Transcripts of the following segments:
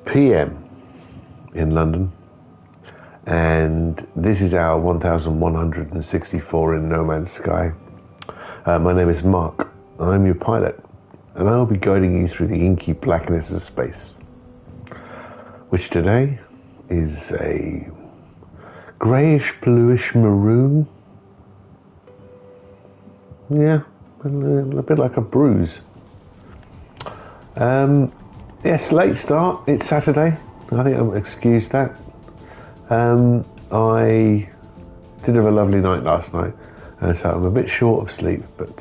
p.m. in London, and this is our 1164 in No Man's Sky. My name is Mark. I'm your pilot, and I will be guiding you through the inky blackness of space, which today is a greyish, bluish maroon. Yeah, a bit like a bruise. Yes, late start. It's Saturday. I think I'll excuse that. I did have a lovely night last night, so I'm a bit short of sleep, but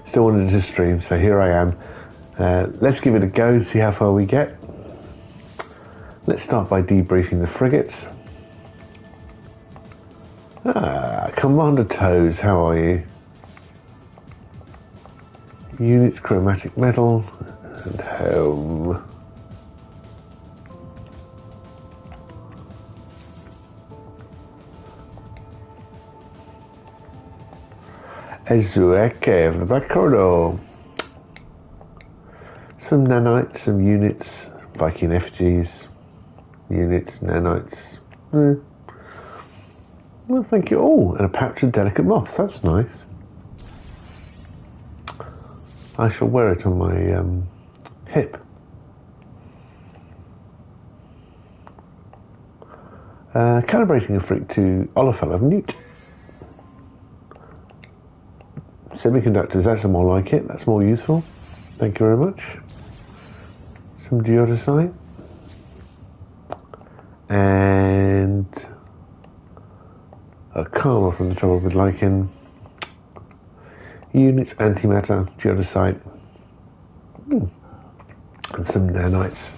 still wanted to stream, so here I am. Let's give it a go, see how far we get. Let's start by debriefing the frigates. Commander Toes, how are you? Units, chromatic metal, and home. Ezueke of the Black Corridor. Some nanites, some units, Viking effigies, units, nanites. Well, thank you all. And a pouch of delicate moths, that's nice. I shall wear it on my hip. Calibrating a freak to Olafel of Newt. Semiconductors, that's more like it, that's more useful. Thank you very much. Some geodesite. And a karma from the trouble with lichen. Units, antimatter, geodesite. And some nanites.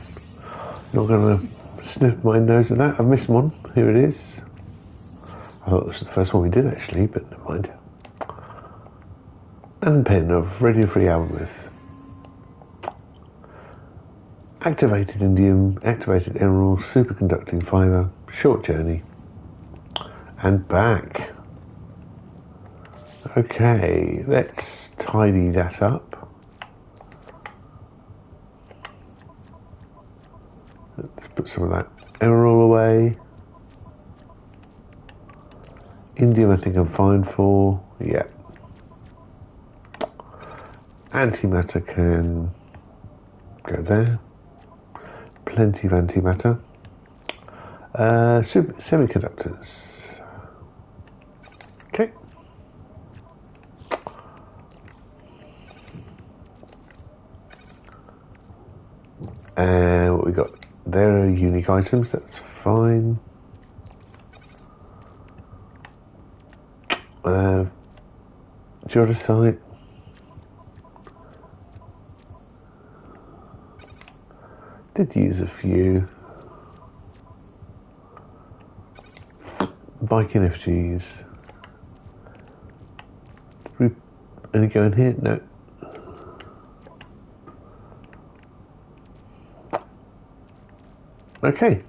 Not going to sniff my nose at that. I've missed one. Here it is. I thought this was the first one we did actually, but never mind. And pen of Radio Free Azimuth. Activated indium, activated emerald, superconducting fibre, short journey, and back. Okay, let's tidy that up. Let's put some of that emerald away. Indium I think I'm fine for, yeah. Antimatter can go there. Plenty of antimatter. Semiconductors. Okay. And what we got there are unique items, that's fine. Geodesite. Did use a few. Viking effigies. Did we any go in here? No. Okay,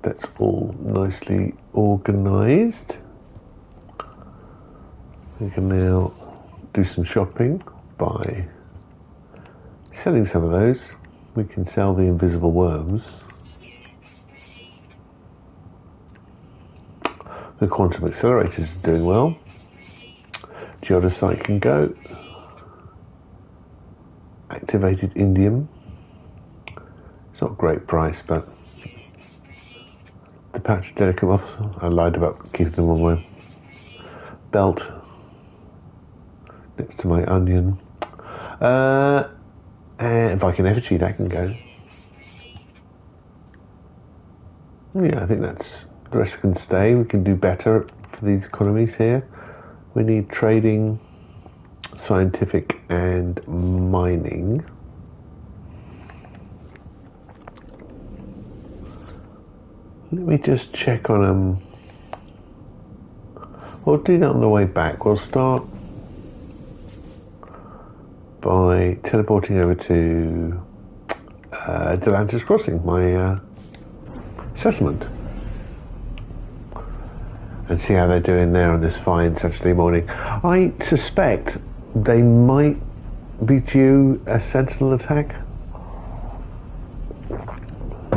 that's all nicely organised. We can now do some shopping by selling some of those. We can sell the invisible worms. The quantum accelerator is doing well. Geodesite can go. Activated indium. It's not a great price, but the patch of delicate moths, I lied about keeping them on my belt next to my onion. And Viking effigy, that can go. Yeah, I think that's, the rest can stay. We can do better for these economies here. We need trading, scientific, and mining. Let me just check on we'll do that on the way back. We'll start by teleporting over to Delantis Crossing, my settlement, and see how they're doing there on this fine Saturday morning. I suspect they might be due a sentinel attack.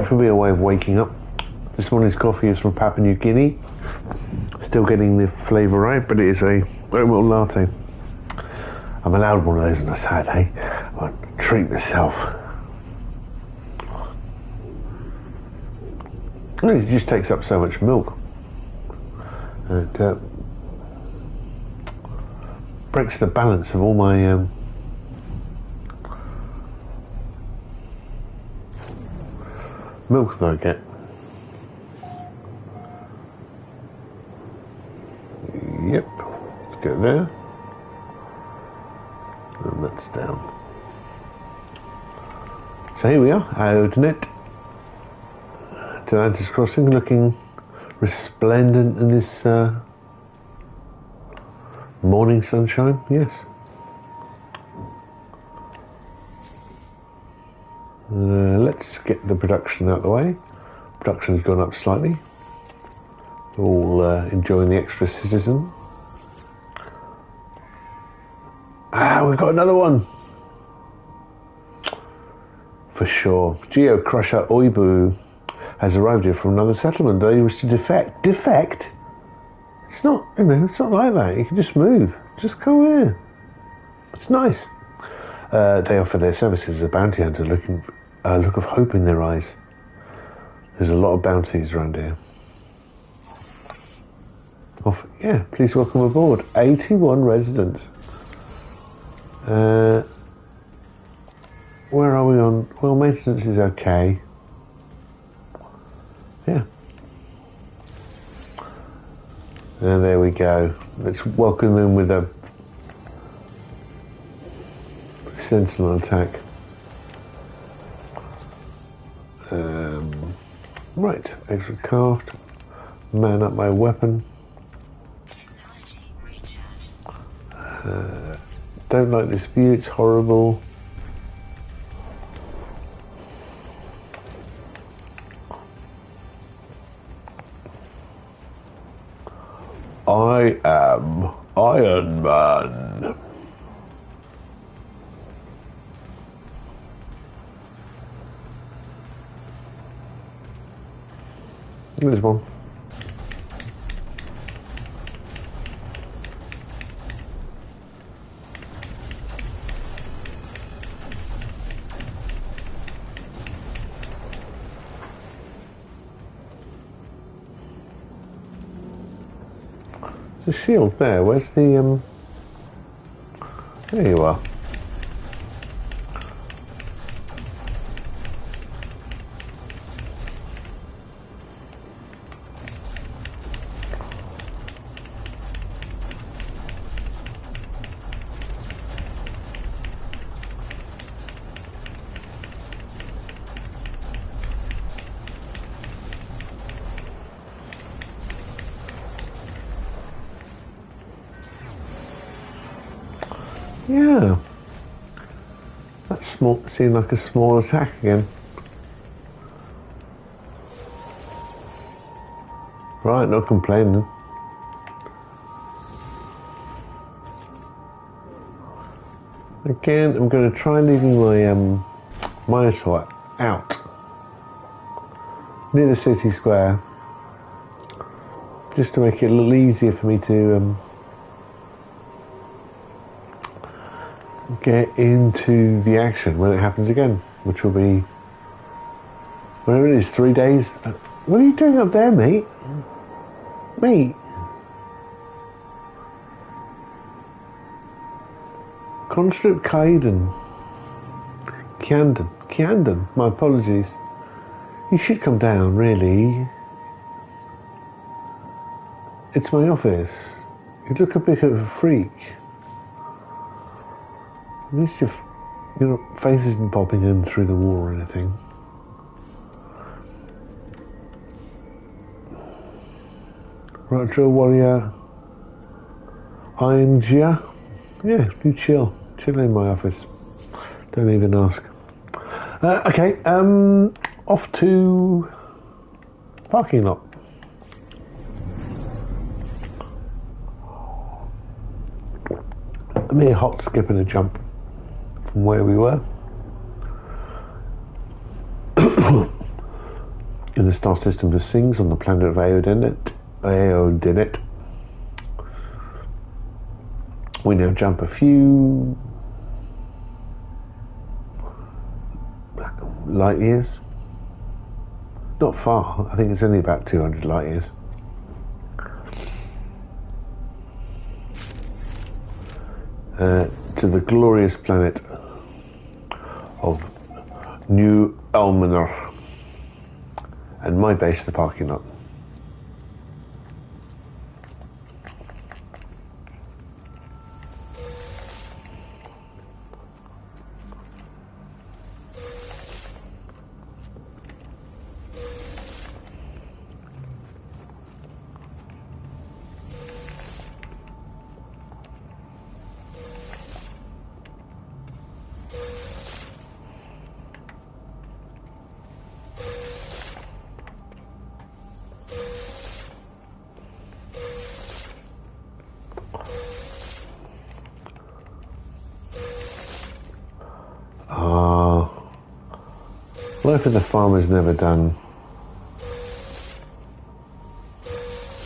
familiar way of waking up. This morning's coffee is from Papua New Guinea. Still getting the flavour right, but it is a oat milk latte. I'm allowed one of those on a Saturday. I'll treat myself. It just takes up so much milk. It breaks the balance of all my milk that I get. Yep, let's go there. And that's down. So here we are, Outnet. Atlantis Crossing, looking resplendent in this morning sunshine, yes. Let's get the production out of the way. Production's gone up slightly. All enjoying the extra citizen. We've got another one. For sure. Geo Crusher Oibu has arrived here from another settlement. They wish to defect. Defect? It's not, it's not like that. You can just move. Just come here. It's nice. They offer their services as a bounty hunter, looking a look of hope in their eyes. There's a lot of bounties around here. Yeah, please welcome aboard. 81 residents. Where are we on? Well, maintenance is okay. Yeah. And there we go. Let's welcome them with a sentinel attack. Right, extra craft. Man up my weapon. Don't like this view, it's horrible. I am Iron Man. There's one. The shield there, where's the, there you are. Yeah, that seemed like a small attack again. Right, not complaining. Again, I'm going to try leaving my monitor out near the city square, just to make it a little easier for me to get into the action when it happens again, which will be, whatever it is, 3 days. What are you doing up there, mate? Mate? Conscript Kaiden. Kiandan, my apologies. You should come down, really. It's my office. You look a bit of a freak. At least your face isn't popping in through the wall or anything. Right, Drill Warrior. I'm Gia. Yeah, you chill. Chill in my office. Don't even ask. Okay, off to parking lot. A mere hop, skip and a jump from where we were. in the star system of Sings on the planet of Aodinet. We now jump a few light years. Not far, I think it's only about 200 light years. To the glorious planet of New Almanar, and my base, the parking lot. What if the farmer's never done?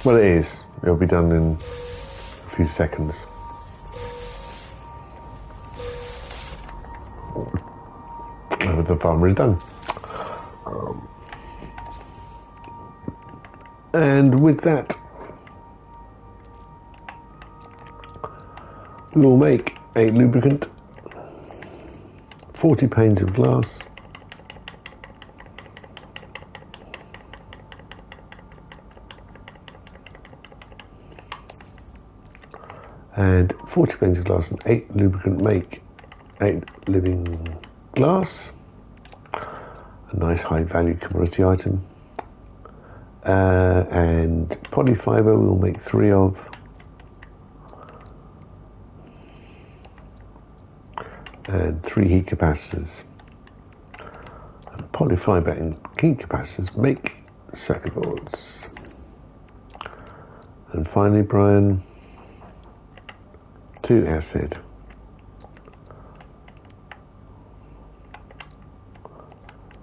Well, it is. It'll be done in a few seconds. The farmer is done. And with that, we'll make a lubricant, 40 panes of glass, and 40 panes of glass and 8 lubricant make 8 living glass, a nice high value commodity item, and polyfiber we'll make 3 of, and 3 heat capacitors. And polyfiber and heat capacitors make circuit boards. And finally, Brian, 2 acid,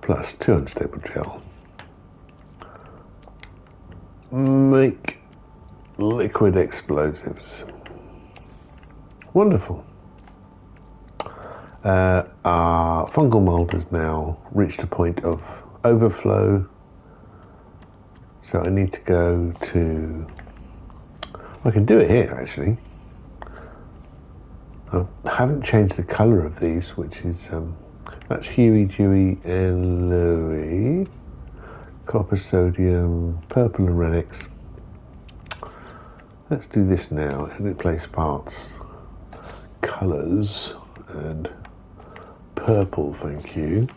plus 2 unstable gel. Make liquid explosives. Wonderful. Our fungal mold has now reached a point of overflow, so I need to go to, I can do it here actually. I haven't changed the colour of these, which is, that's Huey, Dewey and Louie, copper, sodium, purple and Renix. Let's do this now, edit place parts, colours, and purple, thank you.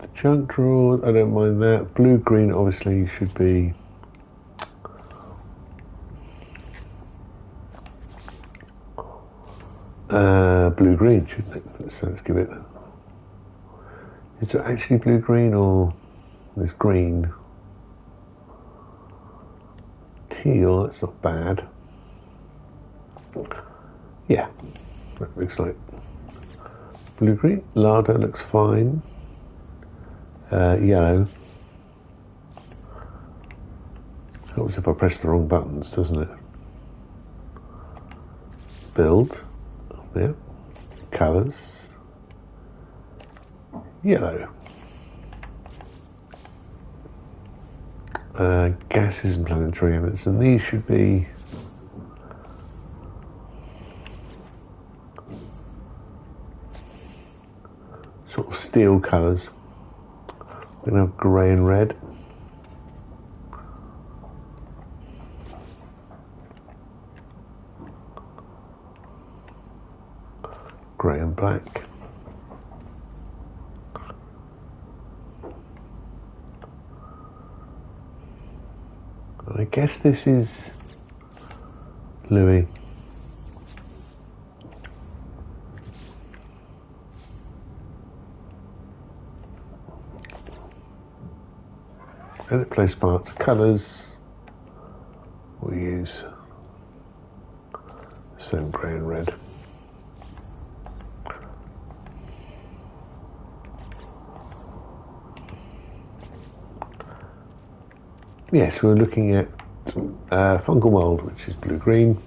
The junk drawer, I don't mind that. Blue, green obviously should be blue-green, shouldn't it? So let's give it, is it actually blue-green or this green? Teal, that's not bad. Yeah, that looks like blue-green. Lardo looks fine. Yellow. Helps if I press the wrong buttons, doesn't it? Build. Yeah. Colours. Yellow. Gases and planetary elements, and these should be sort of steel colours. We're going to have grey and red. Grey and black. I guess this is Louis. Edit place parts, colours. We'll use the same grey and red. yes, we're looking at fungal mold, which is blue-green.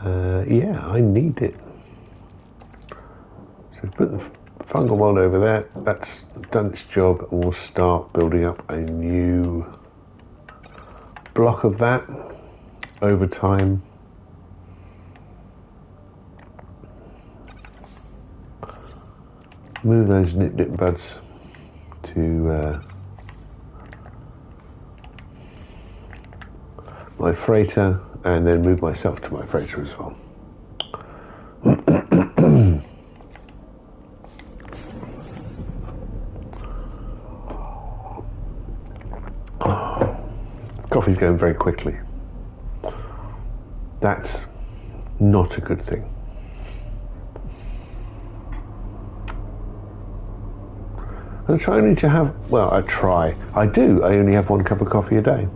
Yeah, I need it. So put the fungal mold over there. That's done its job, and we'll start building up a new block of that over time. Move those nip buds to my Frieghter, and then move myself to my Frieghter as well. Coffee's going very quickly. That's not a good thing. I try only to have, well, I try. I do. I only have 1 cup of coffee a day.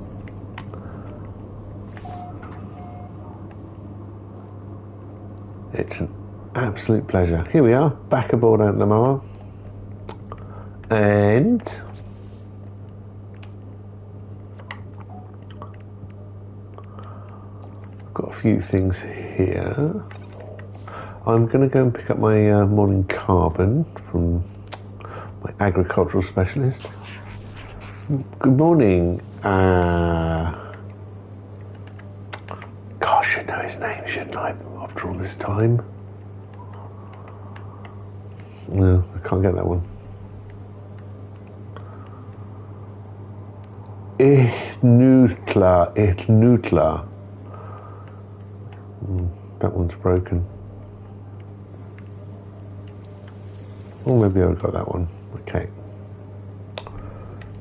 It's an absolute pleasure. Here we are, back aboard at the moment. And I've got a few things here. I'm going to go and pick up my morning carbon from my agricultural specialist. Good morning. Gosh, I should know his name, shouldn't I? After all this time. No, I can't get that one. Itnutla. That one's broken. Oh, maybe I've got that one. Okay.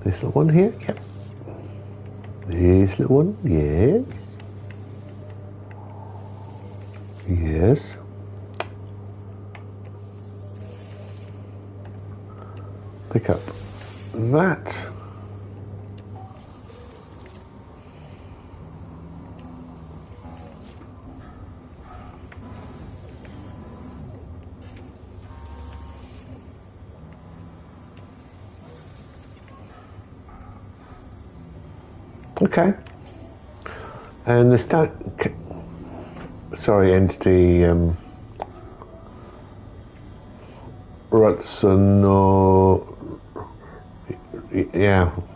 This little one here, yep. This little one, yes. Yes. Pick up that. Okay. And the entity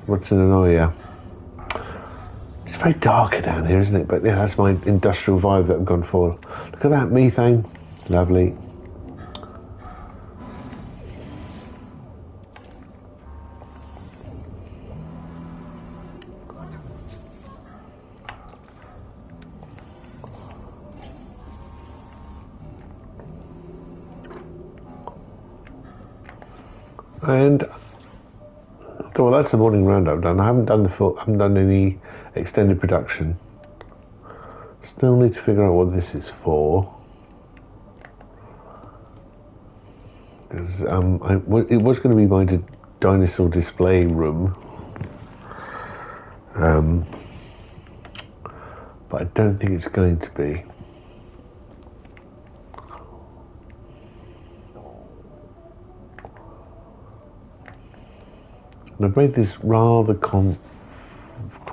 Rutsanoya. It's very darker down here, isn't it? But yeah, that's my industrial vibe that I've gone for. Look at that methane. Lovely. And well, that's the morning roundup done. I haven't done any extended production. Still need to figure out what this is for. Because it was going to be my dinosaur display room, but I don't think it's going to be. And I've made this rather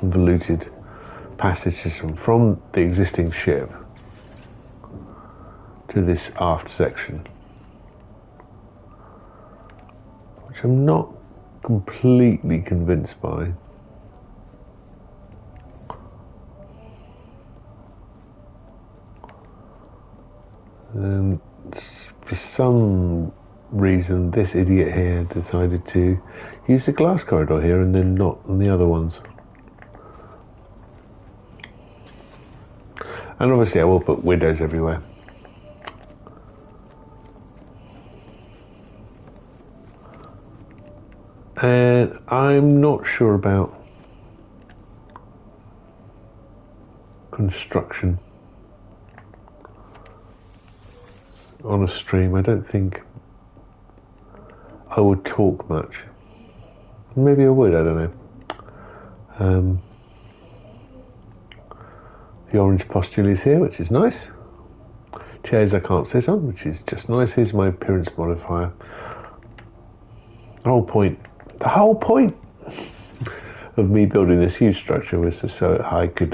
convoluted passage system from the existing ship to this aft section, which I'm not completely convinced by. And for some reason, this idiot here decided to use the glass corridor here and then not on the other ones. And obviously I will put windows everywhere. And I'm not sure about construction on a stream. I don't think I would talk much. Maybe I would, I don't know. The orange postule is here, which is nice. Chairs I can't sit on, which is just nice. Here's my appearance modifier. The whole point of me building this huge structure was just so I could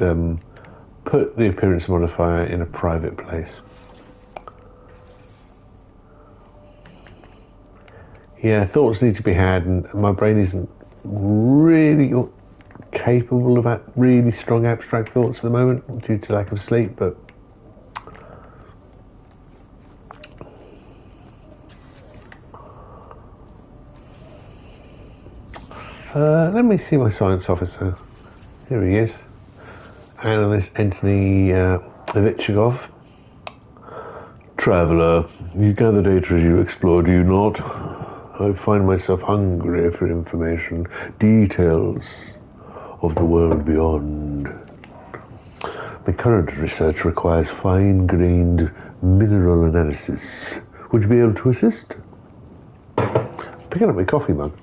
put the appearance modifier in a private place. Yeah, thoughts need to be had, and my brain isn't really capable of really strong abstract thoughts at the moment due to lack of sleep, but let me see my science officer. Here he is. Analyst Anthony Ivichikov. Traveller, you gather data as you explore, do you not? I find myself hungry for information, details of the world beyond. My current research requires fine-grained mineral analysis. Would you be able to assist? Picking up my coffee mug,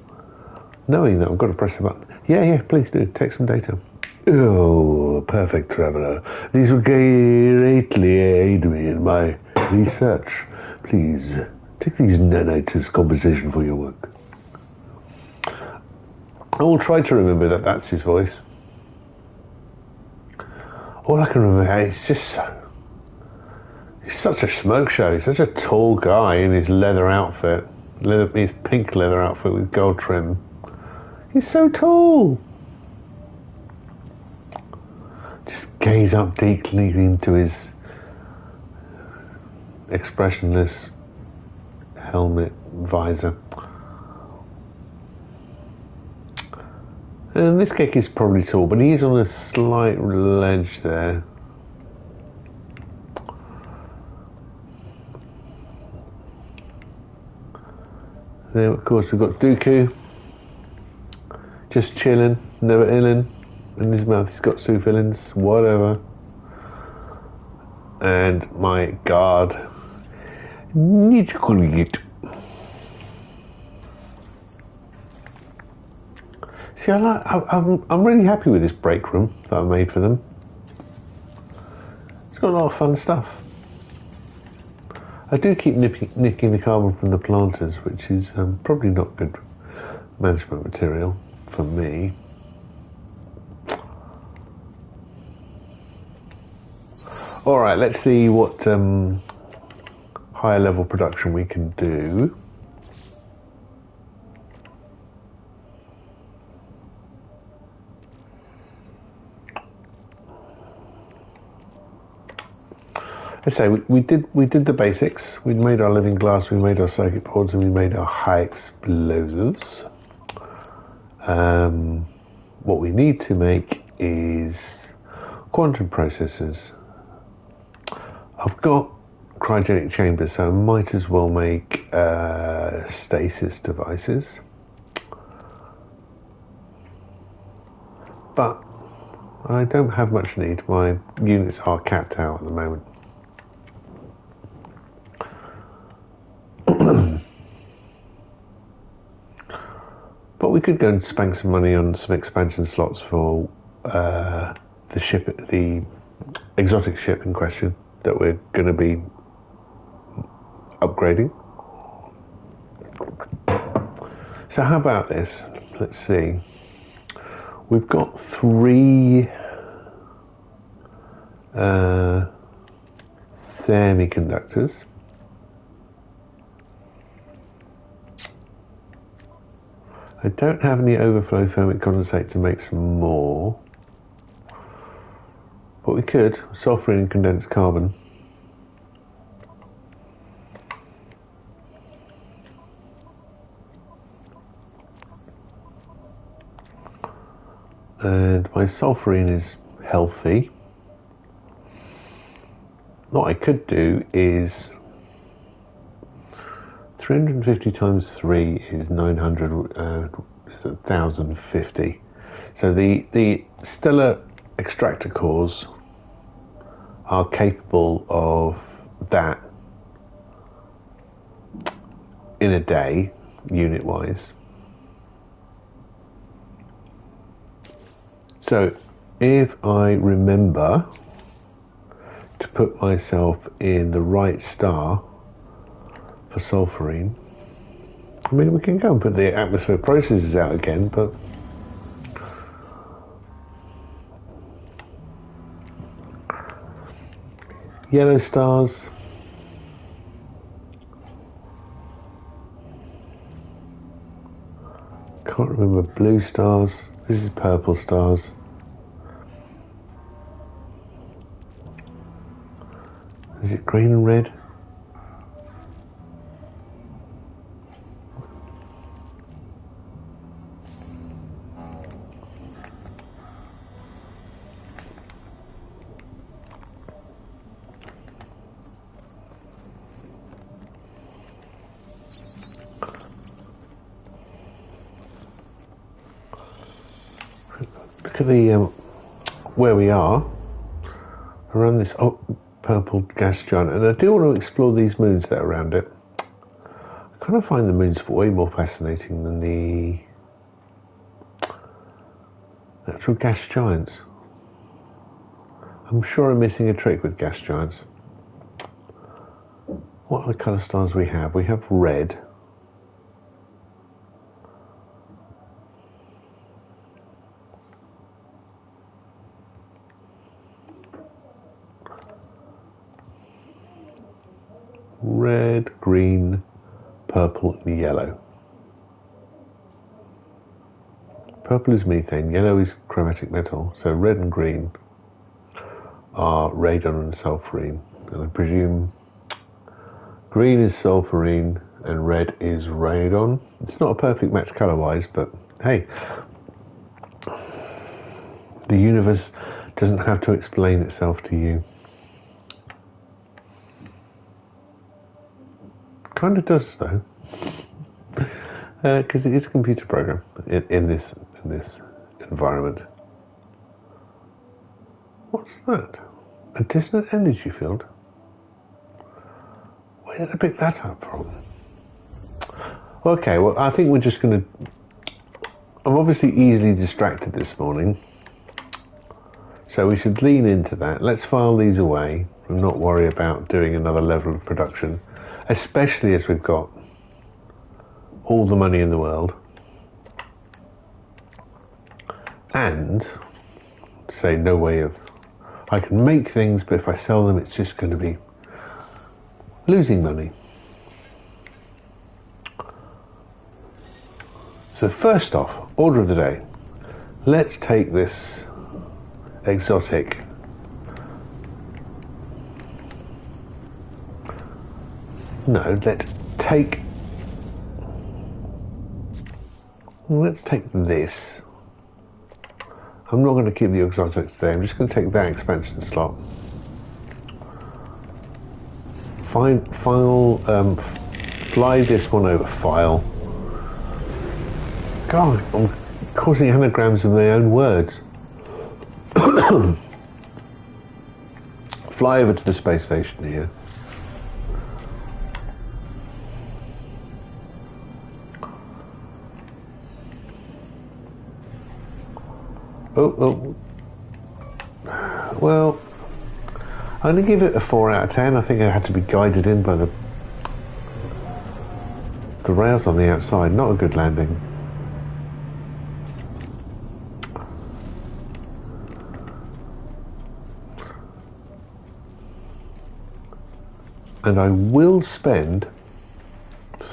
knowing that I've got to press the button. Yeah, please do. Take some data. Oh, perfect, Traveller. These will greatly aid me in my research. Please, take these nanites as compensation for your work. I will try to remember that that's his voice. All I can remember is he's such a smoke show. He's such a tall guy in his leather outfit, his pink leather outfit with gold trim. He's so tall. Just gaze up deeply into his expressionless helmet visor. And this kick is probably tall, but he's on a slight ledge there. Then of course we've got Dooku, just chilling, never illin'. In his mouth he's got sufilins, whatever. And my guard, Nitkulit. See, I'm really happy with this break room that I made for them. It's got a lot of fun stuff. I do keep nicking the carbon from the planters, which is probably not good management material for me. Alright, let's see what higher level production we can do. Let's say we did the basics. We made our living glass, we made our circuit boards, and we made our high explosives. What we need to make is quantum processors. I've got cryogenic chambers, so I might as well make stasis devices. But I don't have much need. My units are capped out at the moment. But we could go and spank some money on some expansion slots for the exotic ship in question that we're going to be upgrading. So how about this? Let's see. We've got 3 semiconductors. I don't have any overflow thermic condensate to make some more, but we could sulfur and condensed carbon. And my sulfurine is healthy. What I could do is 350 times 3 is 900, 1050. So the stellar extractor cores are capable of that in a day, unit-wise. So if I remember to put myself in the right star for sulfurine, I mean, we can go and put the atmospheric processes out again, but Yellow stars. Can't remember blue stars. This is purple stars. Is it green and red? Look at the where we are around this purple gas giant, and I do want to explore these moons that are around it. I kind of find the moons way more fascinating than the actual gas giants. I'm sure I'm missing a trick with gas giants. What other colour stars we have? We have red. Red, green, purple and yellow. Purple is methane, yellow is chromatic metal, so red and green are radon and sulfurine, and I presume green is sulfurine and red is radon. It's not a perfect match colour-wise, but hey, the universe doesn't have to explain itself to you. Kind of does though, because it is a computer program in this environment. What's that? A dissonant energy field? Where did I pick that up from? Okay, well I think we're just going to... I'm obviously easily distracted this morning, so we should lean into that. Let's file these away and not worry about doing another level of production, especially as we've got all the money in the world. And say no way of... I can make things, but if I sell them, it's just going to be losing money. So first off, order of the day. Let's take this exotic let's take this. I'm not going to keep the exotics today, I'm just going to take that expansion slot. File, fly this one over, file. God, I'm causing anagrams with my own words. Fly over to the space station here. Well, I'm going to give it a 4 out of 10. I think I had to be guided in by the rails on the outside. Not a good landing. And I will spend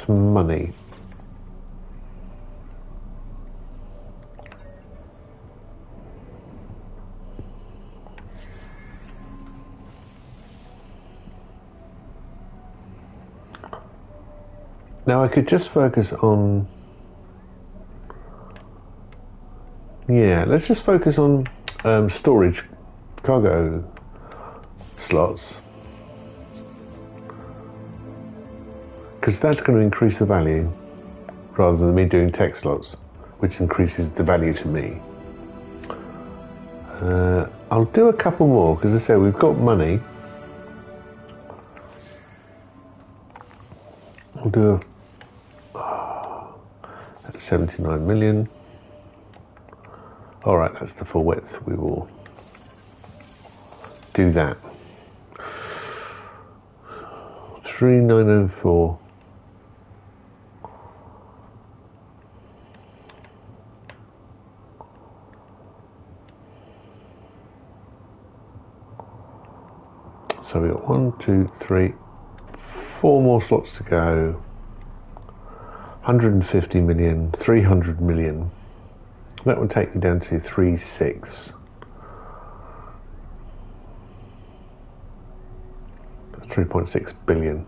some money. Now I could just focus on, let's just focus on storage, cargo slots, because that's going to increase the value rather than me doing tech slots, which increases the value to me. I'll do a couple more because as I say, we've got money. I'll do 79 million. All right, that's the full width. We will do that. 3904. So we've got 1, 2, 3, 4 more slots to go. 150 million, 300 million. That would take me down to 3.6. That's 3.6 billion.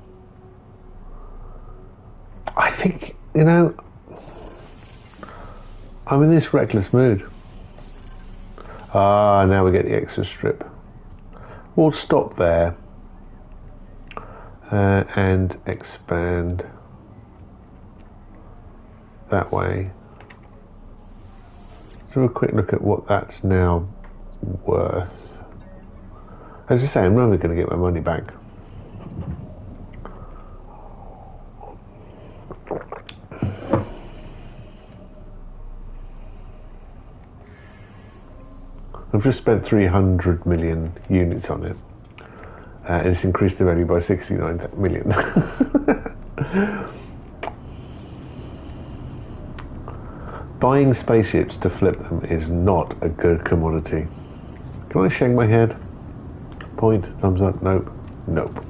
I think, you know, I'm in this reckless mood. Ah, now we get the extra strip. We'll stop there and expand that way. Let's have a quick look at what that's now worth. As I say, I'm never going to get my money back. I've just spent 300 million units on it, and it's increased the value by 69 million. Buying spaceships to flip them is not a good commodity. Can I shake my head? Point, thumbs up, nope, nope,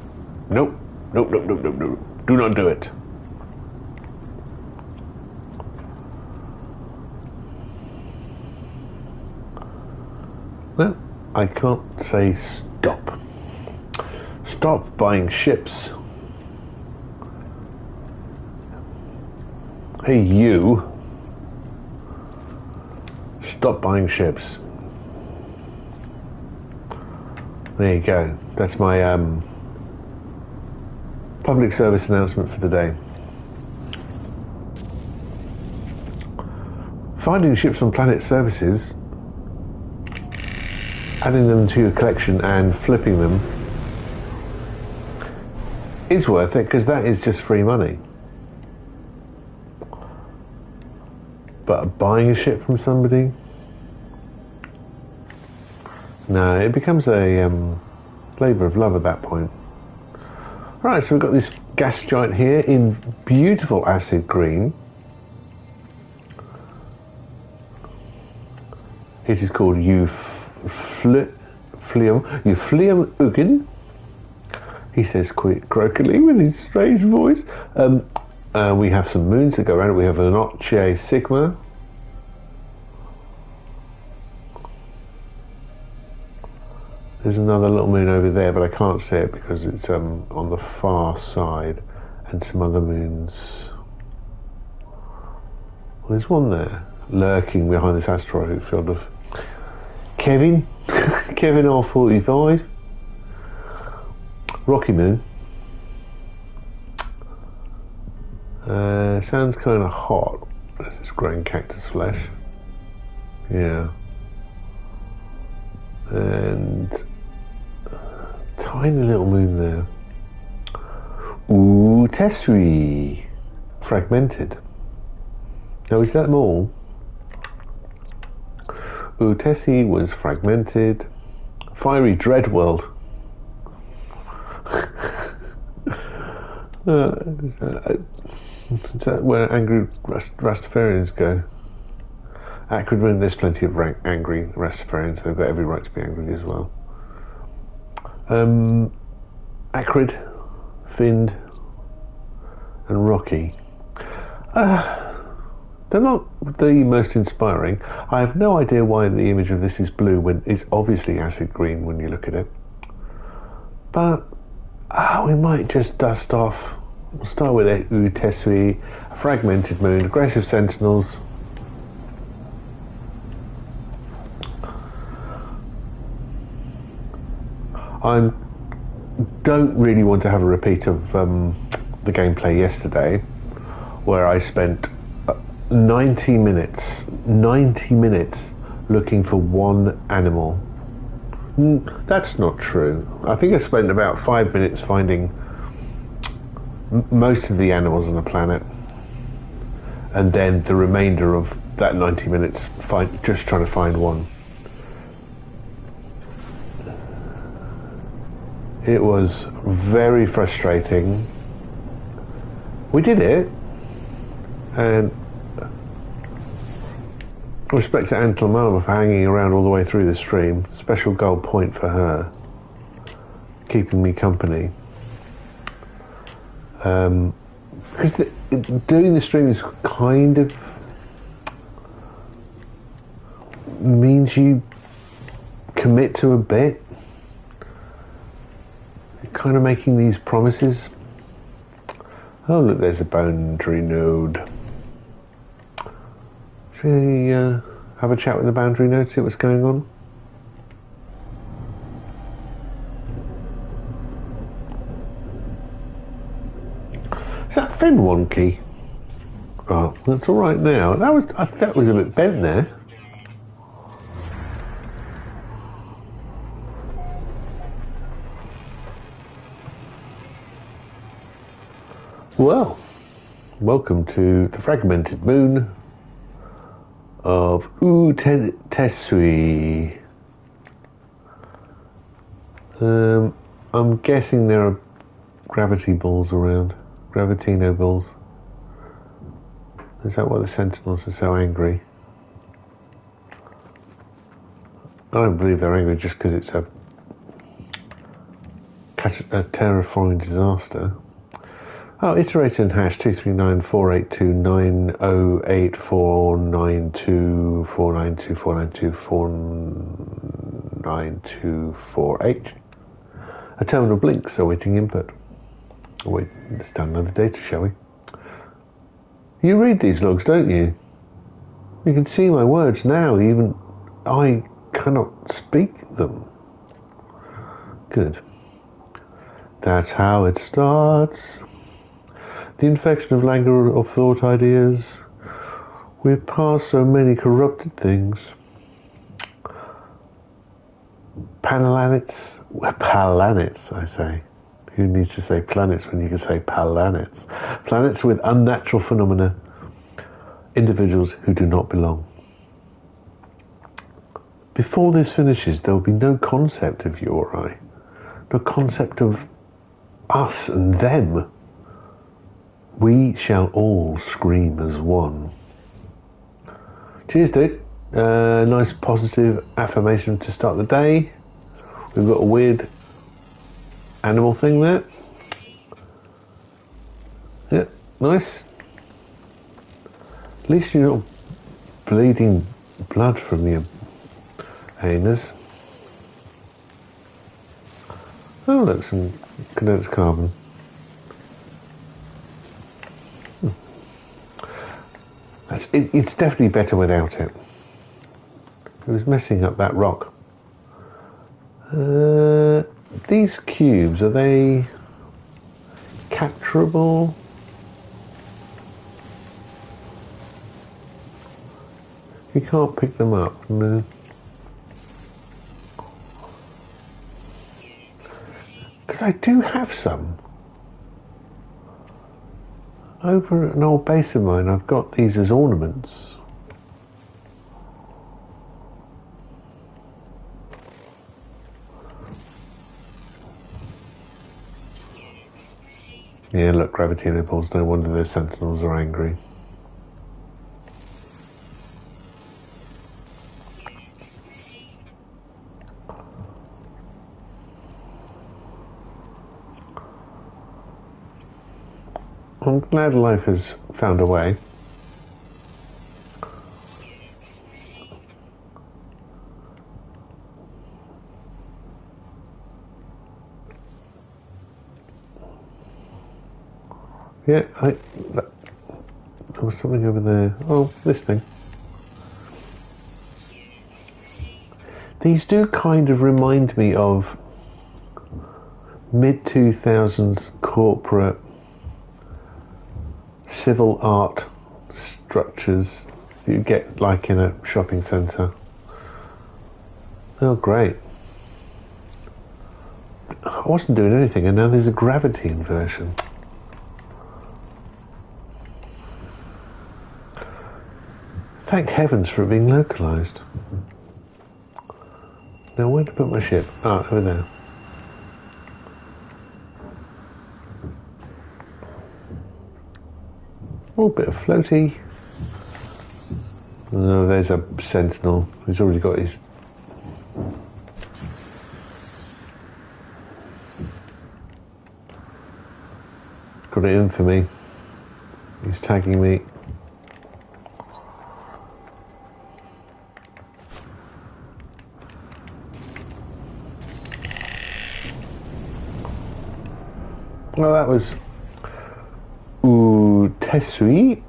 nope, nope, nope, nope, nope, nope. Do not do it. Well, I can't say stop. Stop buying ships. Hey, you. Stop buying ships. There you go. That's my public service announcement for the day. Finding ships on planet services, adding them to your collection and flipping them is worth it, because that is just free money. But buying a ship from somebody, no, it becomes a labour of love at that point. Right, so we've got this gas giant here in beautiful acid green. It is called Uphlium Ugin. He says quite croakily with his strange voice. We have some moons that go around it. We have an Vonnoce Sigma. There's another little moon over there, but I can't see it because it's on the far side, and some other moons. Well, there's one there lurking behind this asteroid field of Kieven R45. Rocky Moon. Sounds kind of hot. This is growing cactus flesh. Yeah. And tiny little moon there. Ootuensi. Fragmented. Now, is that them all? Ootuensi was fragmented. Fiery Dreadworld. Is that where angry Rastafarians go? Acrid Moon, there's plenty of angry Rastafarians. They've got every right to be angry as well. Acrid, Finned, and Rocky. They're not the most inspiring. I have no idea why the image of this is blue when it's obviously acid green when you look at it. But we might just dust off. We'll start with it. Ootuensi, a fragmented moon, aggressive sentinels. I don't really want to have a repeat of the gameplay yesterday, where I spent 90 minutes looking for one animal. That's not true. I think I spent about 5 minutes finding most of the animals on the planet, and then the remainder of that 90 minutes just trying to find one. It was very frustrating. We did it, and respect to Antle Mama for hanging around all the way through the stream. Special gold point for her. keeping me company. Because doing the stream is kind of means you commit to a bit. You're kind of making these promises. Oh look, there's a boundary node. Should we have a chat with the boundary node, see what's going on? Is that fin wonky? Oh, that's all right now. That was a bit bent there. Well, welcome to the fragmented moon of Ootuensi. I'm guessing there are gravity balls around. Gravitino balls. Is that why the Sentinels are so angry? I don't believe they're angry just because it's a terrifying disaster. Oh, iteration hash 2394829049249249249249248. A terminal blinks awaiting input. Oh, wait, let's down another data, shall we? You read these logs, don't you? You can see my words now, even I cannot speak them. Good. That's how it starts. The infection of languor of thought ideas. We've passed so many corrupted things. Planets, I say. Who needs to say planets when you can say planets? Planets with unnatural phenomena. Individuals who do not belong. Before this finishes, there will be no concept of you or I. No concept of us and them. We shall all scream as one. Cheers, dude. Nice positive affirmation to start the day. We've got a weird animal thing there. Yeah, nice. At least you're not bleeding blood from your anus. Oh, look, some condensed carbon. It's definitely better without it. It was messing up that rock. These cubes, are they capturable? You can't pick them up, no. Because I do have some. Over at an old base of mine, I've got these as ornaments. Yeah, look, gravity nipples. No wonder the Sentinels are angry. I'm glad life has found a way. Yeah, there was something over there. Oh, this thing. These do kind of remind me of mid-2000s corporate civil art structures you get like in a shopping centre. Oh, great. I wasn't doing anything and now there's a gravity inversion. Thank heavens for it being localised. Now where to put my ship? Ah, over there. Oh, bit of floaty. Oh, there's a sentinel. He's already got his... got it in for me. He's tagging me. Well, that was Ootuensi.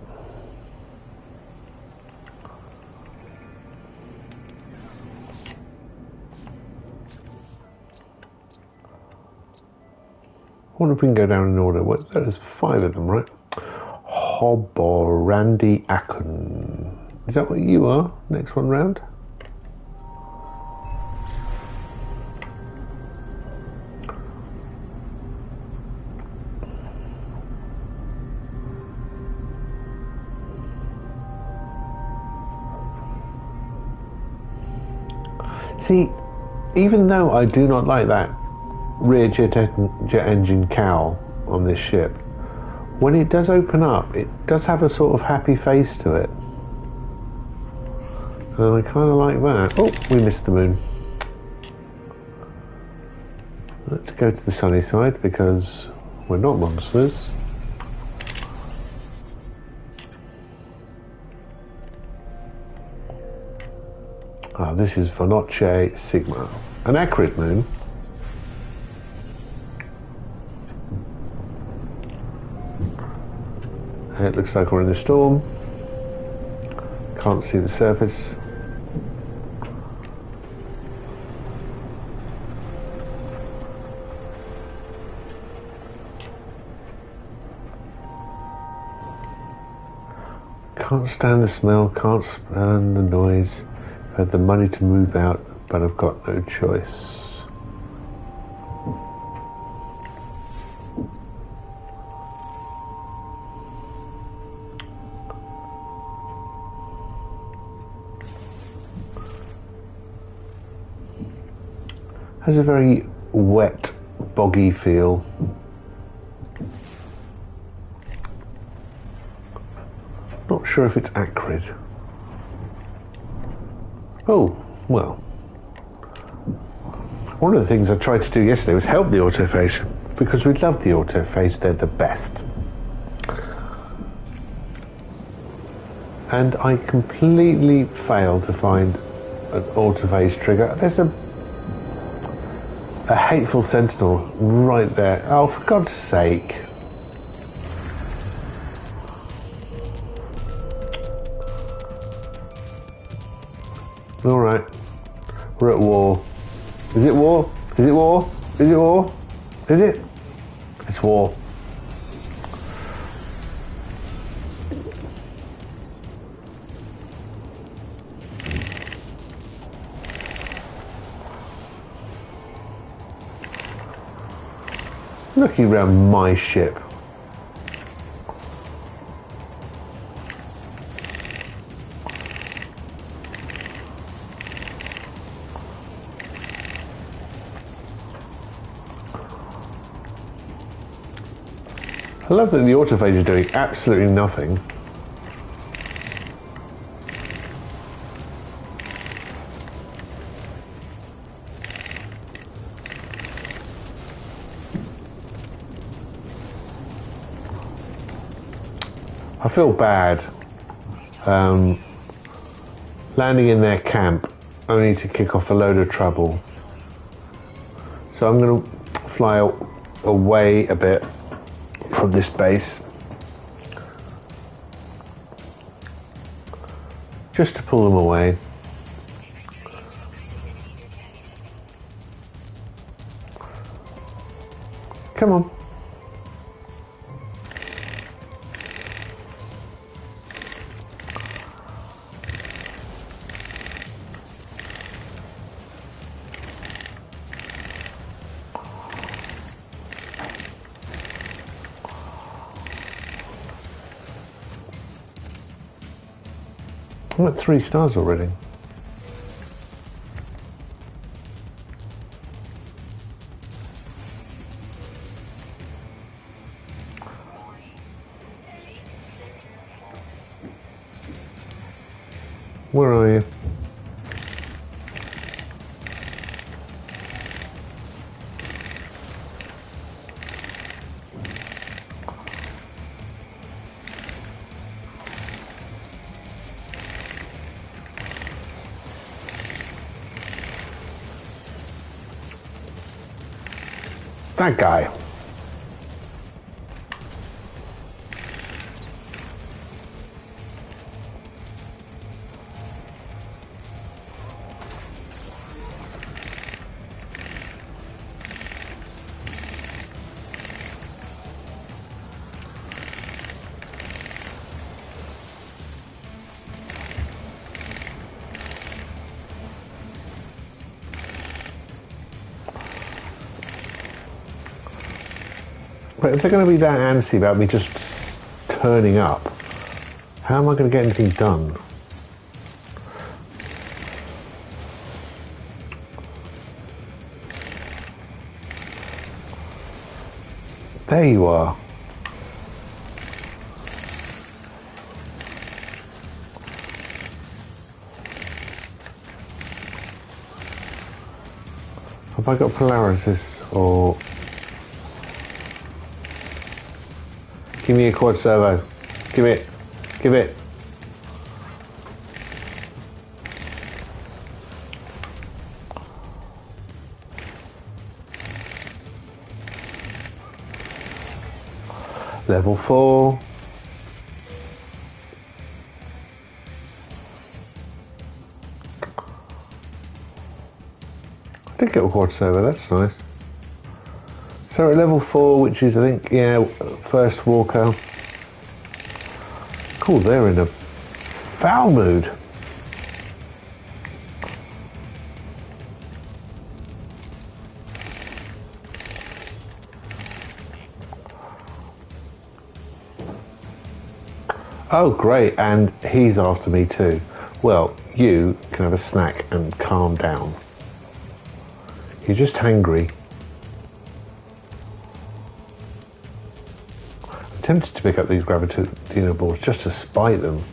I wonder if we can go down in order. There's 5 of them, right? Hoboradni Akun. Is that what you are? Next one round? See, even though I do not like that rear jet engine cowl on this ship, when it does open up, it does have a sort of happy face to it. And I kind of like that. Oh, we missed the moon. Let's go to the sunny side because we're not monsters. Ah, this is Vonnoce Sigma, an Acrid Moon. It looks like we're in a storm. Can't see the surface. Can't stand the smell, can't stand the noise. I've had the money to move out, but I've got no choice. Has a very wet, boggy feel. Not sure if it's acrid. Oh, well. One of the things I tried to do yesterday was help the Autophage, because we love the Autophage, they're the best. And I completely failed to find an Autophage trigger. There's a hateful sentinel right there. Oh, for God's sake. Alright. We're at war. Is it war? Is it war? Is it war? Is it? It's war. Looking around my ship. I love that the Autophage is doing absolutely nothing. I feel bad landing in their camp only to kick off a load of trouble. So I'm going to fly away a bit from this base just to pull them away. Come on. I'm at 3 stars already. Where are you? That guy. But if they're going to be that antsy about me just turning up, how am I going to get anything done? There you are. Have I got Polaris or... Give me a quad servo. Give it. Give it. Level 4. I did get a quad servo, that's nice. So at level 4, which is, I think, yeah, first walker. Cool, they're in a foul mood. Oh, great, and he's after me too. Well, you can have a snack and calm down. You're just hangry. Tempted to pick up these gravitino balls just to spite them.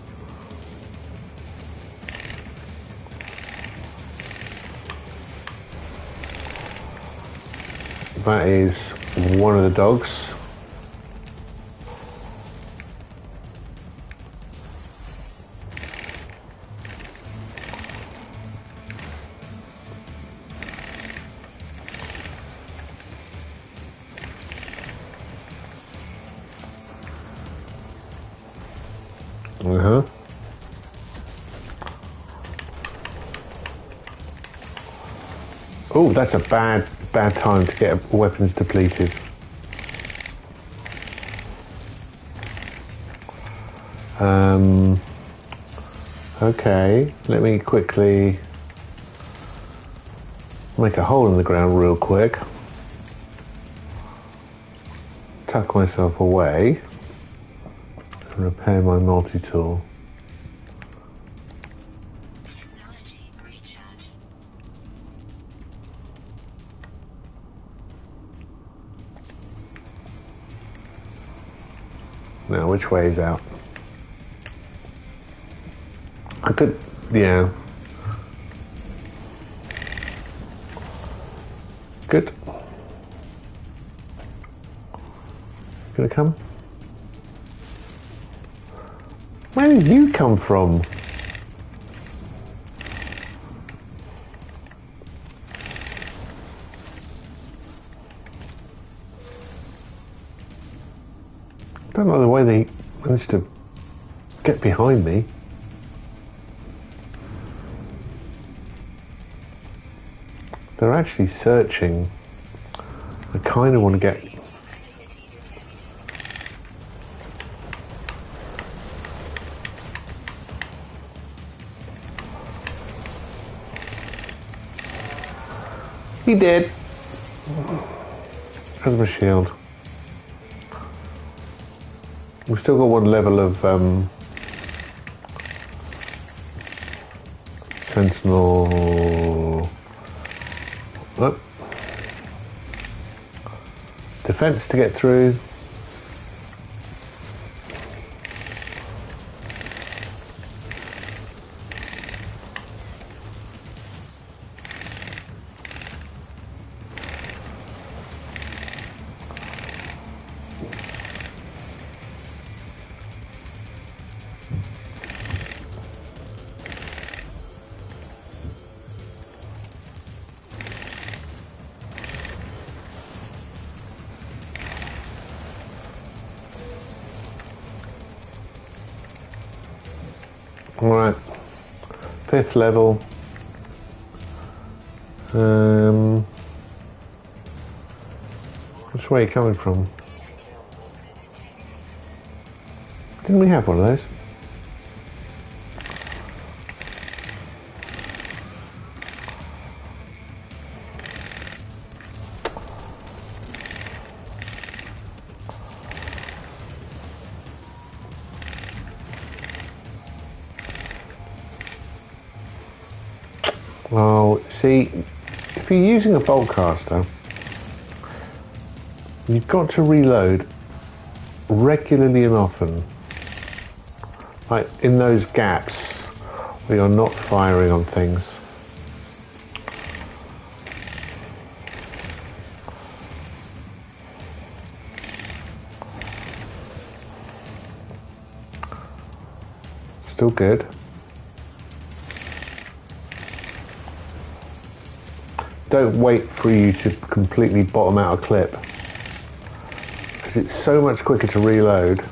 That is one of the dogs. Oh, that's a bad time to get weapons depleted. Okay, let me quickly make a hole in the ground real quick. Tuck myself away and repair my multi-tool. Now, which way is out? I could, yeah. Good. Gonna come? Where did you come from? I don't know the way they managed to get behind me. They're actually searching. I kind of want to get... He did. How's my shield? We've still got one level of Sentinel. Oh. Defense to get through. Alright. 5th level. Which way are you coming from? Didn't we have one of those? Oh, see, if you're using a bolt caster, you've got to reload regularly and often, like in those gaps where you're not firing on things. Still good. Don't wait for you to completely bottom out a clip, because it's so much quicker to reload.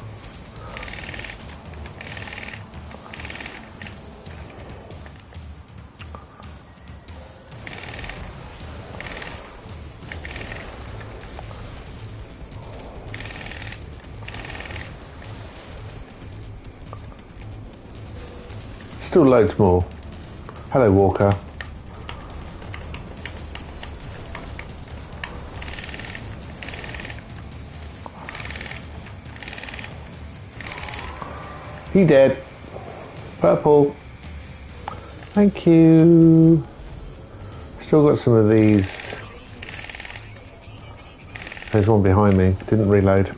Still loads more. Hello, Walker. He dead. Purple. Thank you. Still got some of these. There's one behind me. Didn't reload.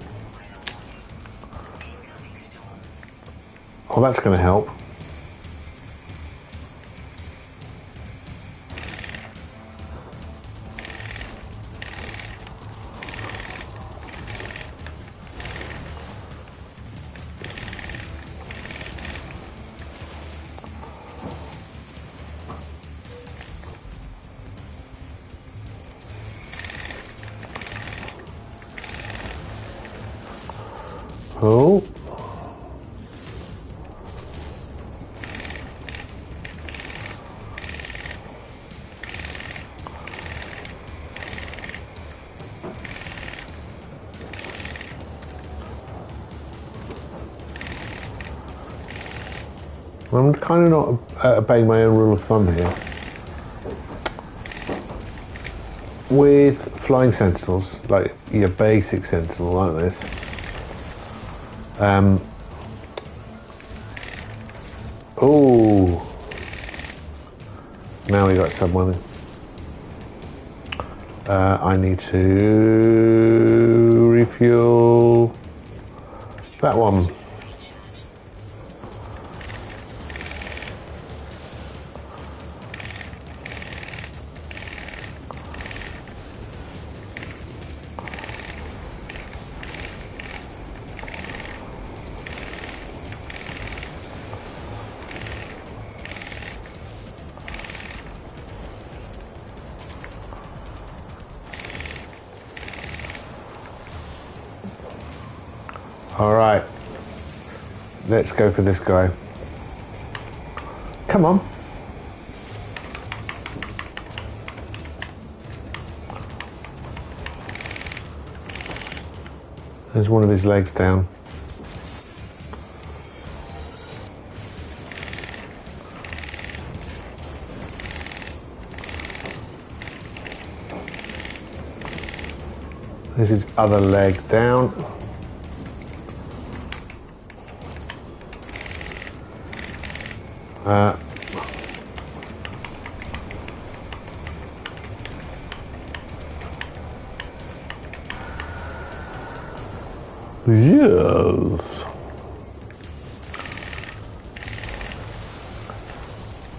Oh, that's going to help. Oh. I'm kind of not obeying my own rule of thumb here. With flying sentinels, like your basic sentinel like this, oh, now we got someone. I need to refuel that one. All right, let's go for this guy. Come on. There's one of his legs down. There's his other leg down. Yes.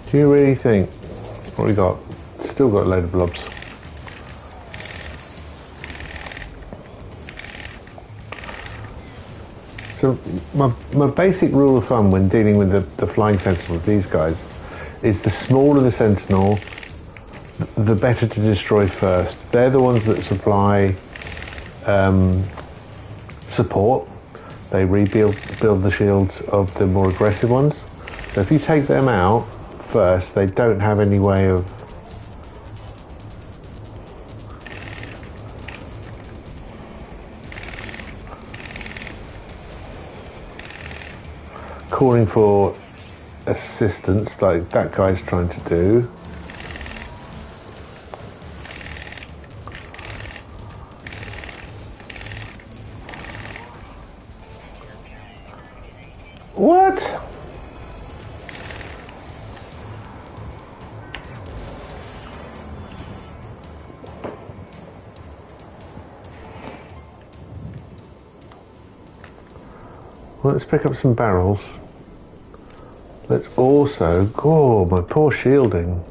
Do you really think? What we got? Still got a load of blobs. So my basic rule of thumb when dealing with the flying sentinels, these guys, is the smaller the sentinel, the better to destroy first. They're the ones that supply support. They build the shields of the more aggressive ones. So if you take them out first, they don't have any way of calling for assistance like that guy's trying to do. What? Well, let's pick up some barrels. Let's also... Oh, my poor shielding.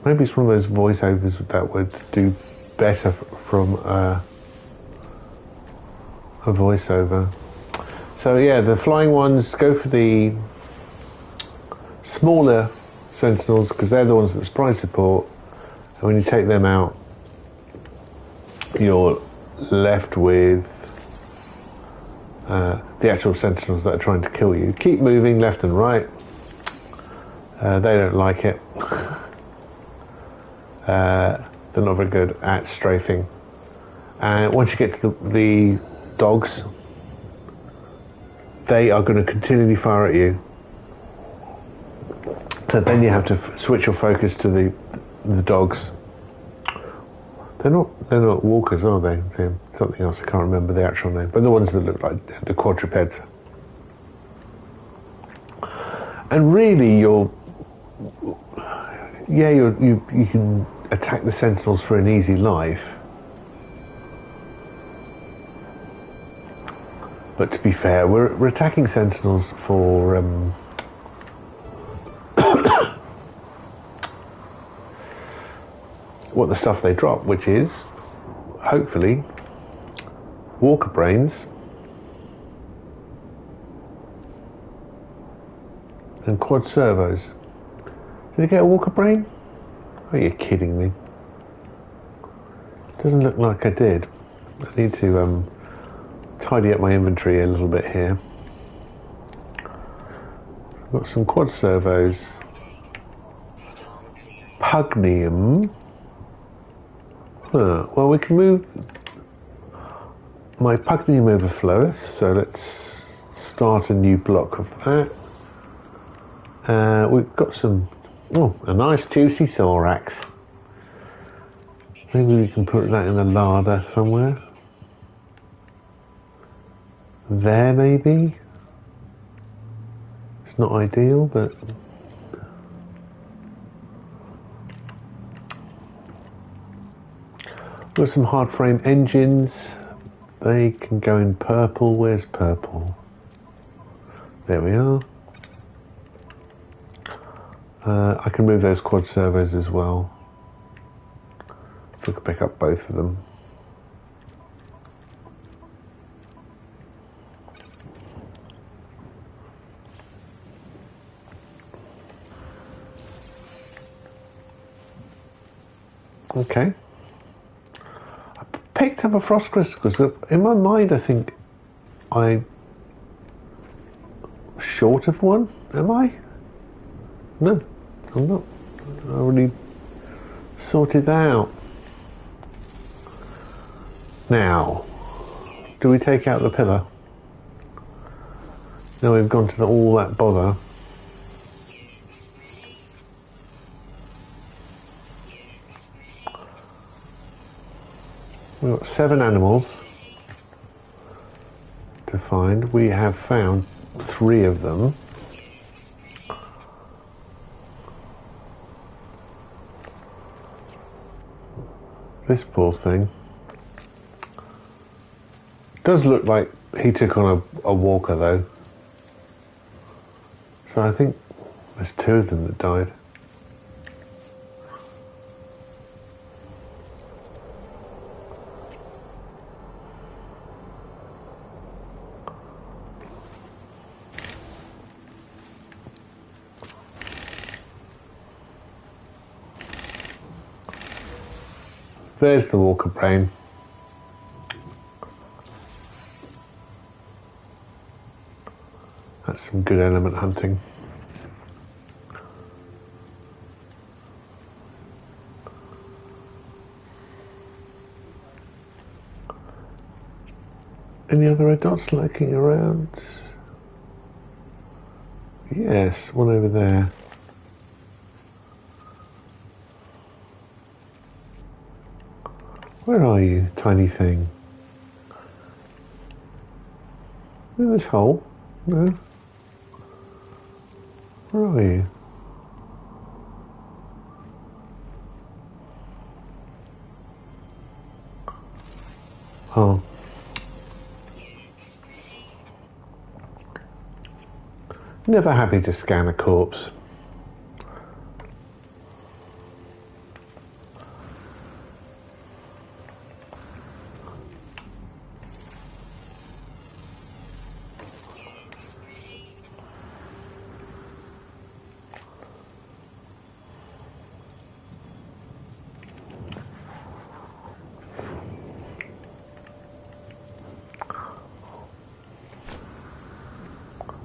Maybe it's one of those voiceovers that would do better from a voiceover. So yeah, the flying ones go for the smaller sentinels because they're the ones that surprise support, and when you take them out, you're left with the actual sentinels that are trying to kill you. Keep moving left and right. They don't like it. They're not very good at strafing. And once you get to the dogs, they are going to continually fire at you. So then you have to switch your focus to the dogs. They're not walkers, are they? They're something else. I can't remember the actual name, but the ones that look like the quadrupeds. And really, you can attack the sentinels for an easy life. But to be fair, we're attacking sentinels for what the stuff they drop, which is hopefully walker brains and quad servos. Did I get a walker brain? Are you kidding me? Doesn't look like I did. I need to tidy up my inventory a little bit here. I've got some quad servos. Pugnium. Well, we can move my Pugnium overfloweth, so let's start a new block of that. We've got some, a nice juicy thorax. Maybe we can put that in a larder somewhere. There, maybe? It's not ideal, but... We've got some hard frame engines. They can go in purple. Where's purple? There we are. I can move those quad servos as well. So I can pick up both of them. Okay. Picked up a frost crystal because in my mind I think I'm short of one. Am I? No, I'm not. I already sorted that out. Now, do we take out the pillar? Now we've gone to all that bother. We've got 7 animals to find. We have found 3 of them. This poor thing. Does look like he took on a walker though. So I think there's 2 of them that died. There's the walker brain. That's some good element hunting. Any other red dots lurking around? Yes, one over there. Where are you, tiny thing? In this hole? No. Where are you? Oh. Never happy to scan a corpse.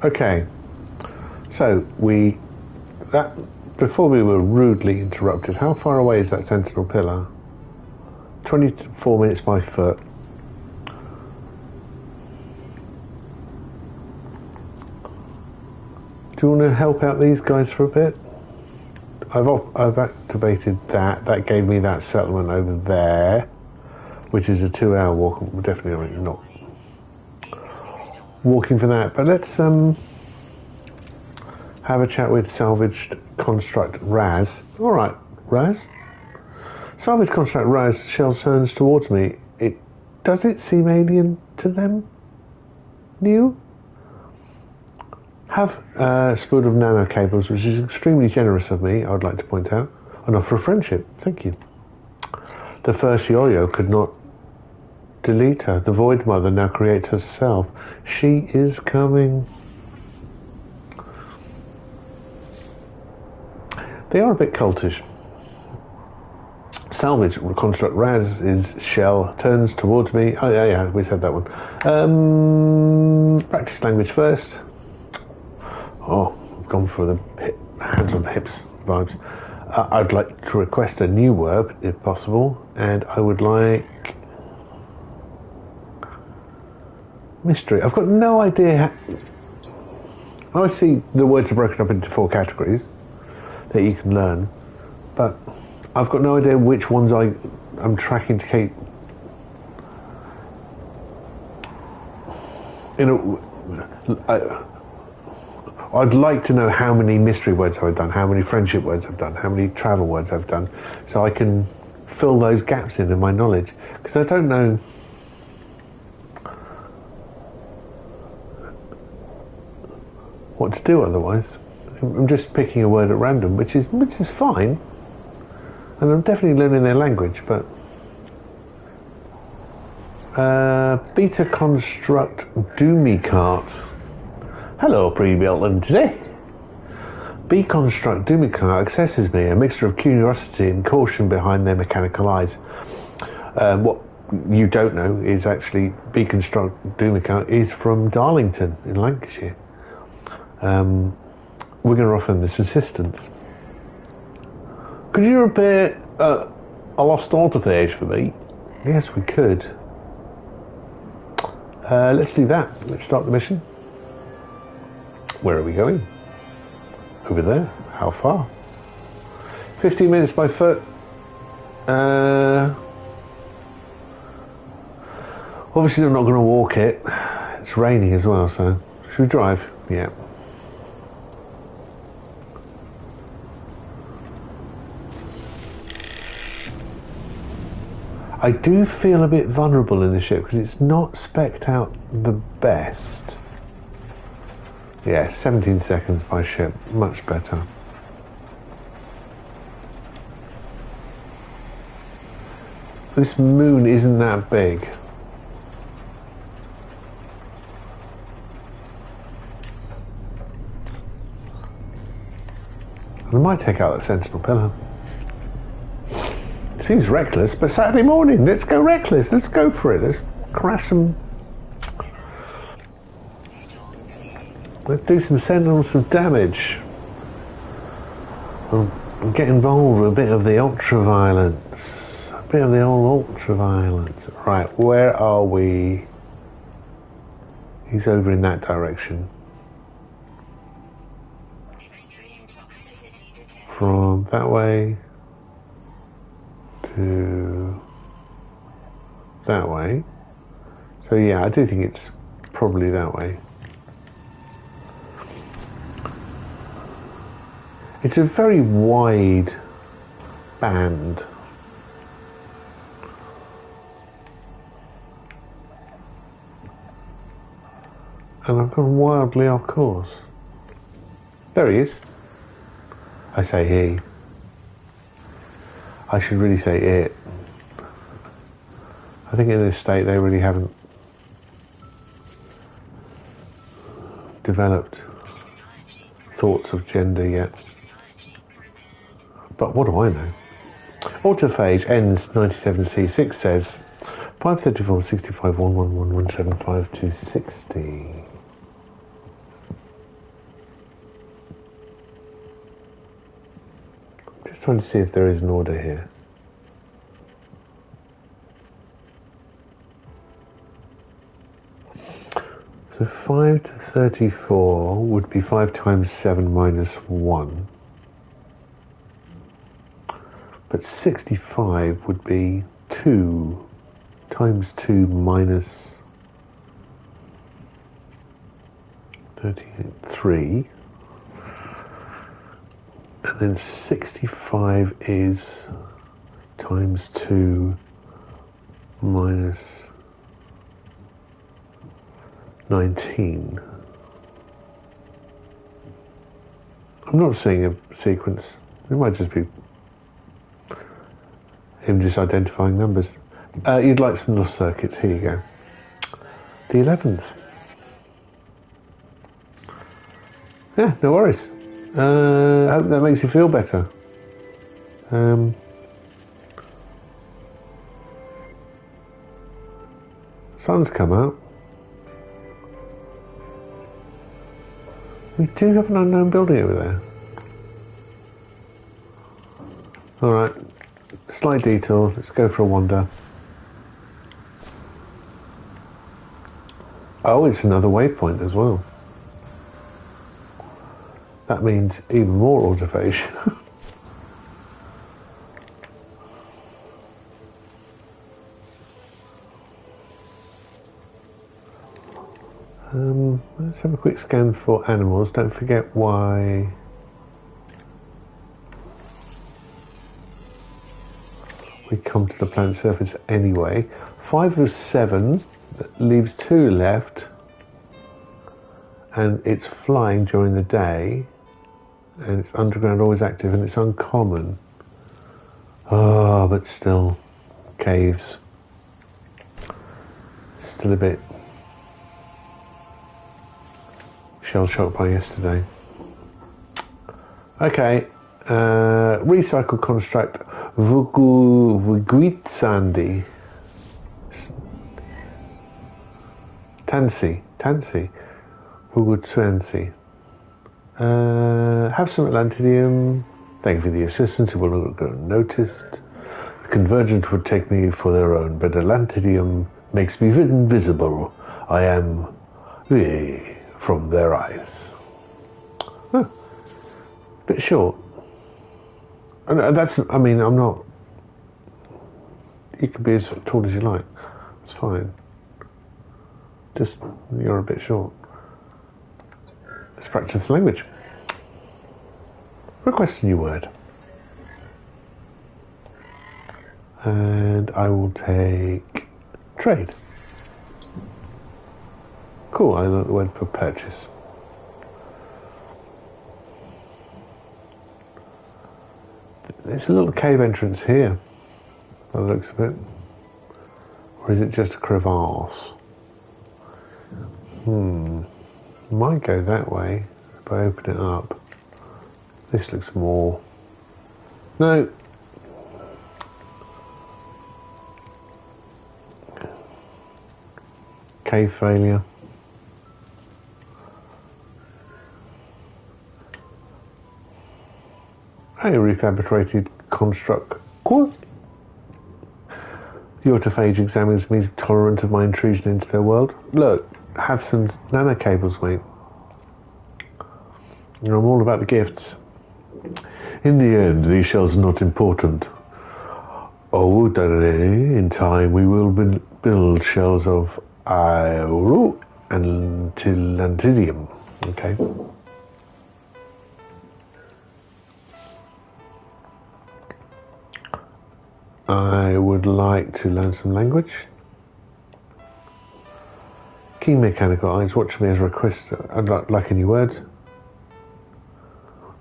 Okay. So before we were rudely interrupted, how far away is that sentinel pillar? 24 minutes by foot. Do you want to help out these guys for a bit? I've activated that. That gave me that settlement over there, which is a 2-hour walk. We're definitely not walking for that. But let's have a chat with Salvaged Construct Raz. All right, Raz. Salvaged Construct Raz. Shell turns towards me. Does it seem alien to them? New? Have a spool of nano cables, which is extremely generous of me, I would like to point out, and offer a friendship. Thank you. The first yo-yo could not delete her. The Void Mother now creates herself. She is coming. They are a bit cultish. Salvage Construct Raz's shell turns towards me. Oh yeah, we said that one. Practice language first. Oh, I've gone for the hands on the hips vibes. I'd like to request a new word, if possible, and I would like mystery. I've got no idea. I see the words are broken up into 4 categories that you can learn, but I've got no idea which ones I'm tracking to keep. I'd like to know how many mystery words I've done, how many friendship words I've done, how many travel words I've done, so I can fill those gaps in my knowledge, because I don't know. What to do otherwise. I'm just picking a word at random, which is fine, and I'm definitely learning their language. But beta construct doomy cart. Hello, pre-built and today. B construct doomy cart accesses me, a mixture of curiosity and caution behind their mechanical eyes. What you don't know is actually B construct doomy cart is from Darlington in Lancashire. We're going to offer them this assistance. Could you repair a lost autophage for me? Yes, we could. Let's do that. Let's start the mission. Where are we going? Over there. How far? 15 minutes by foot. Obviously, I'm not going to walk it. It's raining as well, so should we drive? Yeah. I do feel a bit vulnerable in the ship because it's not spec'd out the best. Yeah, 17 seconds by ship, much better. This moon isn't that big. And I might take out that sentinel pillar. seems reckless, but Saturday morning, let's go reckless. Let's go for it. Let's crash some. Let's do some Sentinels, some damage. And get involved with a bit of the ultraviolence. A bit of the old ultraviolence. Right, where are we? He's over in that direction. From that way to that way. So yeah, I do think it's probably that way. It's a very wide band. And I've gone wildly off course. There he is. I say he. I should really say it. I think in this state they really haven't developed thoughts of gender yet. But what do I know? Autophage ends 97C6 says 534 65 111 175 260. Just trying to see if there is an order here. So 5 to 34 would be 5 times 7 minus 1. But 65 would be 2 times 2 minus 3. And then 65 is times 2 minus 19. I'm not seeing a sequence. It might just be him just identifying numbers. You'd like some lost circuits. Here you go. The 11th. Yeah, no worries. I hope that makes you feel better. Sun's come out. We do have an unknown building over there. Alright, slight detour, let's go for a wander. Oh, it's another waypoint as well. That means even more autophage. Let's have a quick scan for animals. Don't forget why we come to the planet's surface anyway. 5 of 7 leaves 2 left, and it's flying during the day, and it's underground, always active, and it's uncommon. Oh, but still, caves. Still a bit shell-shocked by yesterday. Okay, recycle construct Vuguitsandi. Tansi, Ootuensi. Have some Atlantidium. Thank you for the assistance. It will not go unnoticed. The convergence would take me for their own, but Atlantidium makes me invisible. I am from their eyes. Oh, bit short. And that's, I mean, I'm not. You can be as tall as you like. It's fine. Just, you're a bit short. Let's practice the language. Request a new word. And I will take trade. Cool, I like the word for purchase. There's a little cave entrance here, by the looks of it. Or is it just a crevasse? Might go that way if I open it up. This looks more... No. cave failure. A refabricated construct. What? The autophage examines me tolerant of my intrusion into their world. Look, have some nanocables, mate. I'm all about the gifts. In the end, these shells are not important. Oh, in time we will build shells of iron and tilantidium. Okay. I would like to learn some language. Keen mechanical eyes, watch me as a requester. I'd like any words.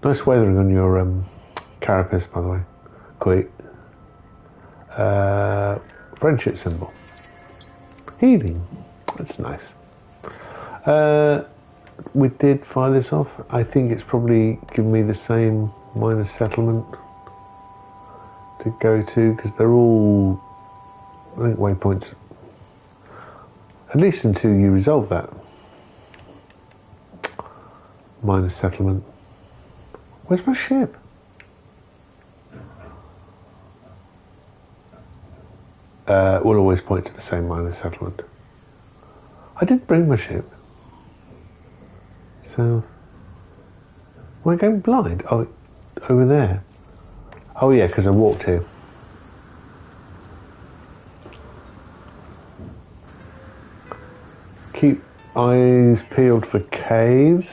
Nice weathering on your carapace, by the way. Great. Friendship symbol. Healing. That's nice. We did fire this off. I think it's probably given me the same minus settlement to go to, because they're all, I think, waypoints. At least until you resolve that. Minus settlement. Where's my ship? We'll always point to the same minus settlement. I did bring my ship. So, am I going blind? Oh, over there. Oh yeah, because I walked here. Keep eyes peeled for caves,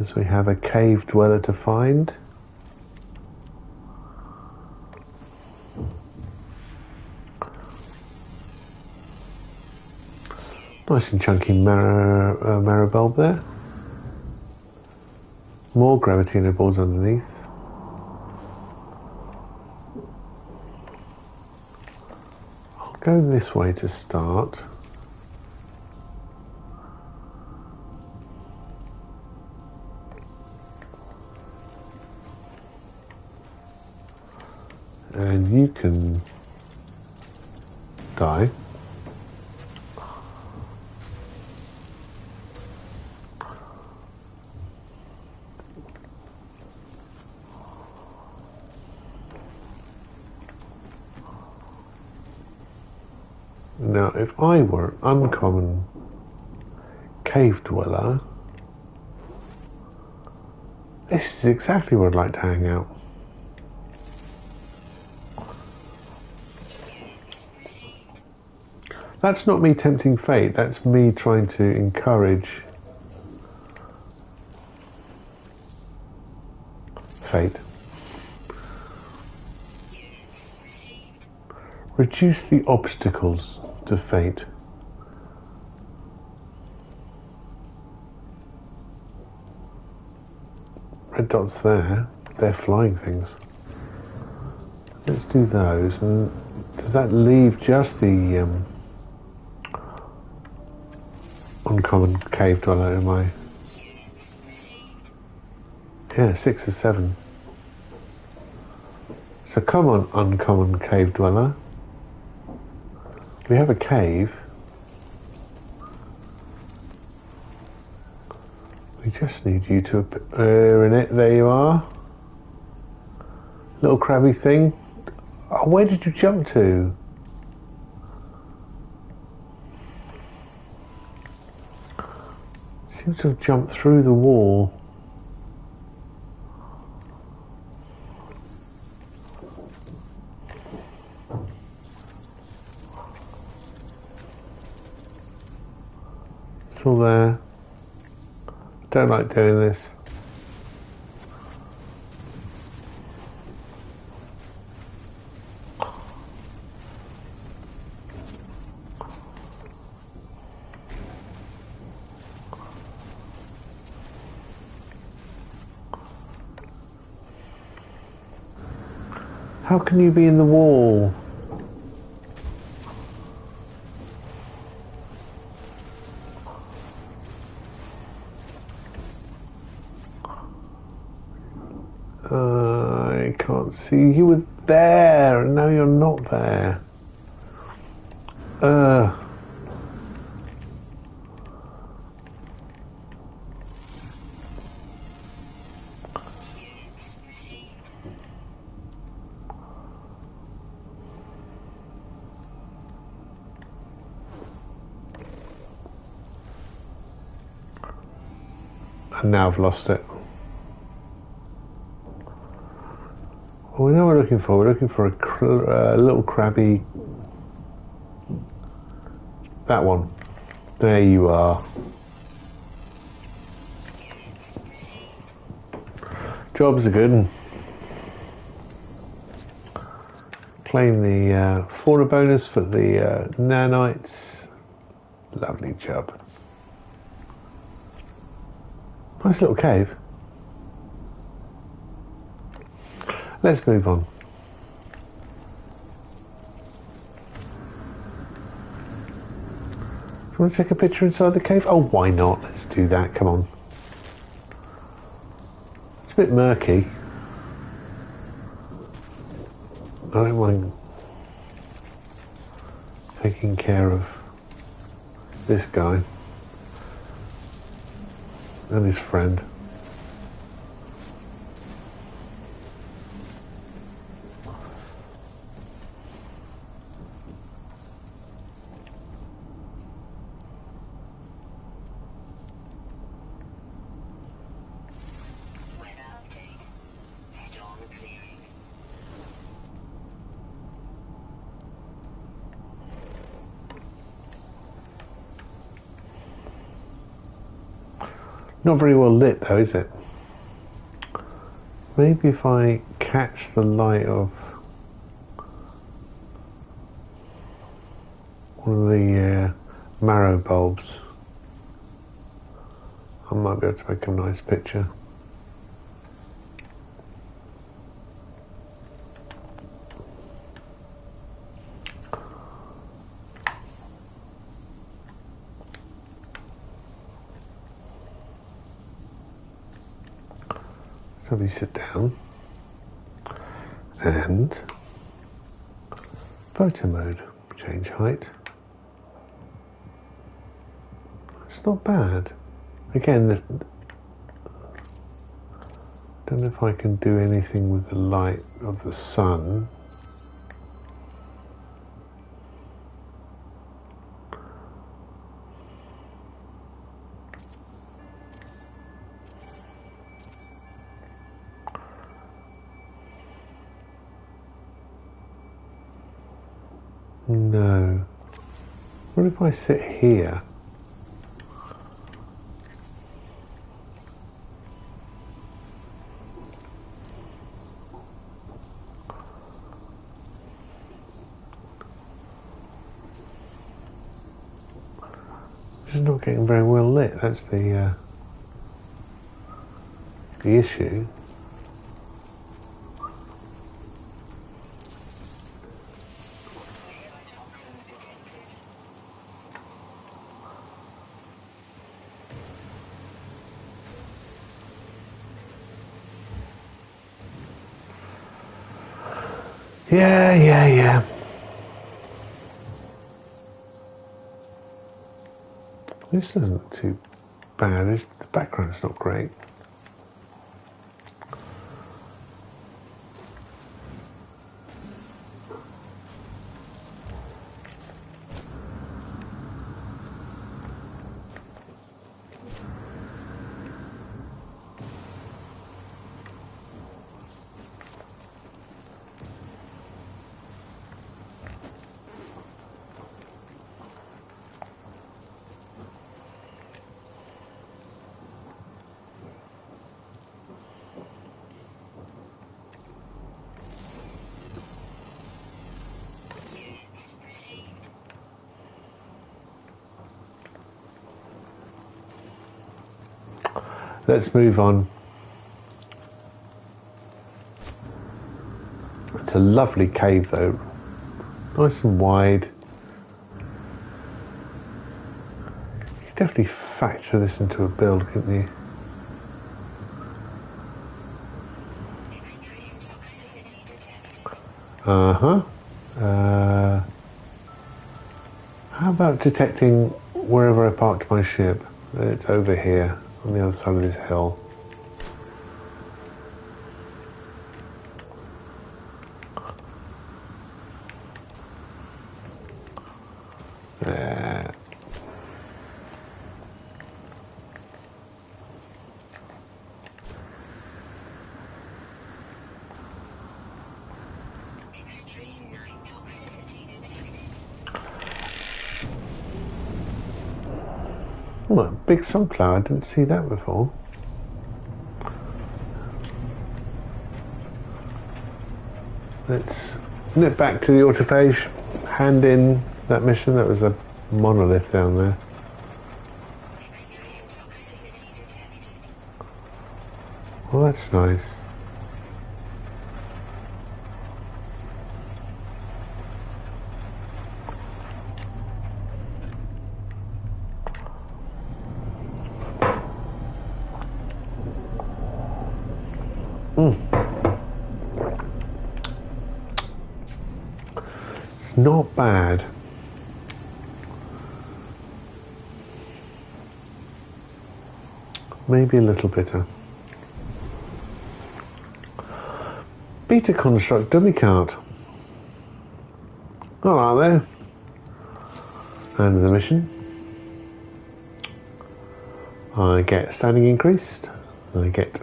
as we have a cave dweller to find. Nice and chunky marrow bulb there. More gravity nibbles underneath. I'll go this way to start. And you can die. Now, if I were an uncommon cave dweller, this is exactly where I'd like to hang out. That's not me tempting fate, that's me trying to encourage fate. Reduce the obstacles to fate. Red dots there, they're flying things. Let's do those, and does that leave just the uncommon cave dweller in my... Yeah, 6 or 7. So come on, uncommon cave dweller. We have a cave. We just need you to appear in it. There you are. Little crabby thing. Oh, where did you jump to? Seems to have jumped through the wall. Still there. Don't like doing this. How can you be in the wall? I can't see. You were there, and now you're not there. And now I've lost it. Well, we know what we're looking for. We're looking for a little crabby. That one. There you are. Jobs are good. Claim the fauna bonus for the nanites. Lovely job. Nice little cave. Let's move on. Do you want to take a picture inside the cave? Oh, why not? Let's do that. Come on. It's a bit murky. I don't mind taking care of this guy and his friend. Not very well lit though, is it? Maybe if I catch the light of one of the marrow bulbs, I might be able to make a nice picture. So we sit down and photo mode, change height. It's not bad. Again, don't know if I can do anything with the light of the sun. No. What if I sit here? It's not getting very well lit. That's the issue. Yeah. This isn't look too bad. The background's not great. Let's move on. It's a lovely cave though, nice and wide. You could definitely factor this into a build, couldn't you? about detecting wherever I parked my ship? It's over here, on the other side of this hill. There. Oh, a big sunflower, I didn't see that before. Let's nip back to the Autophage, hand in that mission. That was a monolith down there. Well, that's nice. It's not bad. Maybe a little bitter. Beta construct dummy cart. Hello there. And the mission. I get standing increased. I get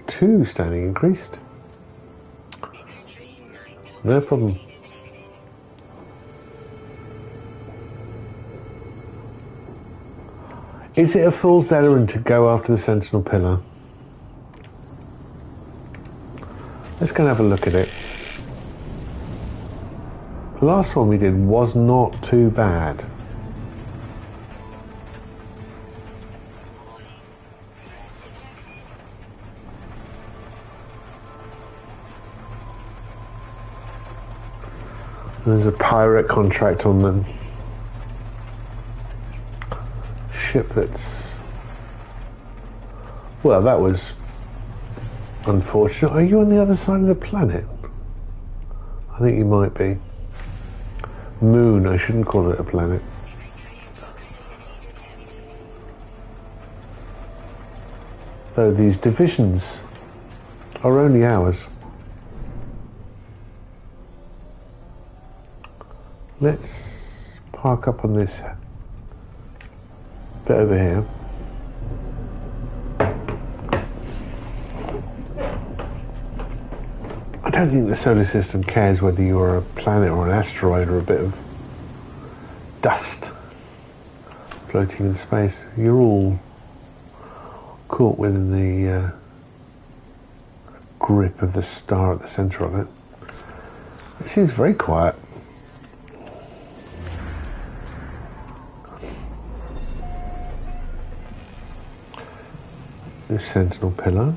2 standing increased. No problem. Is it a fool's errand to go after the Sentinel pillar? Let's go and have a look at it. The last one we did was not too bad. There's a pirate contract on the ship that's... Well, that was unfortunate. Are you on the other side of the planet? I think you might be. Moon, I shouldn't call it a planet. Though these divisions are only ours. Let's park up on this bit over here. I don't think the solar system cares whether you're a planet or an asteroid or a bit of dust floating in space. You're all caught within the grip of the star at the centre of it. It seems very quiet. The Sentinel pillar.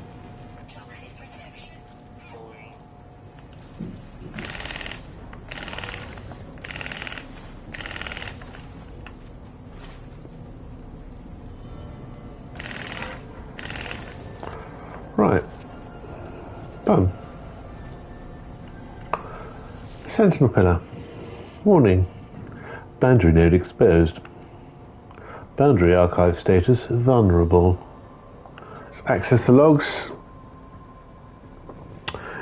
Right. Done. Sentinel pillar. Warning. Boundary node exposed. Boundary archive status vulnerable. Let's access the logs.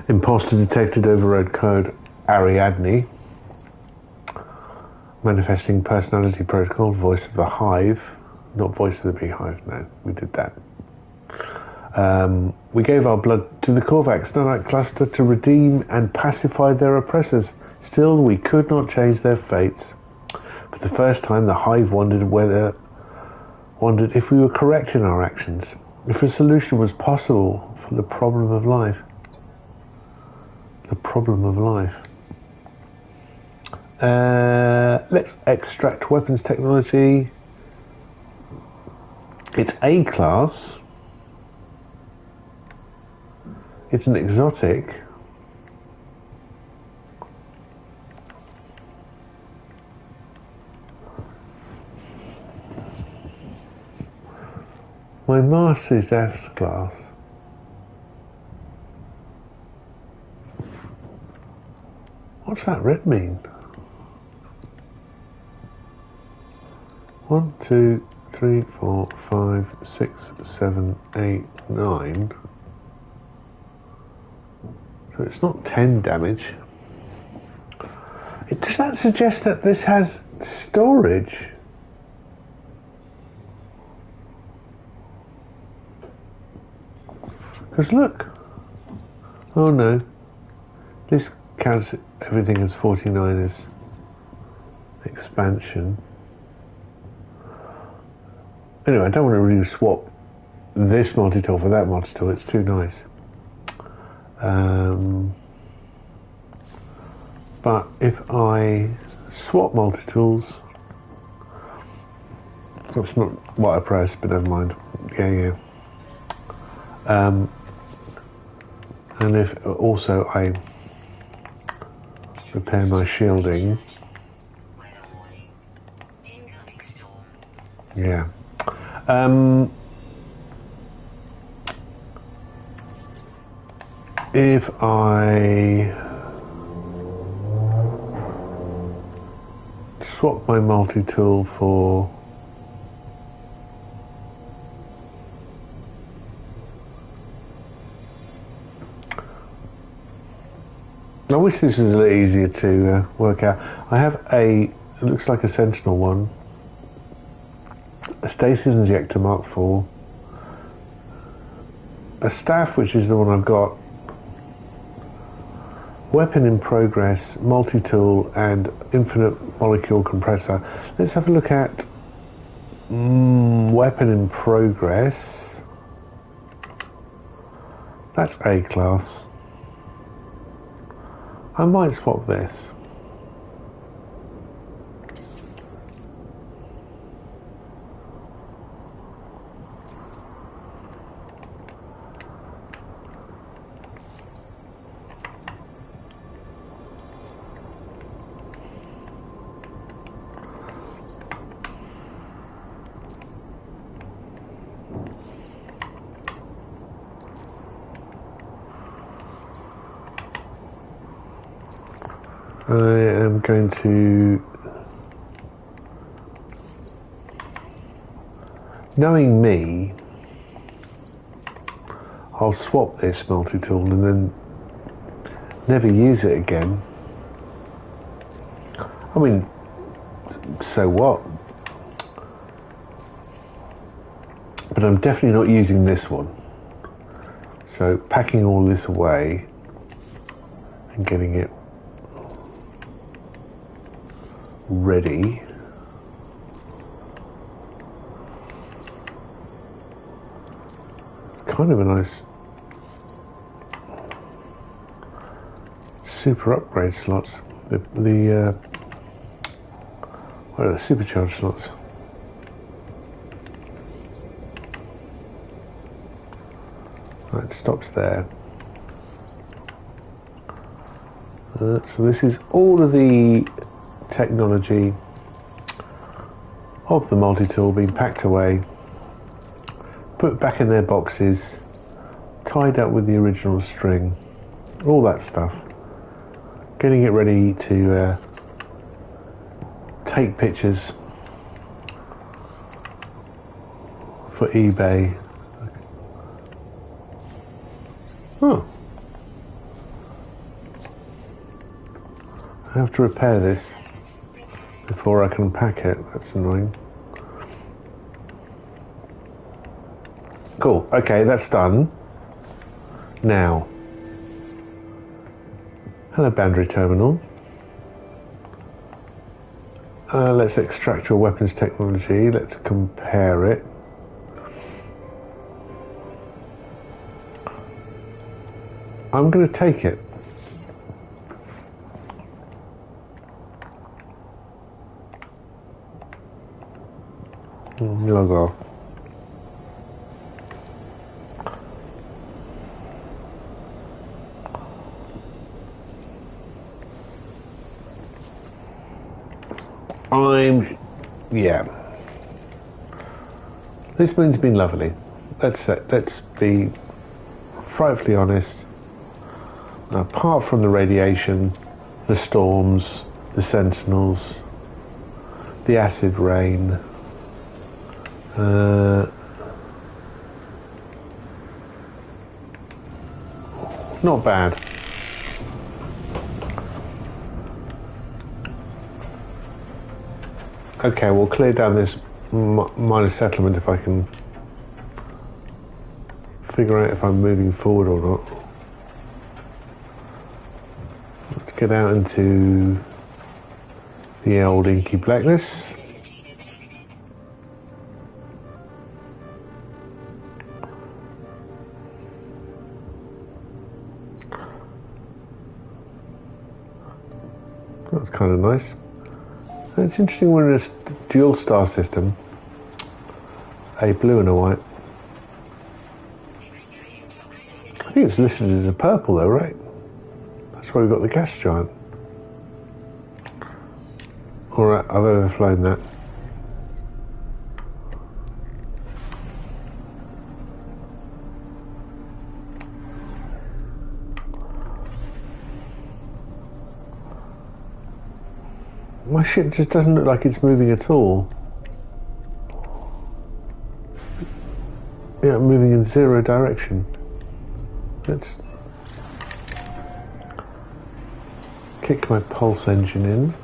Imposter detected, overrode code Ariadne. Manifesting personality protocol, voice of the hive. Not voice of the beehive, no, we did that. We gave our blood to the Korvax Nanite cluster to redeem and pacify their oppressors. Still, we could not change their fates. For the first time, the hive wondered if we were correct in our actions, if a solution was possible for the problem of life. The problem of life. Let's extract weapons technology. It's A class. It's an exotic. My master is S class. What's that red mean? 1, 2, 3, 4, 5, 6, 7, 8, 9. So it's not 10 damage. Does that suggest that this has storage? Because look. Oh no. This counts everything as 49 as expansion. Anyway, I don't want to really swap this multi-tool for that multi-tool. It's too nice. But if I swap multi-tools, that's not what I pressed, but never mind. Yeah. And if also I repair my shielding, yeah. If I swap my multi-tool for I wish this was a little easier to work out. I have it looks like a Sentinel one, a stasis injector Mark IV, a staff which is the one I've got, weapon in progress, multi-tool, and infinite molecule compressor. Let's have a look at weapon in progress. That's A class. I might swap this. I am going to, knowing me, I'll swap this multi-tool and then never use it again. I mean, so what? But I'm definitely not using this one. So packing all this away and getting it ready. Kind of a nice super upgrade slots. The what are the supercharged slots? Right, it stops there. So this is all of the technology of the multi-tool being packed away, put back in their boxes, tied up with the original string, all that stuff, getting it ready to take pictures for eBay. Oh, I have to repair this before I can pack it. That's annoying. Cool. Okay, that's done. Now, hello boundary terminal. Let's extract your weapons technology. Let's compare it. I'm going to take it. Log off. Yeah. This moon's been lovely. Let's be frightfully honest. Apart from the radiation, the storms, the sentinels, the acid rain, Not bad. Okay, we'll clear down this minor settlement if I can figure out if I'm moving forward or not. Let's get out into the old inky blackness. That's kind of nice. It's interesting we're in a dual star system, a blue and a white. I think it's listed as a purple though, right? That's why we've got the gas giant. Alright, I've overflown that. My ship just doesn't look like it's moving at all. Yeah, moving in zero direction. Let's kick my pulse engine in.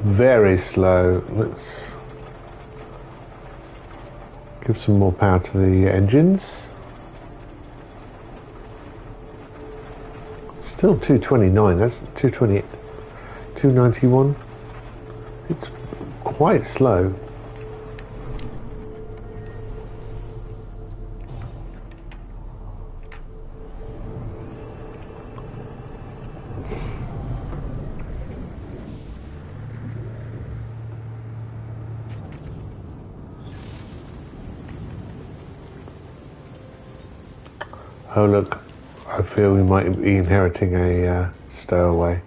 Very slow. Let's give some more power to the engines. Still 229, that's 220, 291. It's quite slow. Oh look, I feel we might be inheriting a stowaway.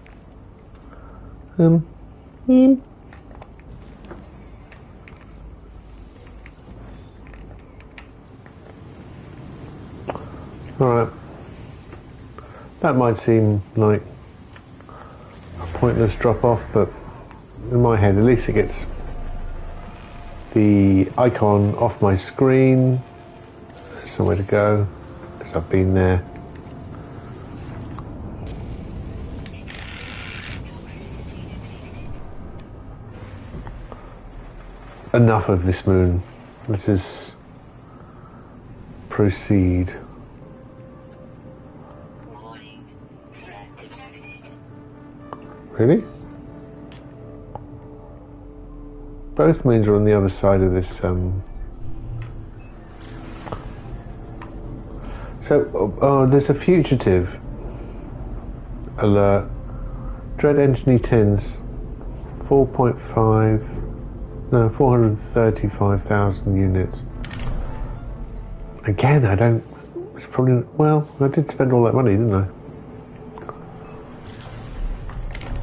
Alright. That might seem like a pointless drop off, but in my head at least it gets the icon off my screen. There's somewhere to go. I've been there. Enough of this moon. Let us proceed. Really? Both moons are on the other side of this So, there's a fugitive alert. Dread engine E10s, 435,000 units. Again, it's probably, well, I did spend all that money, didn't I?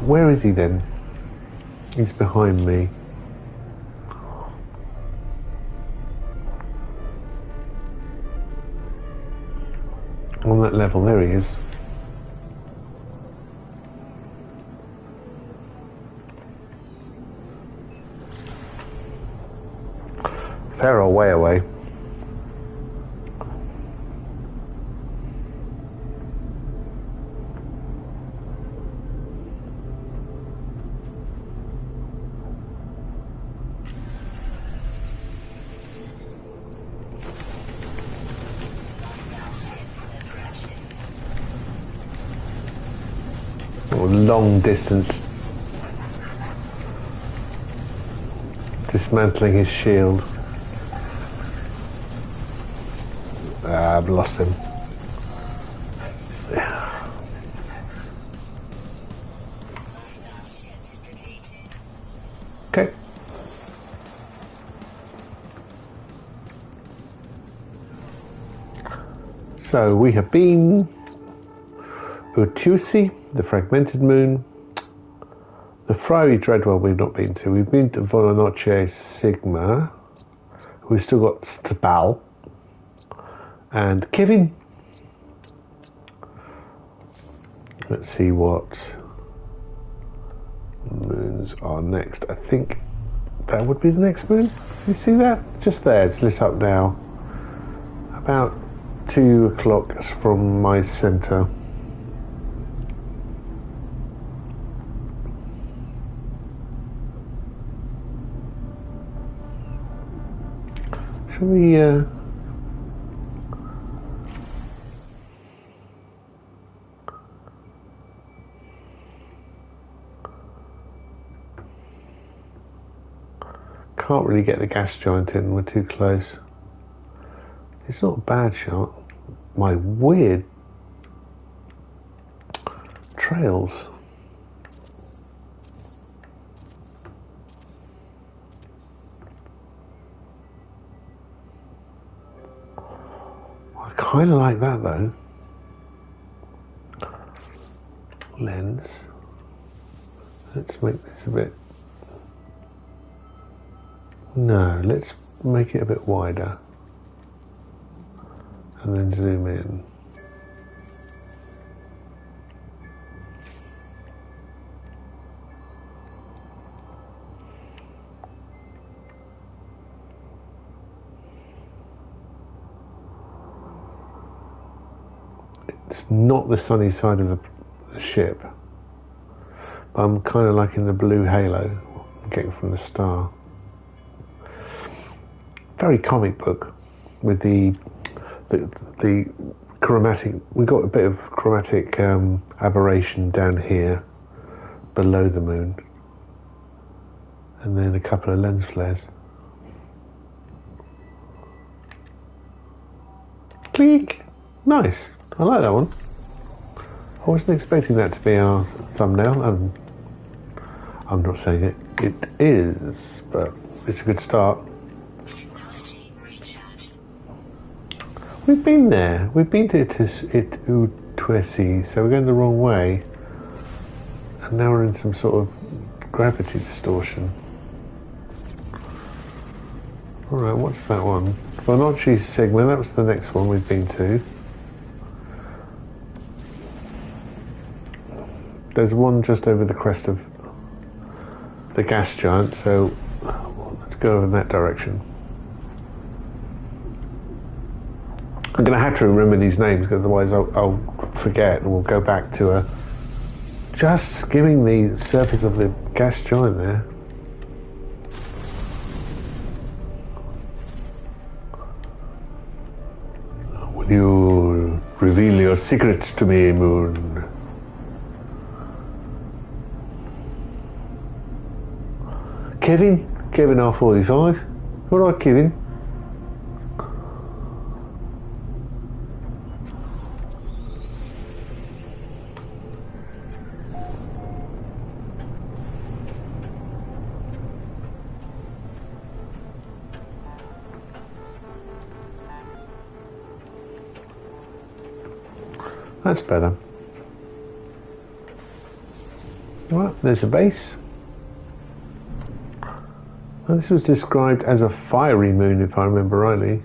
Where is he then? He's behind me. On that level, there he is. Fair way away. Long distance, dismantling his shield. I've lost him. Okay. So we have been Ootuensi, the Fragmented Moon, the Fiery Dreadworld we've not been to. We've been to Vonnoce Sigma, We've still got Stpal and Kieven. Let's see what moons are next. I think that would be the next moon. You see that? Just there, it's lit up now. About 2 o'clock from my centre. Shall we can't really get the gas giant in, we're too close. It's not a bad shot. My weird trails. I kind of like that though. Lens. Let's make this a bit. No, let's make it a bit wider. And then zoom in. It's not the sunny side of the ship, but I'm kind of liking the blue halo I'm getting from the star. Very comic book with the chromatic. We got a bit of chromatic aberration down here below the moon, and then a couple of lens flares. Click! Nice. I like that one. I wasn't expecting that to be our thumbnail. I'm not saying it. It is, but it's a good start. We've been there. We've been to Ootuensi, so we're going the wrong way. And now we're in some sort of gravity distortion. Alright, what's that one? Vonnoce Sigma, that was the next one we've been to. There's one just over the crest of the gas giant, so let's go in that direction. I'm going to have to remember these names, because otherwise I'll forget, and we'll go back to just skimming the surface of the gas giant there. Will you reveal your secrets to me, Moon? Kieven R45. All right, Kieven. That's better. Well, there's a base. And this was described as a fiery moon, if I remember rightly.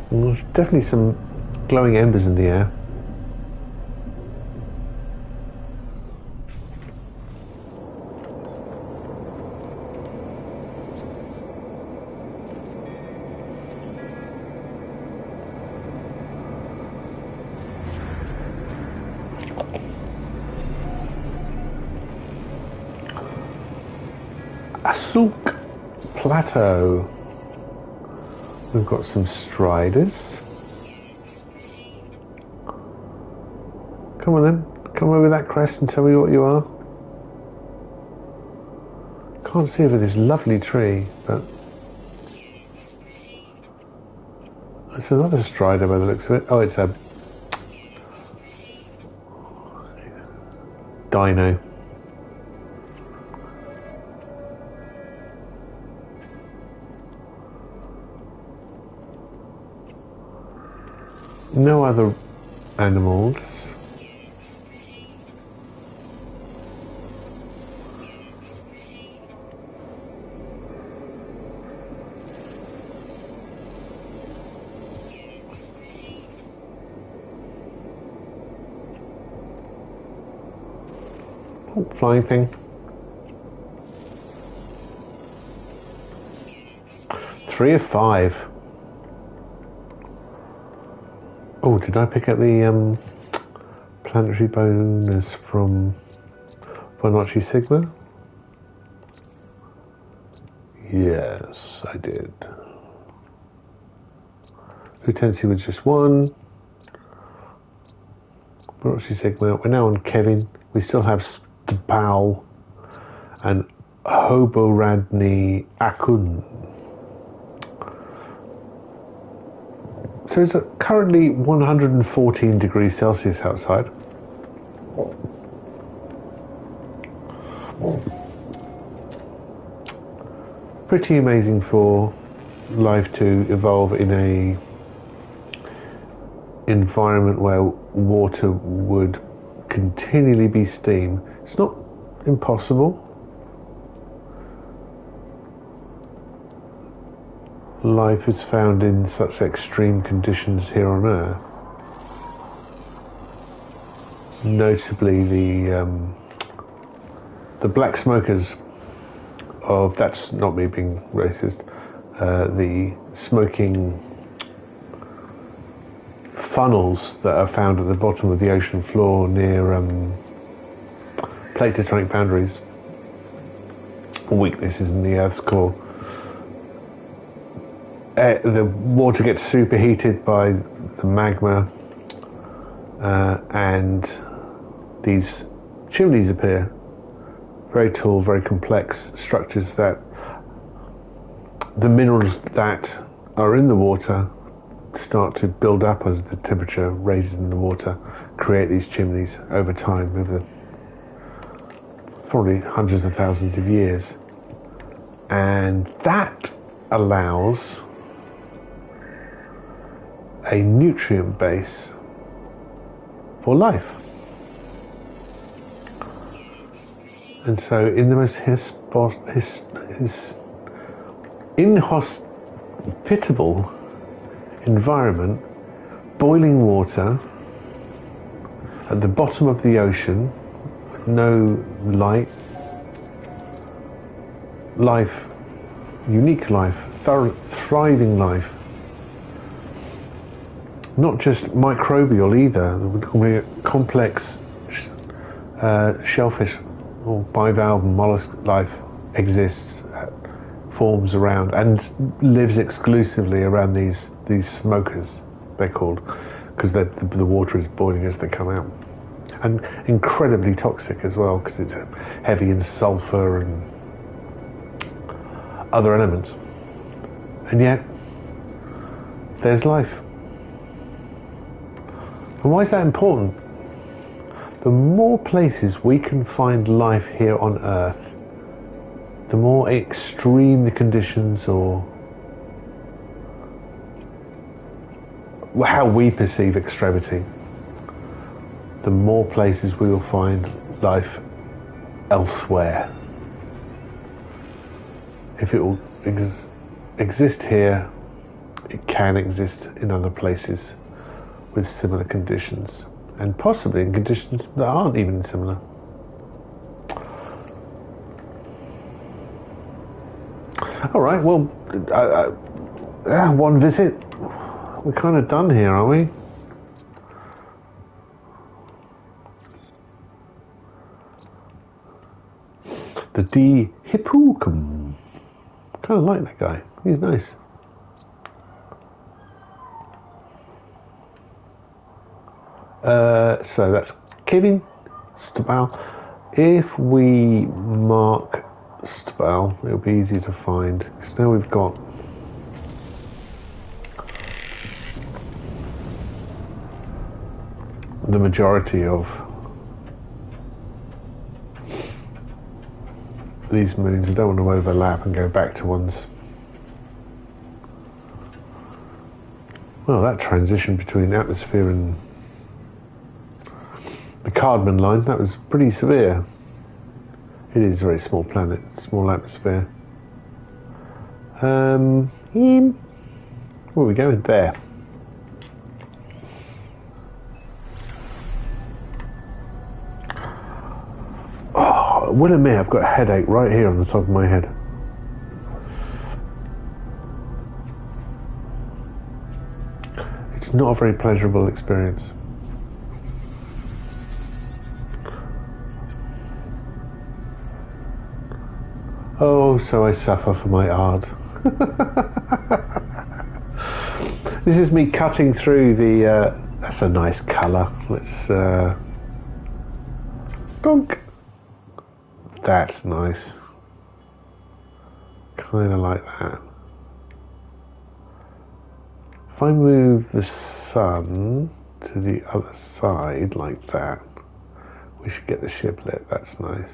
And there's definitely some glowing embers in the air. Plateau. We've got some striders. Come on then, come over that crest and tell me what you are. Can't see over this lovely tree, but it's another strider by the looks of it. Oh, it's a dino. No other animals. Oh, flying thing. 3 of 5. Oh, did I pick up the planetary bonus from Vonnoce Sigma? Yes, I did. Ootuensi was just 1. Vonnoce Sigma. We're now on Kieven. We still have Stpal and Hoboradni Akun. So it's currently 114 degrees Celsius outside. Pretty amazing for life to evolve in a environment where water would continually be steam. It's not impossible. Life is found in such extreme conditions here on Earth. Notably the black smokers of, that's not me being racist, the smoking funnels that are found at the bottom of the ocean floor near plate tectonic boundaries, weaknesses in the Earth's core. The water gets superheated by the magma, and these chimneys appear. Very tall, very complex structures that the minerals that are in the water start to build up as the temperature raises in the water, create these chimneys over time, over probably hundreds of thousands of years. And that allows a nutrient base for life. And so in the most inhospitable environment, boiling water at the bottom of the ocean, with no light, life, unique life, thriving life, not just microbial either, complex shellfish or bivalve mollusk life exists, forms around and lives exclusively around these smokers, they're called, because the water is boiling as they come out, and incredibly toxic as well because it's heavy in sulfur and other elements, and yet there's life. And why is that important? The more places we can find life here on Earth, the more extreme the conditions, or how we perceive extremity, the more places we will find life elsewhere. If it will exist here, it can exist in other places with similar conditions, and possibly in conditions that aren't even similar. All right, well, one visit. We're kind of done here, are we? The debriefing. Kind of like that guy. He's nice. So that's Kieven, Stpal. If we mark Stpal, it'll be easier to find, because now we've got the majority of these moons. I don't want to overlap and go back to ones. Well, that transition between atmosphere and the Cardman line, that was pretty severe. It is a very small planet, small atmosphere. Where are we going? There. Oh, will admit I've got a headache right here on the top of my head. It's not a very pleasurable experience. Oh, so I suffer for my art. This is me cutting through the, that's a nice colour. Let's, donk. That's nice. Kind of like that. If I move the sun to the other side like that, we should get the ship lit. That's nice.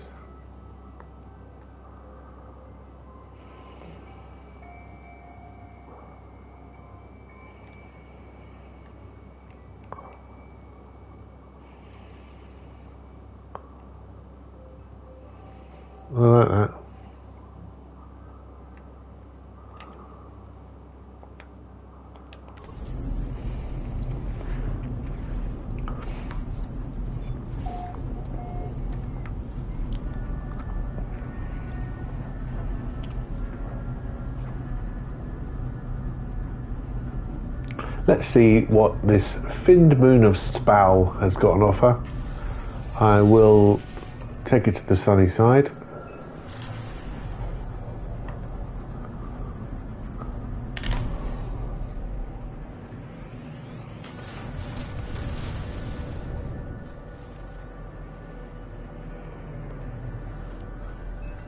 I like that. Let's see what this finned moon of Stpal has got on offer. I will take it to the sunny side.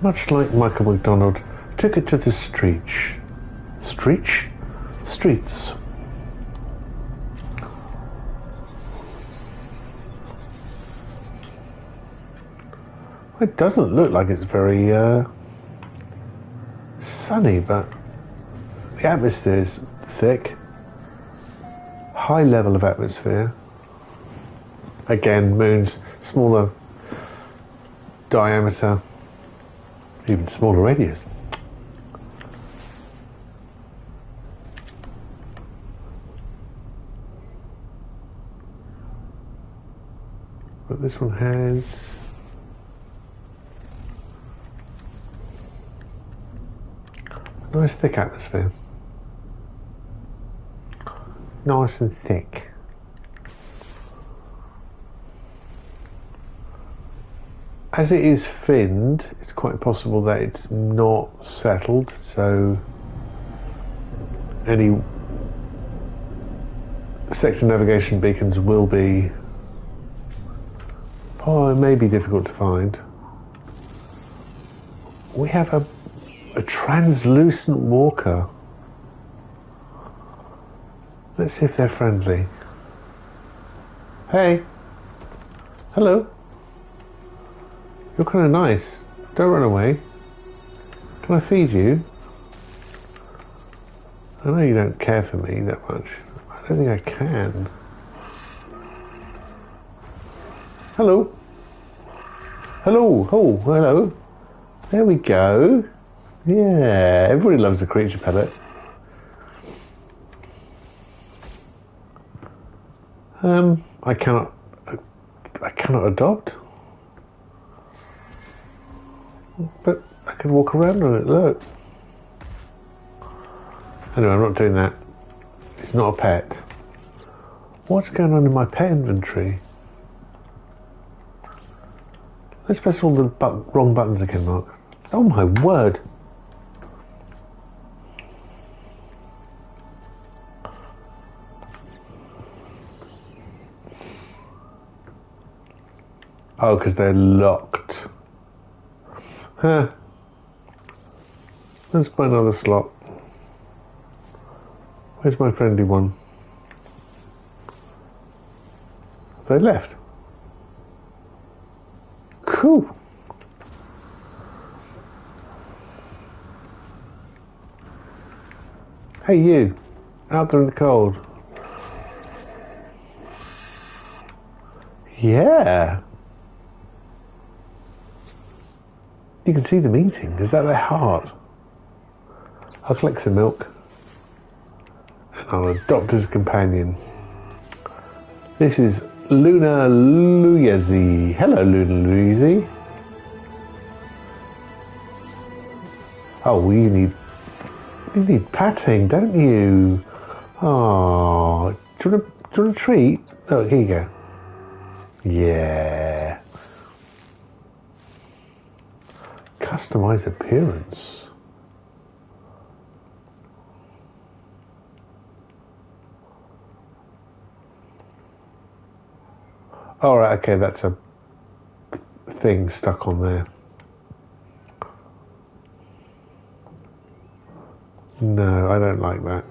Much like Michael McDonald, took it to the streets. Streets. It doesn't look like it's very sunny, but the atmosphere is thick. High level of atmosphere. Again, moon's smaller diameter. Even smaller radius. But this one has a nice thick atmosphere. Nice and thick. As it is finned, it's quite possible that it's not settled, so any sector navigation beacons will be, it may be difficult to find. We have a translucent walker. Let's see if they're friendly. Hey. Hello. You're kind of nice. Don't run away. Can I feed you? I know you don't care for me that much. I don't think I can. Hello. Hello. Oh, hello. There we go. Yeah, everybody loves a creature pellet. I cannot adopt. But I can walk around on it, look. Anyway, I'm not doing that. It's not a pet. What's going on in my pet inventory? Let's press all the wrong buttons again, Mark. Oh my word! Oh, because they're locked. Huh. Let's buy another slot. Where's my friendly one? They left. Cool. Hey you, out there in the cold. Yeah. You can see them eating. Is that their heart? I'll collect some milk. And I'll adopt as a companion. This is Luna Luyazi. Hello, Luna Luyazi. Oh, well, you need patting, don't you? Oh, do you want a treat? Oh, here you go. Yeah. Customize appearance. All right, okay, that's a thing stuck on there. No, I don't like that.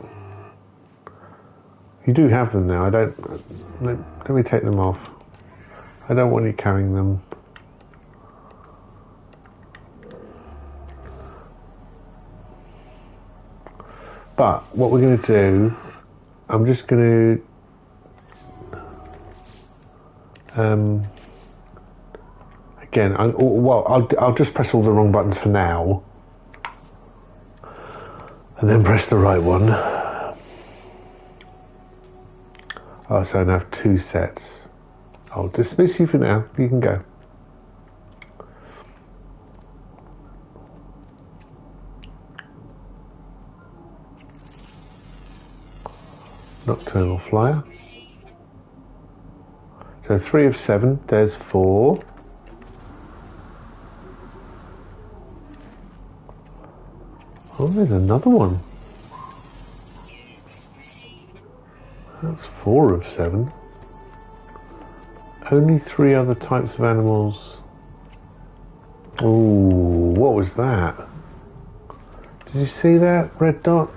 You do have them now. I don't. Let me take them off. I don't want you carrying them. But what we're going to do, I'm just going to, again, I'll just press all the wrong buttons for now, and then press the right one. Oh, so I now have 2 sets. I'll dismiss you for now. You can go. Nocturnal Flyer. So 3 of 7, there's 4. Oh, there's another one. That's 4 of 7. Only 3 other types of animals. Ooh, what was that? Did you see that red dot?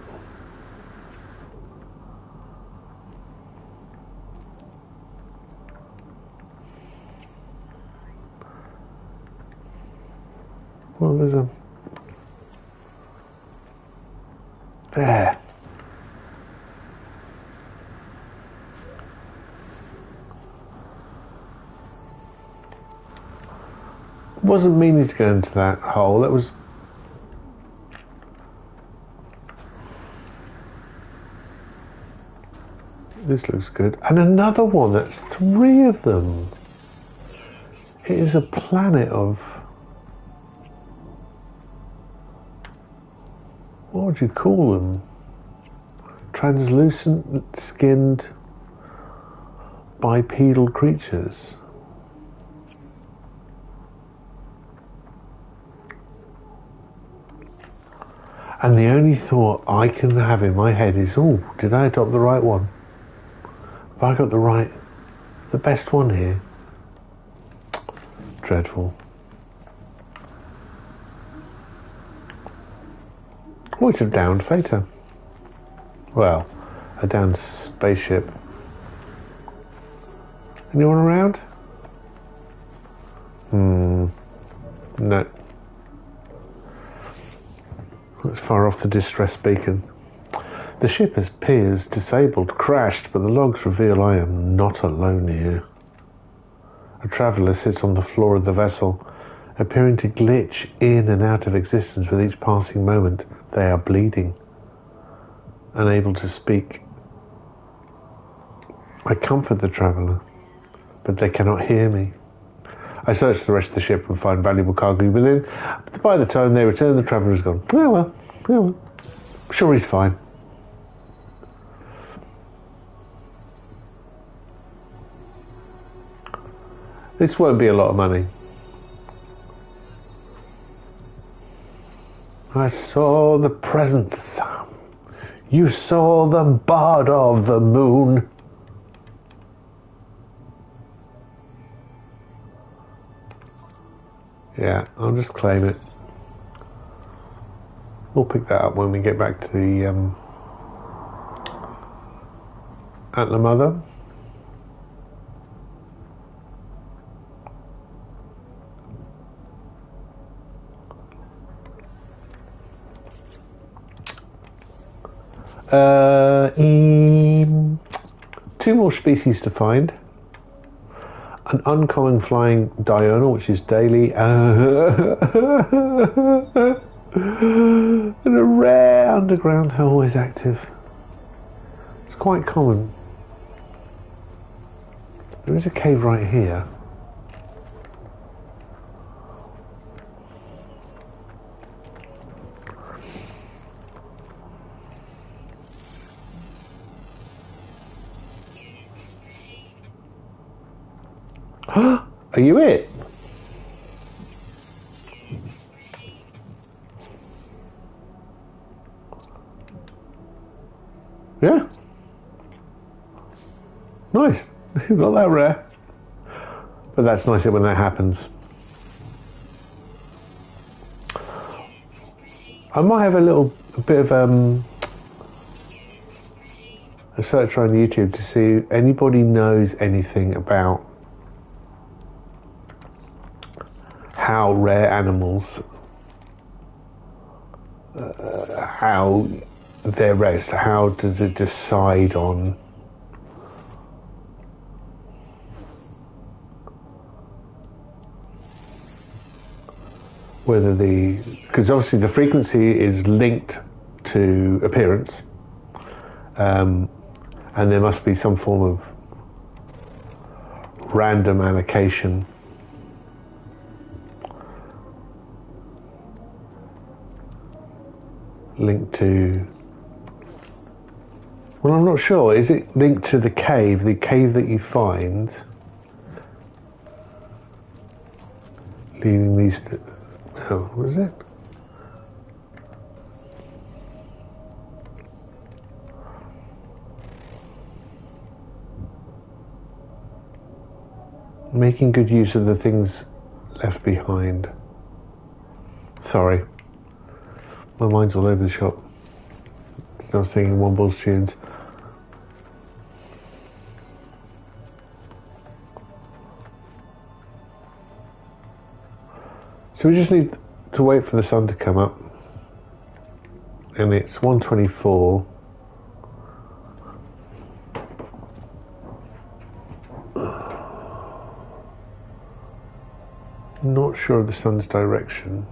Well, there's a... There. Wasn't meaning to go into that hole. That was... This looks good. And another one. That's 3 of them. It is a planet of... What would you call them? Translucent skinned bipedal creatures. And the only thought I can have in my head is, oh, did I adopt the right one? Have I got the best one here? Dreadful. Oh, it's a downed Frieghter. Well, a downed spaceship. Anyone around? No. That's far off the distress beacon. The ship appears disabled, crashed, but the logs reveal I am not alone here. A traveller sits on the floor of the vessel, appearing to glitch in and out of existence with each passing moment. They are bleeding, unable to speak. I comfort the traveller, but they cannot hear me. I search the rest of the ship and find valuable cargo within. But by the time they return, the traveller is gone. Oh well, oh well. I'm sure he's fine. This won't be a lot of money. I saw the presence. You saw the bud of the moon. Yeah, I'll just claim it. We'll pick that up when we get back to the Antler Mother. Two more species to find. An uncommon flying diurnal, which is daily, and a rare underground, always active. It's quite common. There is a cave right here. Are you it? Yeah. Nice. Not that rare. But that's nice when that happens. I might have a bit of a search on YouTube to see if anybody knows anything about how rare animals, how they're rare, so how does it decide on whether because obviously the frequency is linked to appearance, and there must be some form of random allocation linked to, well, I'm not sure, is it linked to the cave that you find, leaving these, what is it? Making good use of the things left behind. Sorry, my mind's all over the shop. Still singing Womble's tunes. So we just need to wait for the sun to come up, and it's 1:24. Not sure of the sun's direction.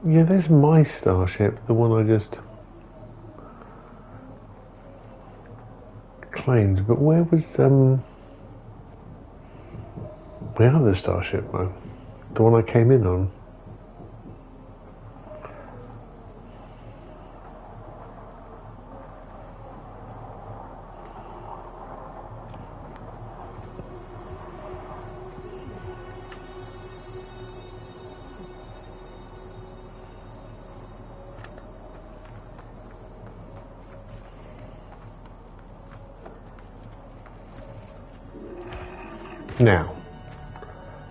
Yeah, there's my starship, the one I just claimed, but where was my other starship, though? The one I came in on? Now,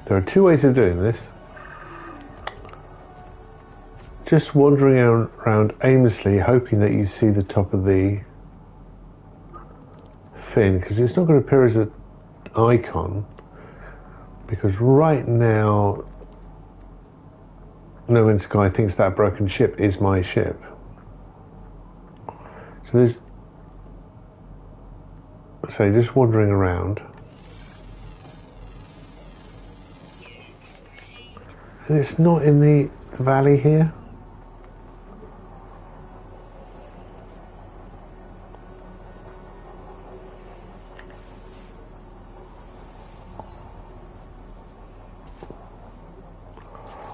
there are two ways of doing this. Just wandering around aimlessly, hoping that you see the top of the fin, because it's not going to appear as an icon, because right now No Man's Sky thinks that broken ship is my ship. So there's, so just wandering around. And it's not in the valley here.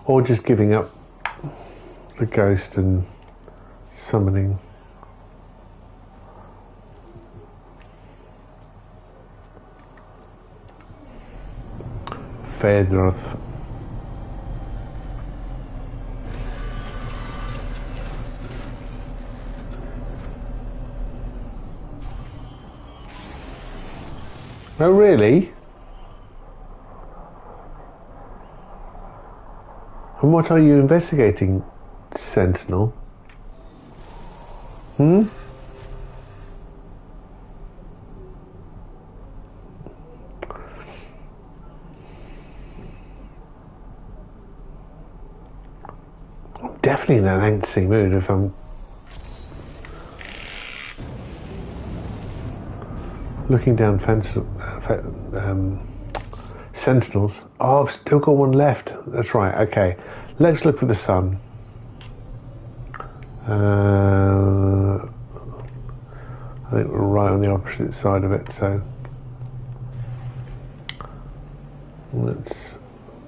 Or just giving up the ghost and summoning. Fairdrath. Oh, really? And what are you investigating, Sentinel? I'm definitely in an antsy mood if I'm Sentinels. Oh, I've still got one left. That's right. Okay, let's look for the sun. I think we're right on the opposite side of it, so let's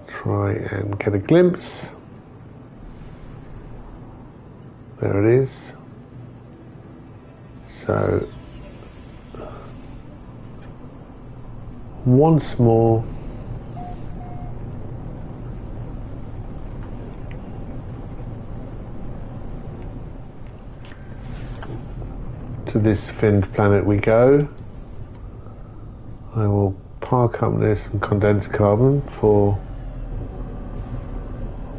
try and get a glimpse. There it is. So once more, to this finned planet we go. I will park up near some condensed carbon for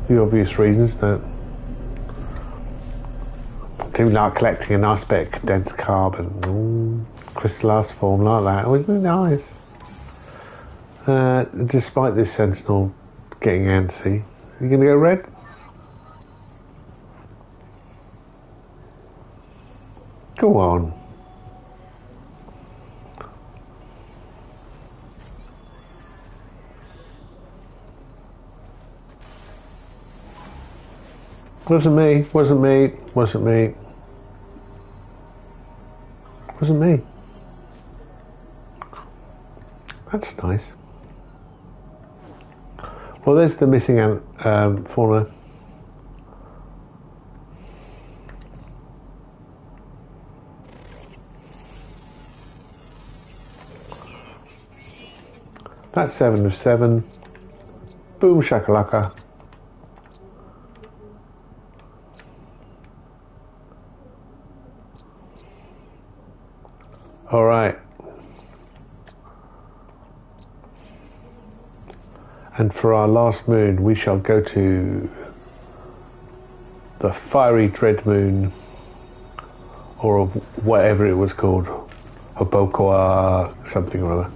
the obvious reasons that I do like collecting a nice bit of condensed carbon. Crystallized form like that. Oh, isn't it nice? Despite this sentinel getting antsy, are you going to go red? Go on. Wasn't me, wasn't me, wasn't me. Wasn't me. That's nice. Well, there's the missing fauna. That's 7 of 7. Boom shakalaka. All right. And for our last moon, we shall go to the Fiery Dreadmoon, or whatever it was called, Hoboradni something or other.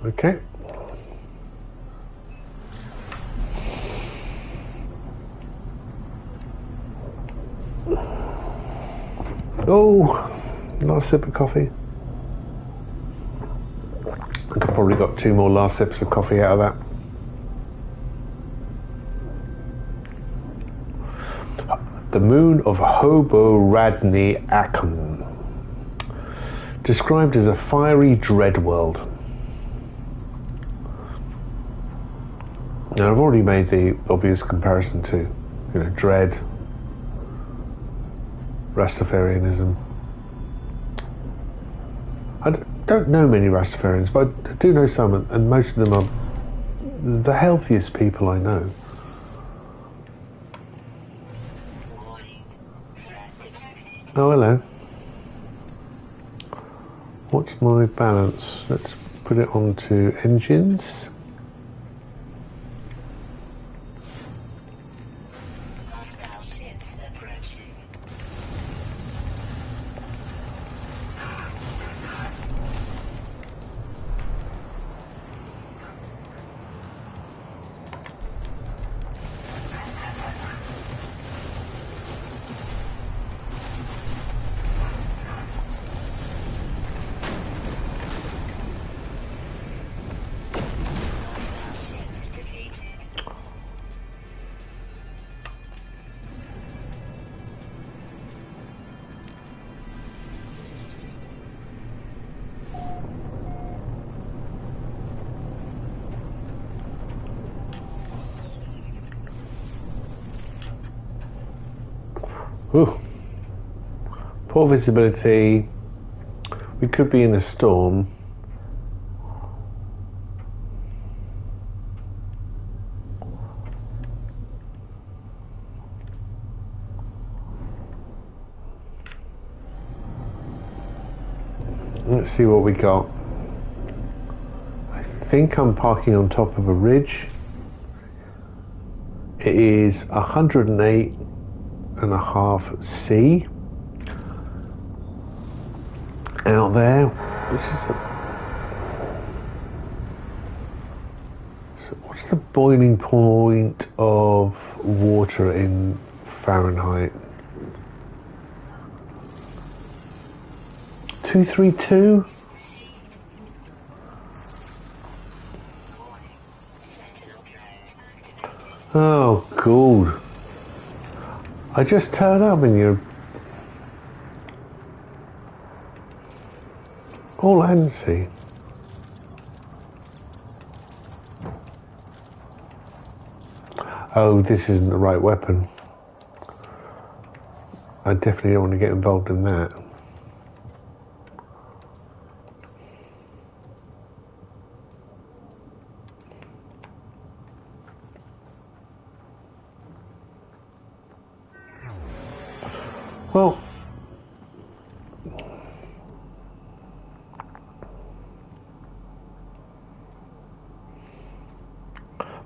Okay. Oh, last sip of coffee. I could probably got 2 more last sips of coffee out of that. The moon of Hoboradni Akun, described as a fiery Dreadworld. Now, I've already made the obvious comparison to, Dread, Rastafarianism. I don't know many Rastafarians, but I do know some, and most of them are the healthiest people I know. Oh, hello. What's my balance? Let's put it onto engines. Ooh. Poor visibility. We could be in a storm. Let's see what we got. I think I'm parking on top of a ridge. It is 108.5 C out there So what's the boiling point of water in Fahrenheit? 232? Oh, God. I just turned up and you're all antsy. Oh, this isn't the right weapon. I definitely don't want to get involved in that. Well,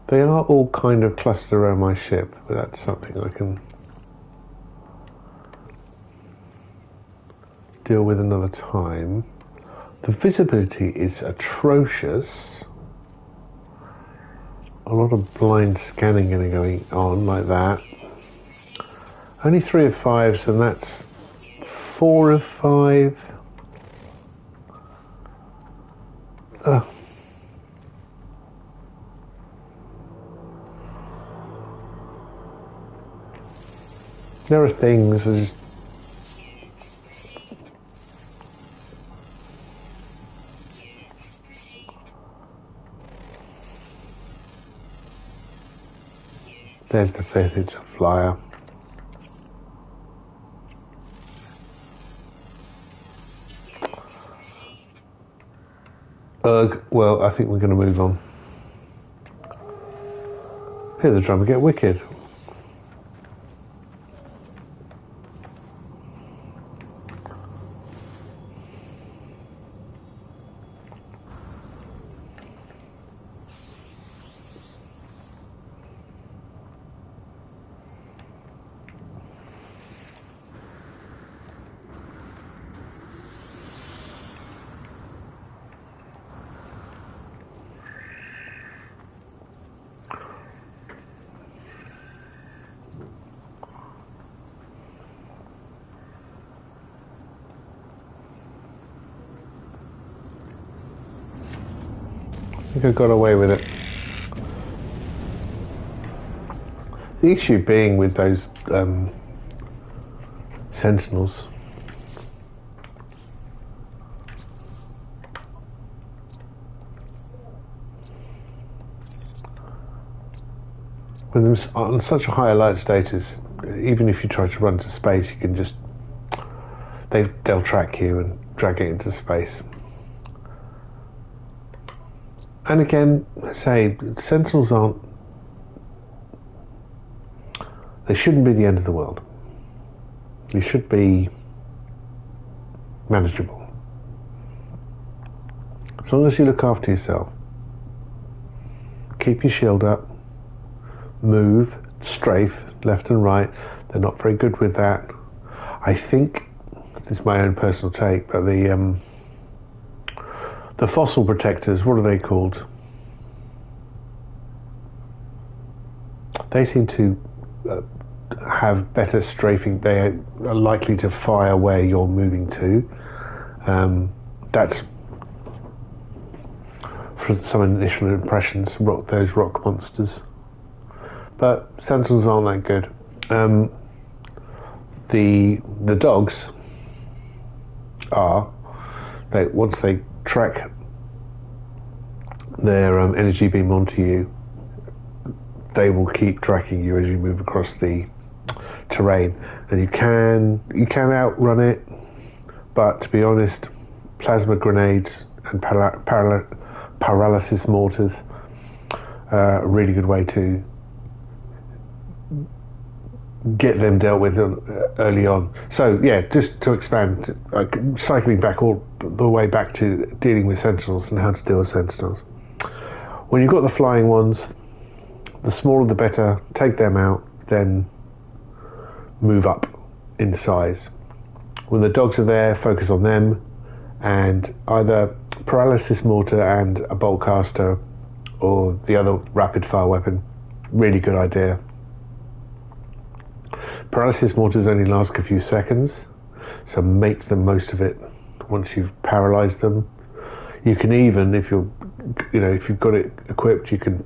they are all kind of clustered around my ship, but that's something I can deal with another time. The visibility is atrocious. A lot of blind scanning going on like that. Only 3 of 5s, and that's 4 of 5. There are things that just there's the 5th, it's a flyer. Well, I think we're going to move on. Hear the drummer get wicked. I think I got away with it. The issue being with those Sentinels, when they're on such a high alert status, even if you try to run to space, you can just they'll track you and drag it into space. And again, say Sentinels they shouldn't be the end of the world. They should be manageable. As long as you look after yourself, keep your shield up, move, strafe left and right. They're not very good with that. I think, this is my own personal take, but the fossil protectors, what are they called? They seem to have better strafing. They are likely to fire where you're moving to. That's from some initial impressions, those rock monsters. But Sentinels aren't that good. The dogs are, once they track their energy beam onto you, they will keep tracking you as you move across the terrain, and you can outrun it, but to be honest, plasma grenades and paralysis mortars are a really good way to get them dealt with early on. So yeah, just to expand, cycling back all the way back to dealing with Sentinels and how to deal with Sentinels. When you've got the flying ones, the smaller the better, take them out, then move up in size. When the dogs are there, focus on them, and either paralysis mortar and a bolt caster, or the other rapid fire weapon. Really good idea. Paralysis mortars only last a few seconds, so make the most of it once you've paralyzed them. You can even, if you've got it equipped, you can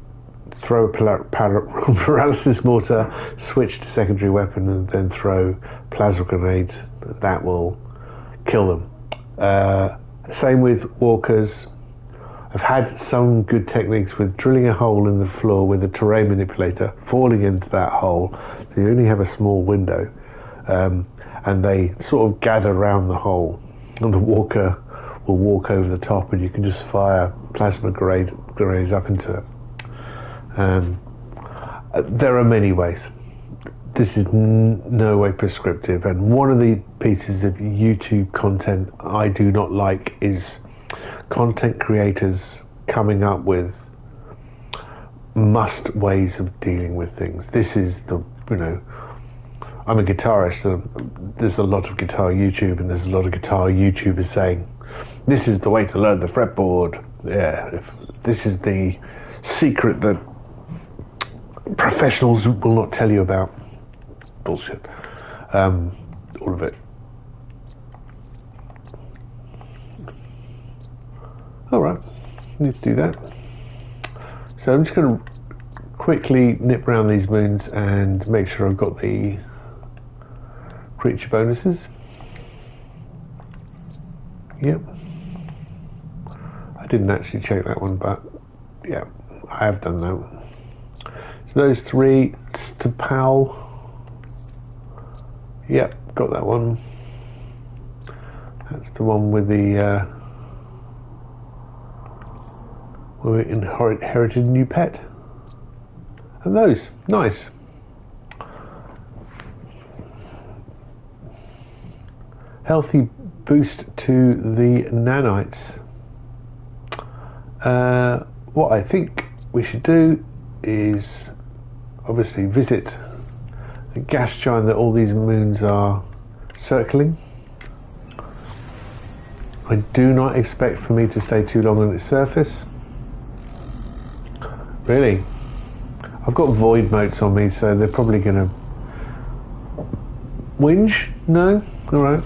throw a paralysis mortar, switch to secondary weapon, and then throw plasma grenades. That will kill them. Same with walkers. I've had some good techniques with drilling a hole in the floor with a terrain manipulator, falling into that hole, so you only have a small window, and they sort of gather around the hole, and the walker will walk over the top, and you can just fire plasma grenades up into it. There are many ways. This is no way prescriptive, and one of the pieces of YouTube content I do not like is content creators coming up with must ways of dealing with things. This is I'm a guitarist, and there's a lot of guitar YouTube, and there's a lot of guitar YouTubers saying, this is the way to learn the fretboard. Yeah, this is the secret that professionals will not tell you about. Bullshit. All of it. Alright, need to do that. So I'm just going to quickly nip around these moons and make sure I've got the creature bonuses. Yep. I didn't actually check that one, but yeah, I have done that. So those three, Stpal. Yep, got that one. That's the one with the where we inherited a new pet. And those, nice. Healthy boost to the nanites. What I think we should do is obviously visit the gas giant that all these moons are circling. I do not expect for me to stay too long on its surface. Really? I've got Void Motes on me, so they're probably going to whinge? No? Alright.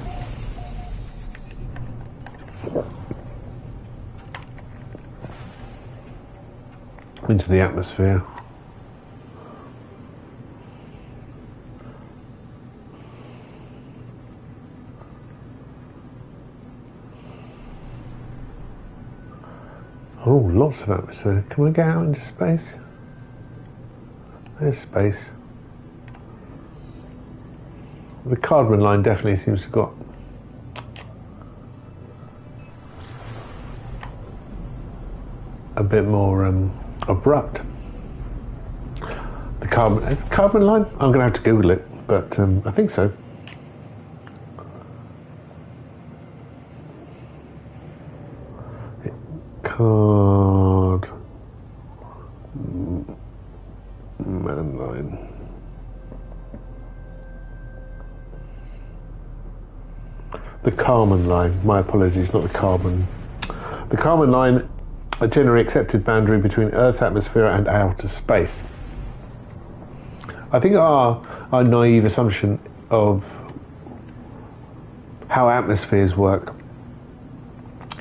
Into the atmosphere. Oh, lots of atmosphere. Can we get out into space? There's space. The carbon line definitely seems to have got a bit more abrupt. The carbon line? I'm going to have to Google it, but I think so. Man line. The Kármán line. My apologies, not the carbon. The Kármán line, a generally accepted boundary between Earth's atmosphere and outer space. I think our naive assumption of how atmospheres work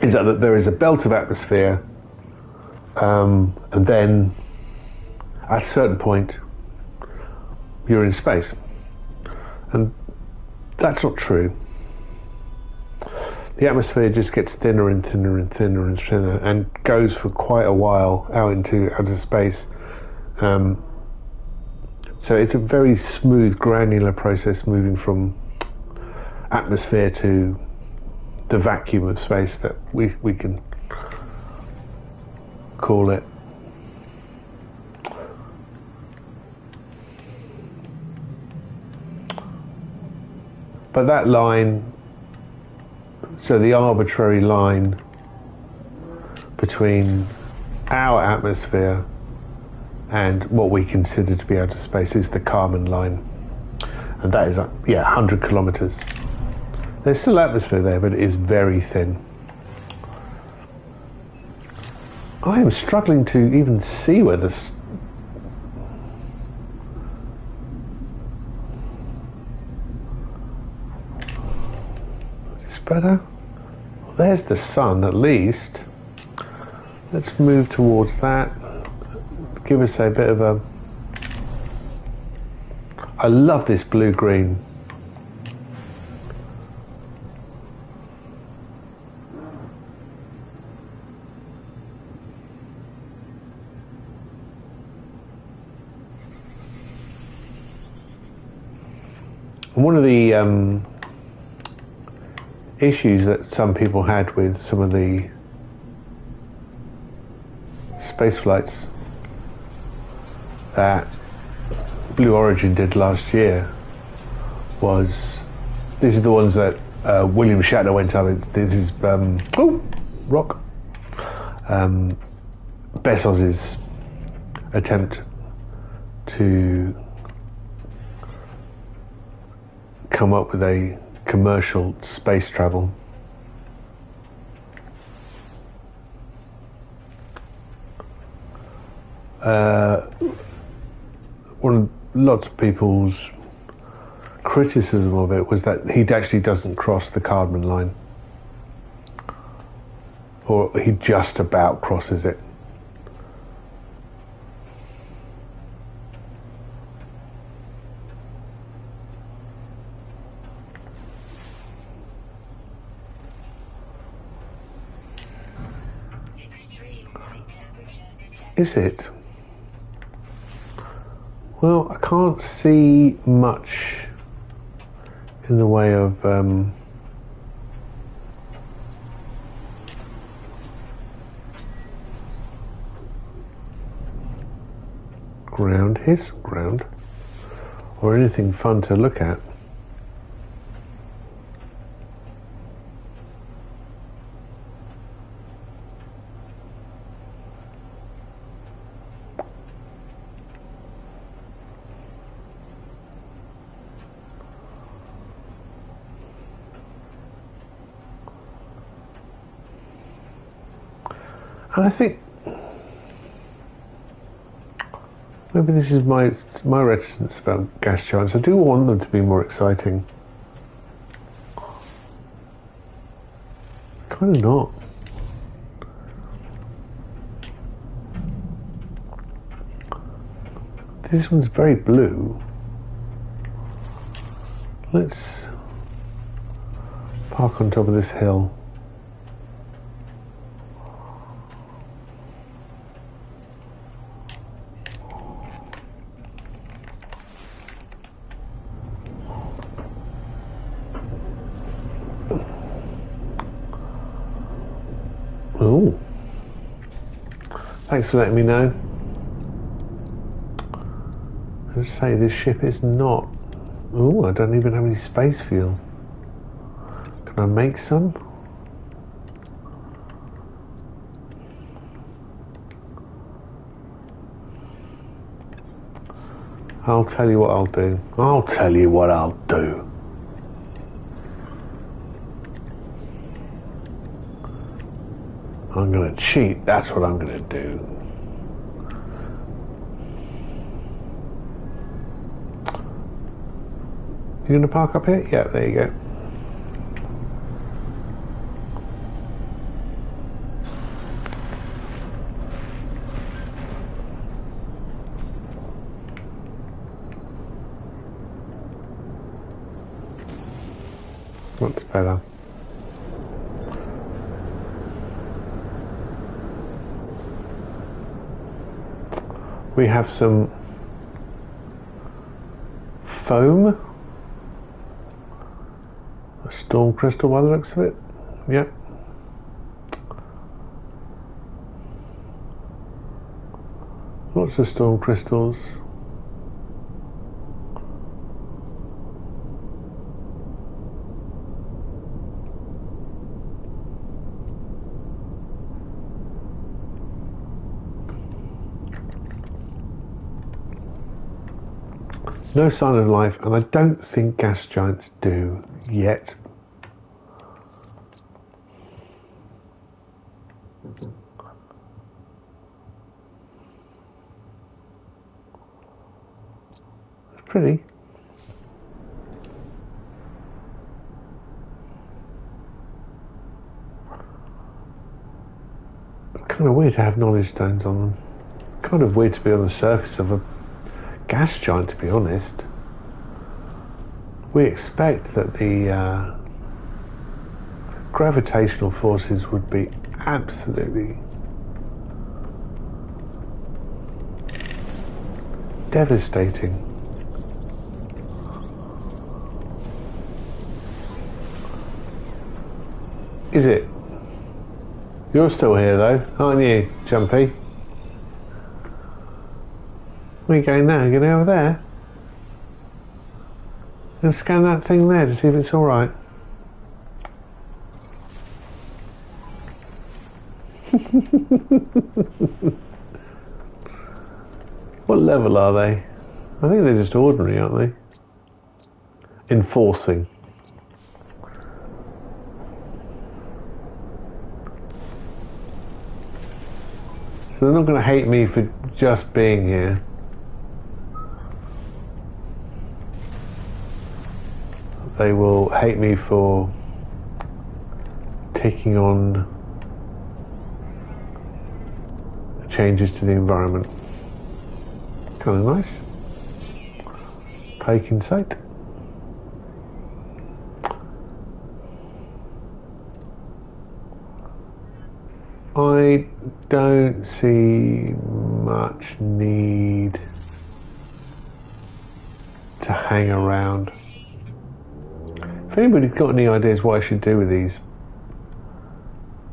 is that there is a belt of atmosphere, and then at a certain point you're in space, and that's not true. The atmosphere just gets thinner and thinner and thinner and thinner, and goes for quite a while out into outer space. So it's a very smooth, granular process moving from atmosphere to the vacuum of space that we can call it. But that line, so the arbitrary line between our atmosphere and what we consider to be outer space is the Kármán line, and that is 100 kilometers. There's still atmosphere there, but it is very thin. I am struggling to even see where this. Is better? Well, there's the sun at least. Let's move towards that. Give us a bit of a. I love this blue-green. One of the issues that some people had with some of the space flights that Blue Origin did last year was, these are the ones that William Shatner went up. This is rock. Bezos's attempt to come up with a commercial space travel. Lots of people's criticism of it was that he actually doesn't cross the Cardman line, or he just about crosses it. Is it? Well, I can't see much in the way of ground, his ground, or anything fun to look at. And I think maybe this is my reticence about gas giants. I do want them to be more exciting. Kind of not. This one's very blue. Let's park on top of this hill. Oh, thanks for letting me know. Let's say this ship is not. Oh, I don't even have any space fuel. Can I make some? I'll tell you what I'll do. I'll tell you what I'll do. I'm going to cheat, that's what I'm going to do. You going to park up here? Yeah, there you go. What's better? We have some foam, a storm crystal by the looks of it. Yep. Lots of storm crystals. No sign of life, and I don't think gas giants do yet. Pretty. Kind of weird to have knowledge stones on them. Kind of weird to be on the surface of a gas giant, to be honest. We expect that the gravitational forces would be absolutely devastating. Is it? You're still here though, aren't you, Jumpy? Where are you going now? You're going over there? You're going to scan that thing there to see if it's alright. What level are they? I think they're just ordinary, aren't they? Enforcing. So they're not going to hate me for just being here. They will hate me for taking on changes to the environment. Kind of nice. Take in sight. I don't see much need to hang around. If anybody's got any ideas what I should do with these,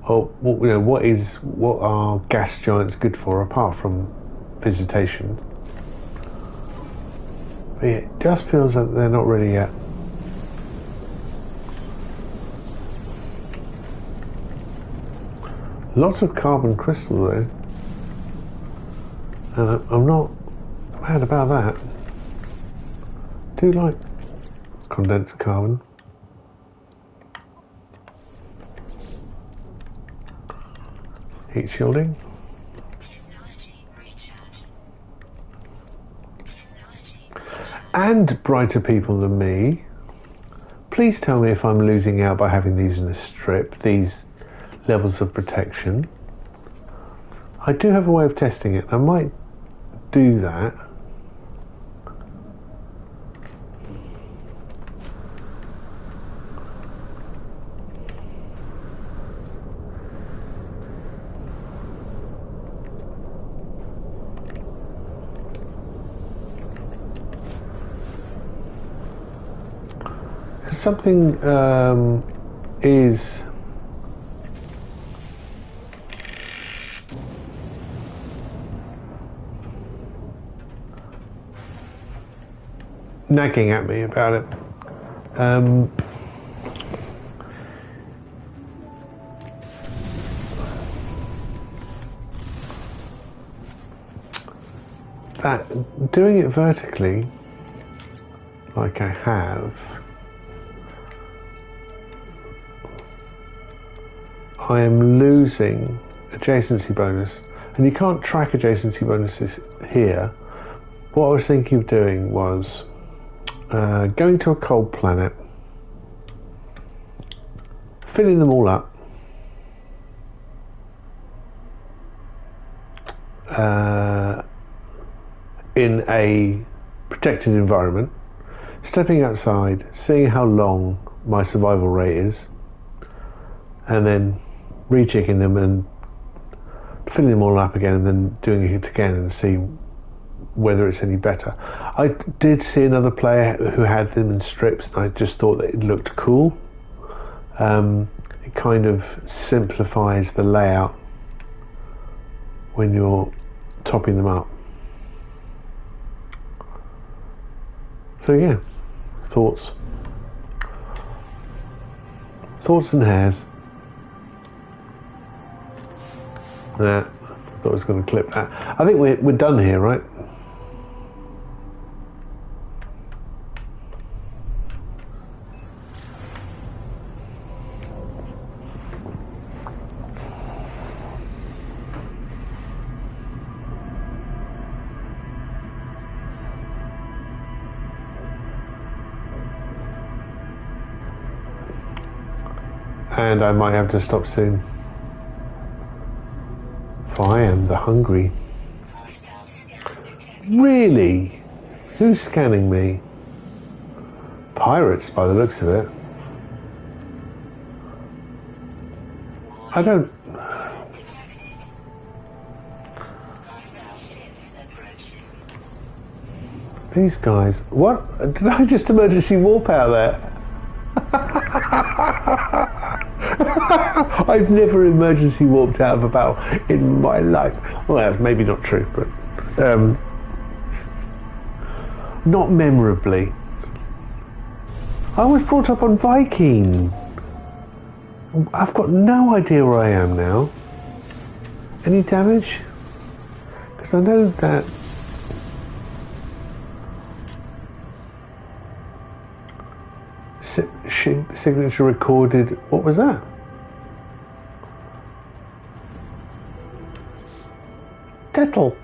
or what are gas giants good for apart from visitation? But yeah, it just feels like they're not ready yet. Lots of carbon crystal though, and I'm not mad about that. Do like condensed carbon. Heat shielding. And brighter people than me, please tell me if I'm losing out by having these in a strip, these levels of protection. I do have a way of testing it. I might do that. Something is nagging at me about it. That doing it vertically, like I have, I am losing adjacency bonus, and you can't track adjacency bonuses here. What I was thinking of doing was going to a cold planet, filling them all up, in a protected environment, stepping outside, seeing how long my survival rate is, and then rechecking them and filling them all up again, and then doing it again and see whether it's any better. I did see another player who had them in strips, and I just thought that it looked cool. It kind of simplifies the layout when you're topping them up. So yeah, thoughts and hairs. Nah, I thought I was going to clip that. I think we're done here, right? And I might have to stop soon. For I am the hungry. Really? Who's scanning me? Pirates, by the looks of it. I don't... These guys... What? Did I just emergency warp out there? I've never emergency warped out of a battle in my life. Well, that's maybe not true, but... not memorably. I was brought up on Viking. I've got no idea where I am now. Any damage? Because I know that... signature recorded... What was that? Tettle.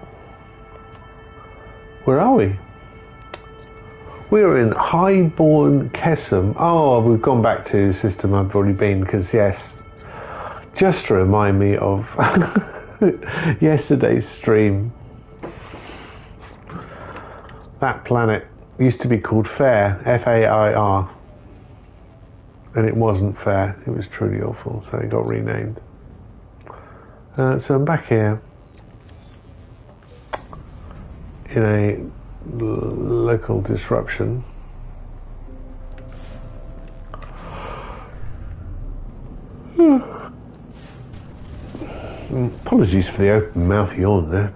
Where are we? We're in Highborn Kesem. Oh, we've gone back to a system I've already been, because yes, just to remind me of yesterday's stream. That planet used to be called Fair, F-A-I-R, and it wasn't fair. It was truly awful, so it got renamed. So I'm back here in a local disruption. Apologies for the open mouth yawn there.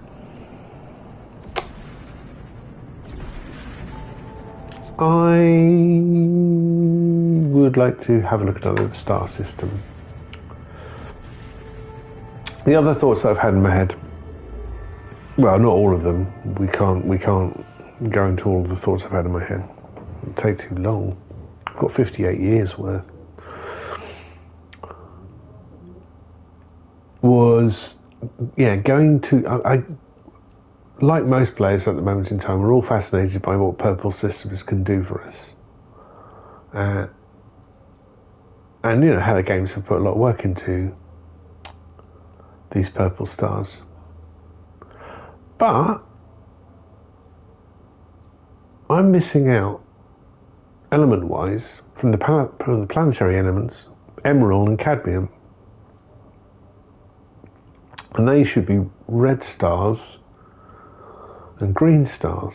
I would like to have a look at another star system. The other thoughts I've had in my head, well, not all of them. We can't go into all of the thoughts I've had in my head. It'll take too long. I've got 58 years worth. Was, yeah, going to... I like most players at the moment in time, we're all fascinated by what purple systems can do for us. And, you know, how the games have put a lot of work into these purple stars. But I'm missing out, element-wise, from the planetary elements, emerald and cadmium. And they should be red stars and green stars.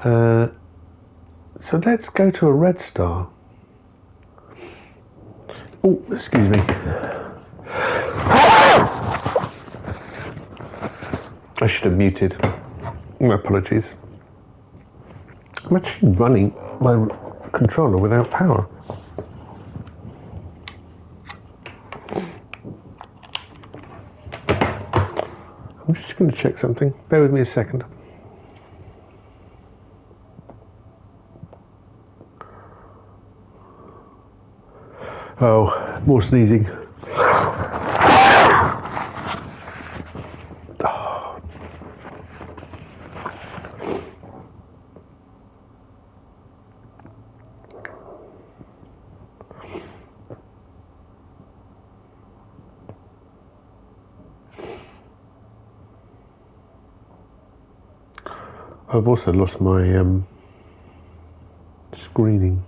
So let's go to a red star. Oh, excuse me. I should have muted. My apologies. I'm actually running my controller without power. I'm just going to check something. Bear with me a second. Oh, more sneezing. I've also lost my screening.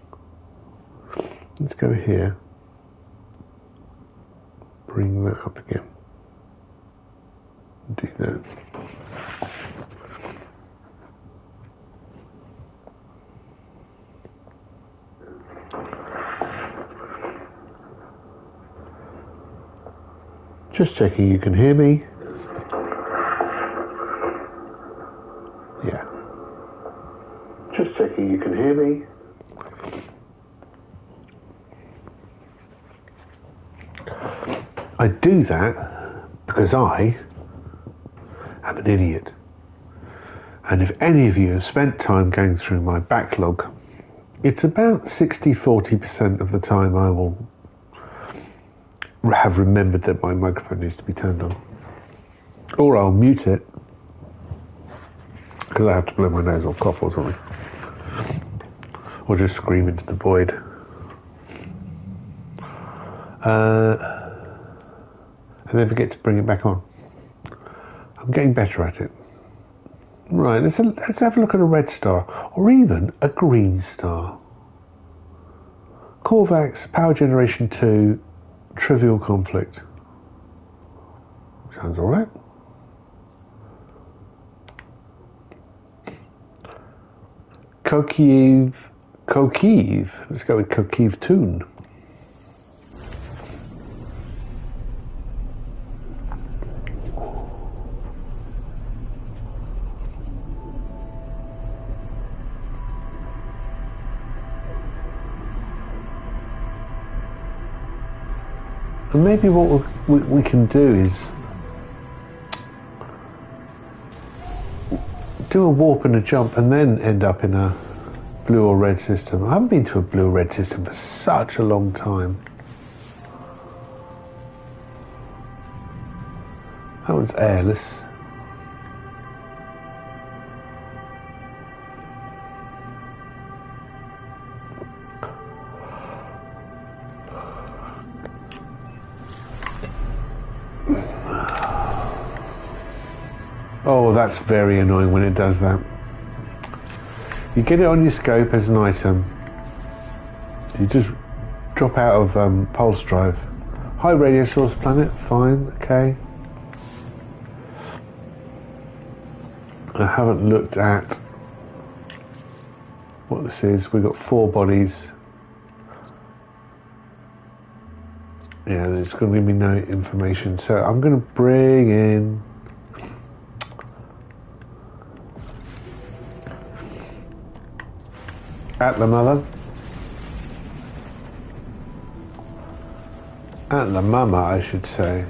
Let's go here. Bring that up again. Do that. Just checking you can hear me. Yeah. Just checking you can hear me. I do that because I am an idiot. And if any of you have spent time going through my backlog, it's about 60-40% of the time I will have remembered that my microphone needs to be turned on. Or I'll mute it because I have to blow my nose or cough or something. Or just scream into the void. and then forget to bring it back on. I'm getting better at it. Right, let's have a look at a red star, or even a green star. Korvax, Power Generation 2, Trivial Conflict. Sounds alright. Cookive, let's go with Cookive Toon. And maybe what we can do is do a warp and a jump and then end up in a blue or red system. I haven't been to a blue or red system for such a long time. That one's airless. Oh, that's very annoying when it does that. You get it on your scope as an item. You just drop out of pulse drive. High radio source planet, fine, okay. I haven't looked at what this is. We've got 4 bodies. Yeah, there's going to give me no information. So I'm going to bring in Atla Mother. Atla Mama, I should say.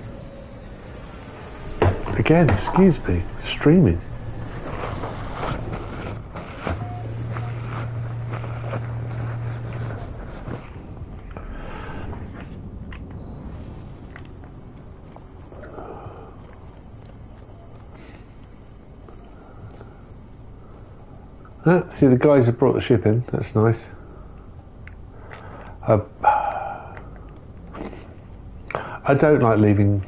Again, excuse me, streaming. See, the guys have brought the ship in. That's nice. I don't like leaving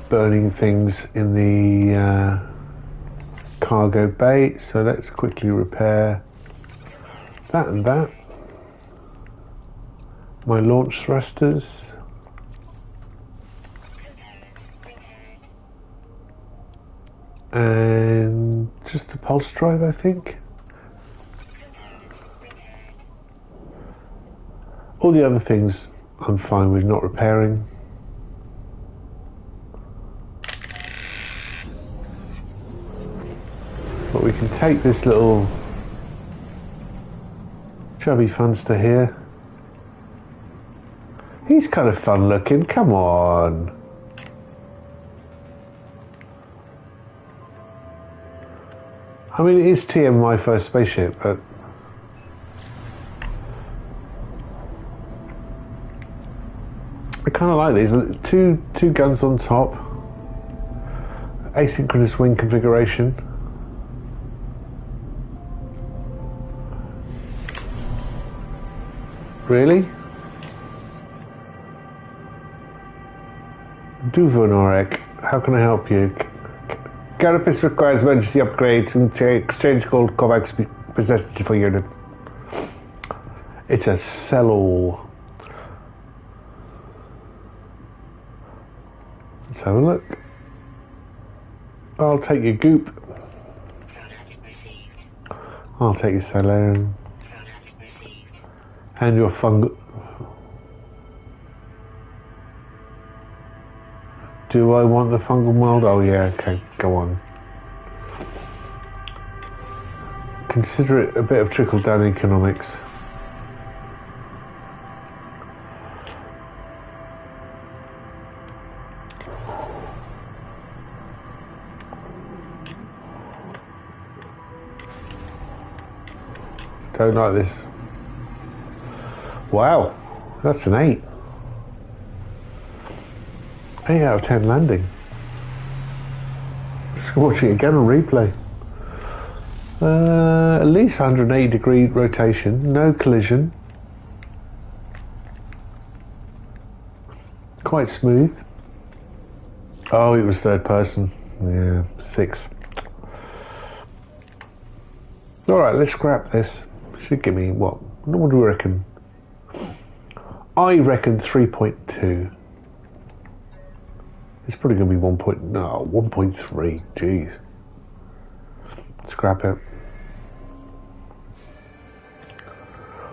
burning things in the cargo bay, so let's quickly repair that and that. My launch thrusters. And just the pulse drive, I think. All the other things I'm fine with not repairing. But we can take this little chubby funster here. He's kind of fun looking, come on. I mean, it is TM my first spaceship, but I kind of like these. Two guns on top, asynchronous wing configuration. Really? Duvonorek, how can I help you? Carapace requires emergency upgrades and exchange called Kovacs possessed for unit. It's a sell-all. Let's have a look. I'll take your goop. I'll take your Solarian. And your fungal. Do I want the fungal mold? Oh yeah, okay, go on. Consider it a bit of trickle-down economics. Don't like this. Wow, that's an 8. 8 out of 10 landing. Just watching it again on replay. At least 180 degree rotation, no collision. quite smooth. Oh, it was third person. Yeah, 6. Alright, let's scrap this. Should give me what? What do we reckon? I reckon 3.2. It's probably going to be 1.3. Jeez. Scrap it.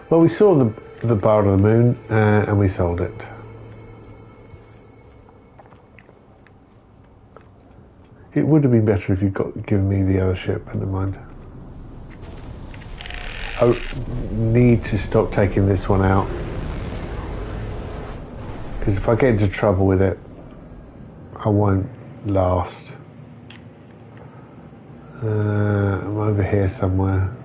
Well, we saw the bar of the moon and we sold it. It would have been better if you'd given me the other ship, but never mind. I need to stop taking this one out. Because if I get into trouble with it, I won't last. I'm over here somewhere.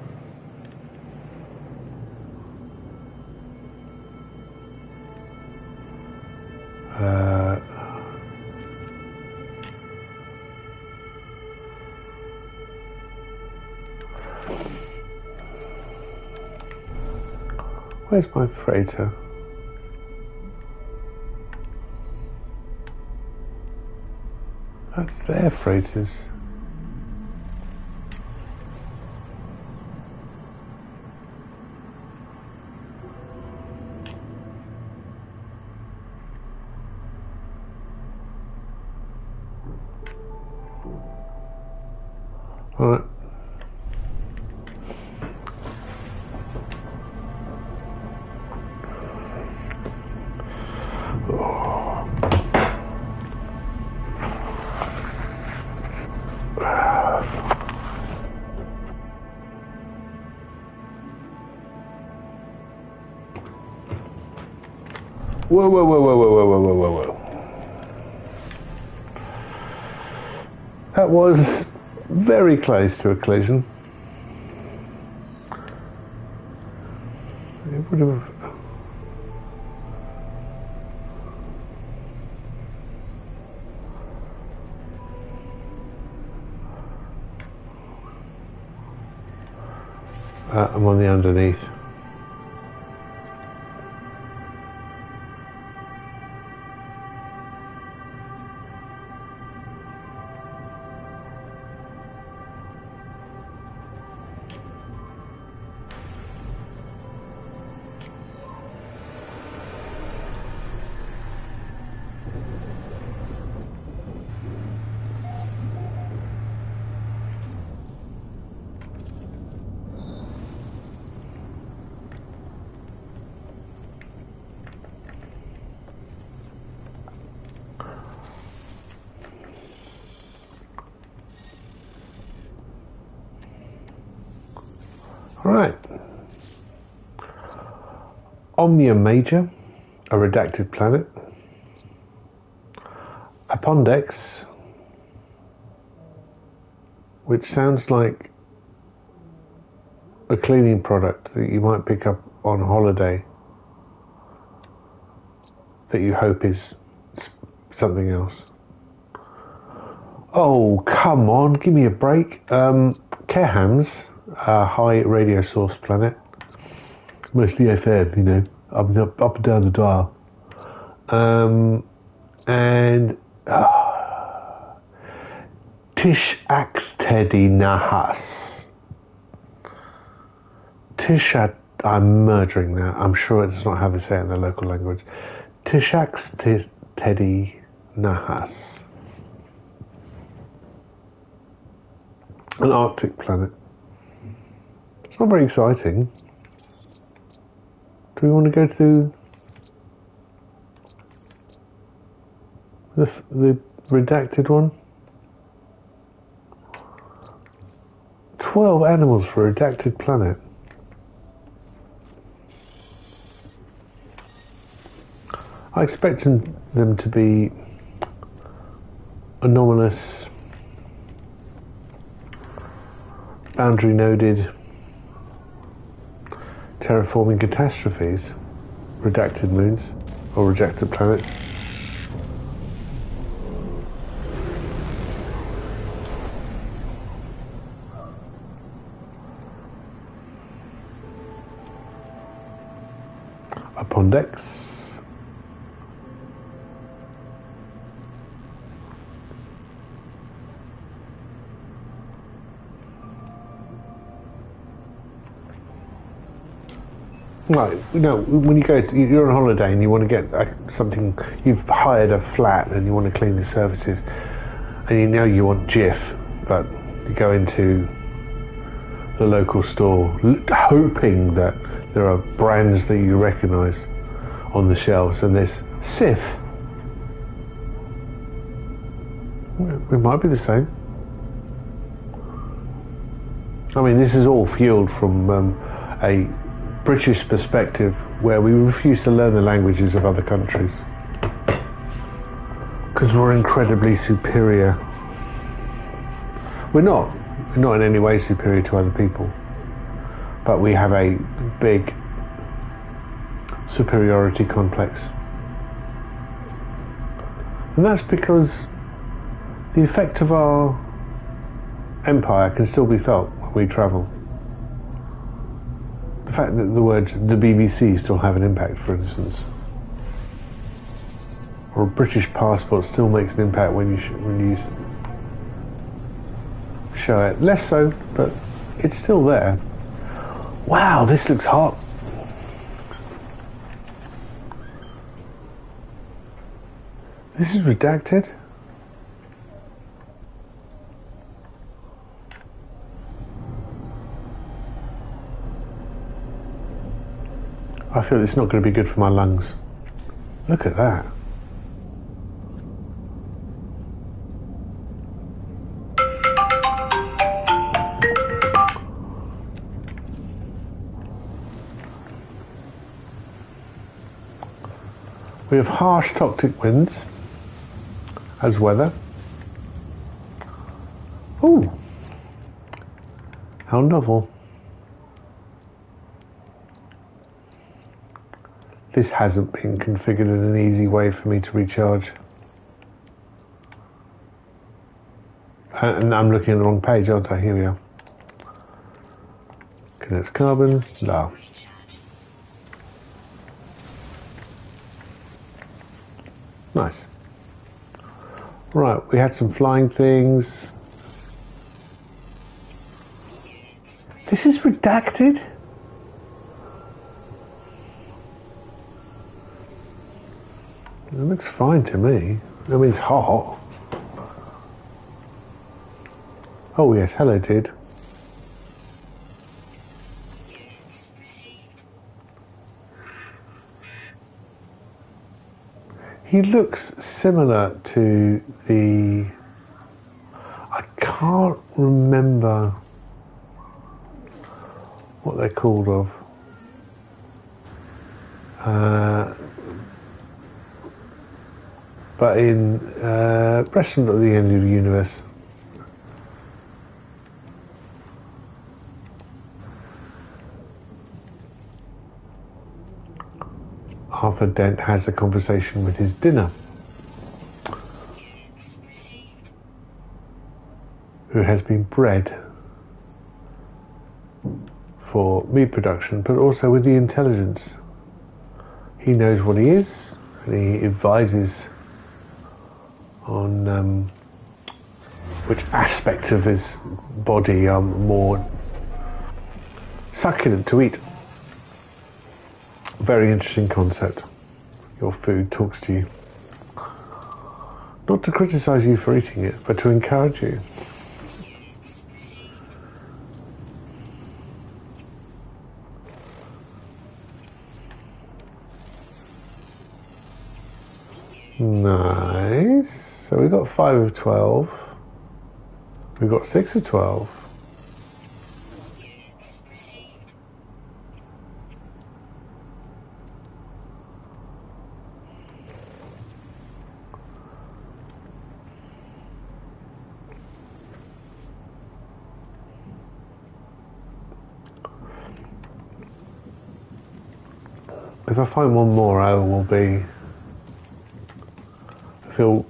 Where's my freighter? That's their freighters. All right. Whoa, whoa, whoa, whoa, whoa, whoa, whoa, whoa, whoa, whoa. That was very close to a collision. It would have... I'm on the underneath. Right. Omya Major, a redacted planet. Apondex, which sounds like a cleaning product that you might pick up on holiday that you hope is something else. Oh, come on, give me a break. Kerhams, a high radio source planet, mostly FM, you know, up and down the dial. And Tishaxtedi Nahas. I'm murdering that. I'm sure it does not have a say in the local language. Tishaxtedi Nahas. An Arctic planet. It's not very exciting. Do we want to go to the redacted one? 12 animals for a redacted planet. I expected them to be anomalous, boundary noded, terraforming catastrophes, redacted moons, or rejected planets. Apondex. Right, you know, when you're on holiday and you want to get something, you've hired a flat and you want to clean the surfaces, and you know you want Jif, but you go into the local store hoping that there are brands that you recognise on the shelves, and there's Sif. It might be the same. I mean, this is all fueled from a British perspective where we refuse to learn the languages of other countries because we're incredibly superior. We're not in any way superior to other people, but we have a big superiority complex, and that's because the effect of our empire can still be felt when we travel. The fact that the words the BBC still have an impact, for instance, or a British passport still makes an impact when you show it. Less so, but it's still there. Wow, this looks hot. This is redacted. I feel it's not going to be good for my lungs. Look at that. We have harsh toxic winds as weather. Ooh, how novel. This hasn't been configured in an easy way for me to recharge. And I'm looking at the wrong page, aren't I? Here we are. Connects carbon, la. Nice. Right, we had some flying things. This is redacted? It looks fine to me. I mean, it's hot. Oh yes, hello dude. He looks similar to the... I can't remember what they're called of. But in Restaurant at the End of the Universe. Arthur Dent has a conversation with his dinner, who has been bred for meat production, but also with the intelligence. He knows what he is, and he advises on which aspect of his body are more succulent to eat. Very interesting concept. Your food talks to you. Not to criticize you for eating it, but to encourage you. Nice. So we got 5 of 12. We got 6 of 12. If I find one more, I will feel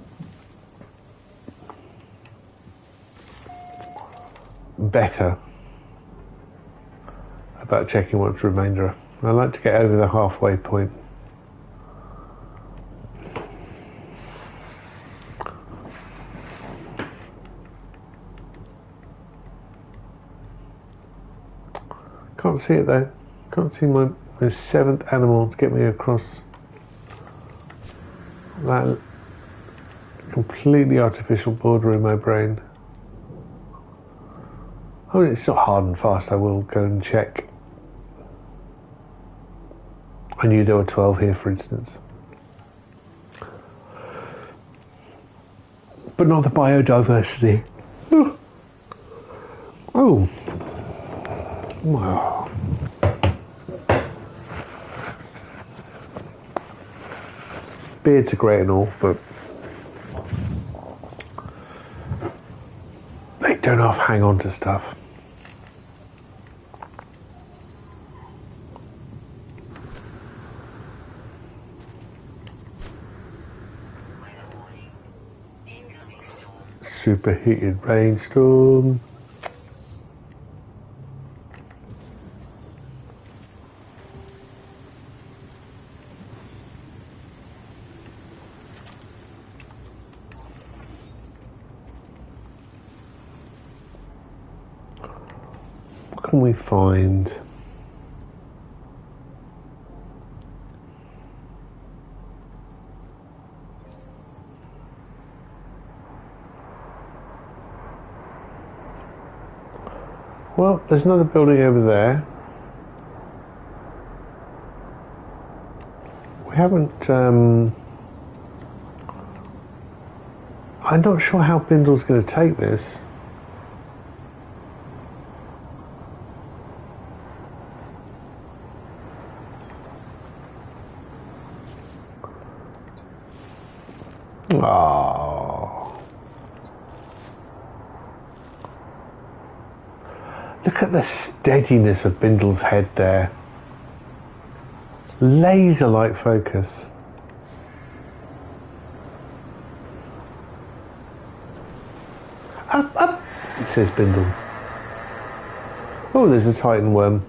better about checking what's remainder. I like to get over the halfway point. Can't see it though. Can't see my The 7th animal to get me across that completely artificial border in my brain. Oh, it's not hard and fast. I will go and check. I knew there were 12 here, for instance. But not the biodiversity. Oh. Wow. Beards are great and all, but they don't half hang on to stuff. Superheated rainstorm. What can we find? Well, there's another building over there. We haven't, I'm not sure how Bindle's going to take this. Oh. Look at the steadiness of Bindle's head there. Laser-like focus. Up, up, says Bindle. Oh, there's a Titan worm.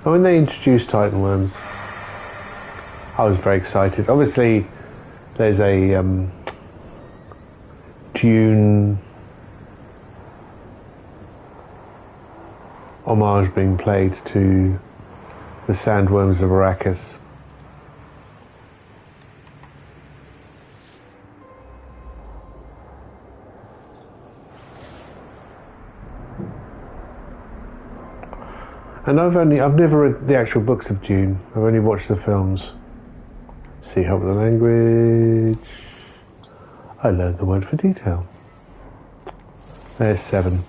And when they introduced Titan worms, I was very excited. Obviously, there's a Dune homage being played to the sandworms of Arrakis. And I've never read the actual books of Dune. I've only watched the films. See, help with the language. I learned the word for detail. There's 7.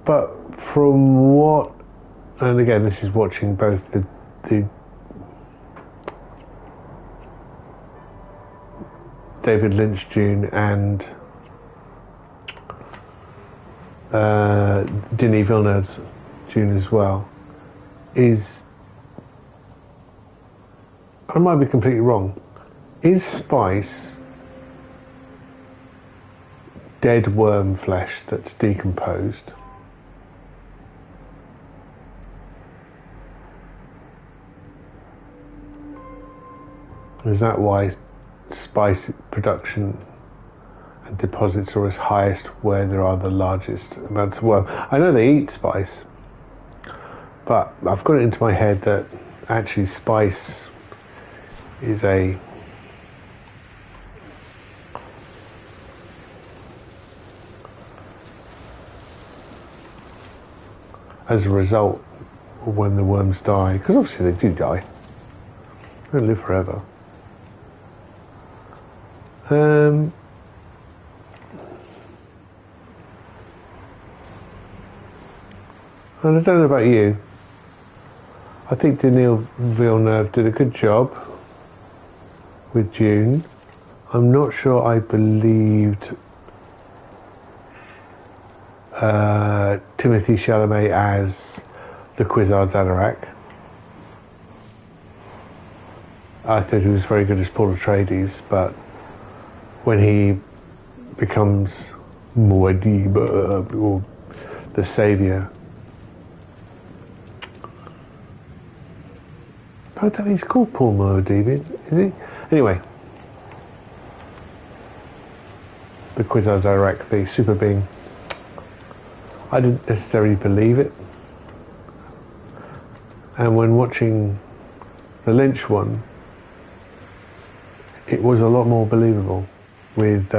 But from what, and again, this is watching both the David Lynch Dune and Denis Villeneuve's Dune as well, is, I might be completely wrong, is spice dead worm flesh that's decomposed? Is that why spice production and deposits are as highest where there are the largest amounts of worm? I know they eat spice, but I've got it into my head that actually spice is as a result of when the worms die, because obviously they do die, they don't live forever. And I don't know about you, I think Denis Villeneuve did a good job with Dune. I'm not sure I believed Timothée Chalamet as the Kwisatz Haderach. I thought he was very good as Paul Atreides, but when he becomes Muad'Dib, or the saviour, I don't think he's called Paul Muad'Dib, is he? Anyway, the Quasar Direct, the super beam. I didn't necessarily believe it, and when watching the Lynch one, it was a lot more believable with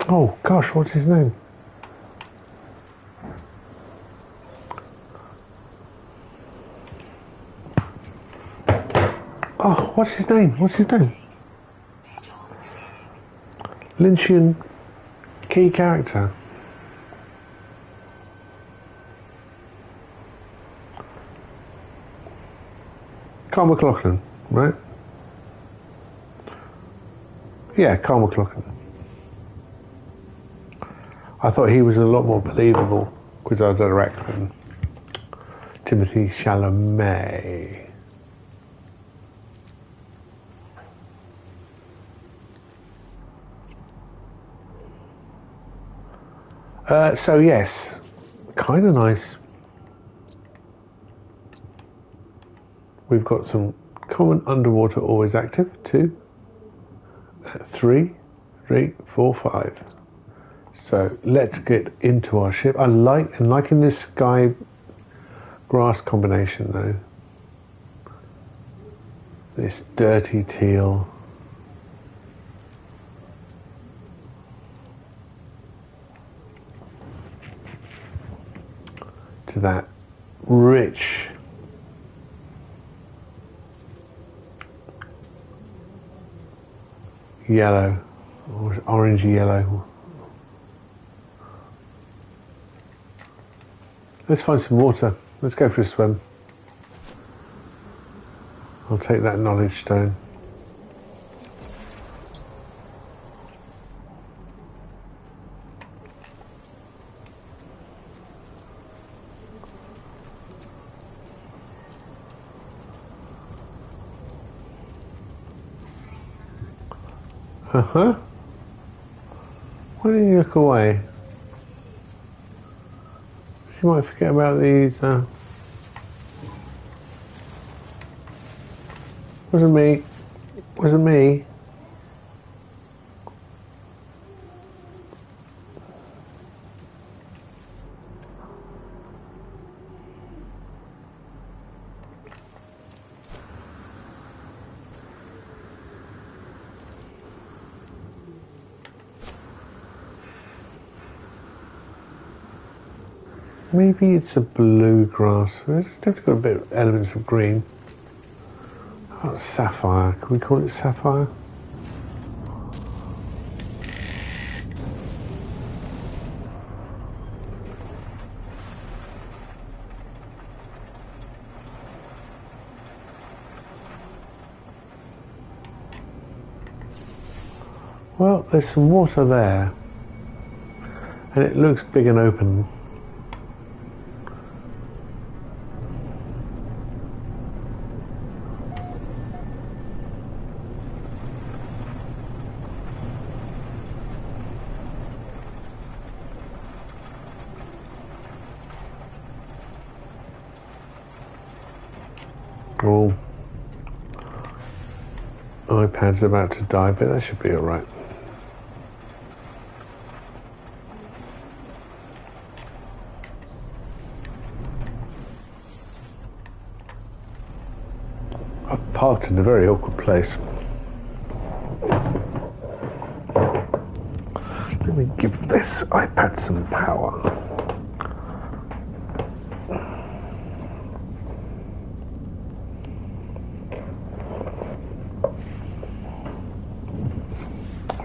oh gosh, what's his name? Oh, what's his name? What's his name? Lynchian key character. Carl McLaughlin, right? Yeah, Carl McLaughlin. I thought he was a lot more believable because I was a director than Timothy Chalamet. So yes, kind of nice. We've got some common underwater always active, 2, 3, 4, 5. So let's get into our ship. I'm liking this sky grass combination though. This dirty teal. To that rich yellow, or orangey yellow. Let's find some water. Let's go for a swim. I'll take that knowledge stone. Why don't you look away? You might forget about these. Wasn't me. Wasn't me. Maybe it's a blue grass. It's definitely got a bit of elements of green. Oh, sapphire. Can we call it sapphire? Well, there's some water there, and it looks big and open. Oh, iPad's about to die, but that should be alright. I've parked in a very awkward place. Let me give this iPad some power.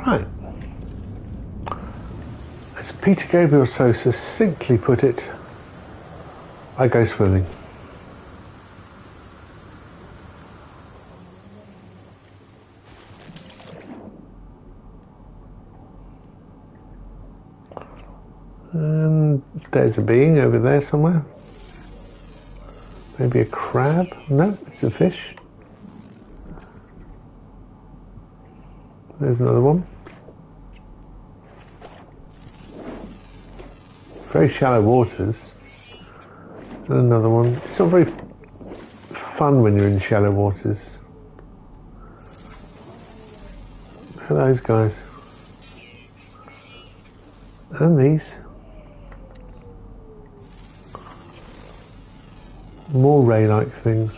Right. As Peter Gabriel so succinctly put it, I go swimming. And there's a being over there somewhere. Maybe a crab? No, it's a fish. There's another one. Very shallow waters. And another one. It's not very fun when you're in shallow waters. at those guys. And these. More ray-like things.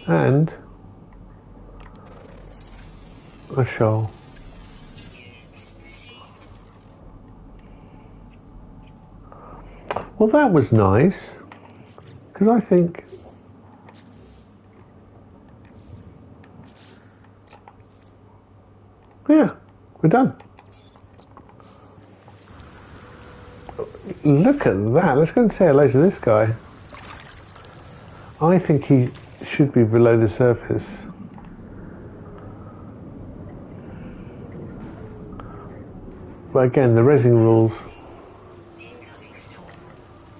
And a shoal. Well, that was nice, because I think yeah, we're done. Look at that. Let's go and say hello to this guy. I think he should be below the surface. But again, the resin rules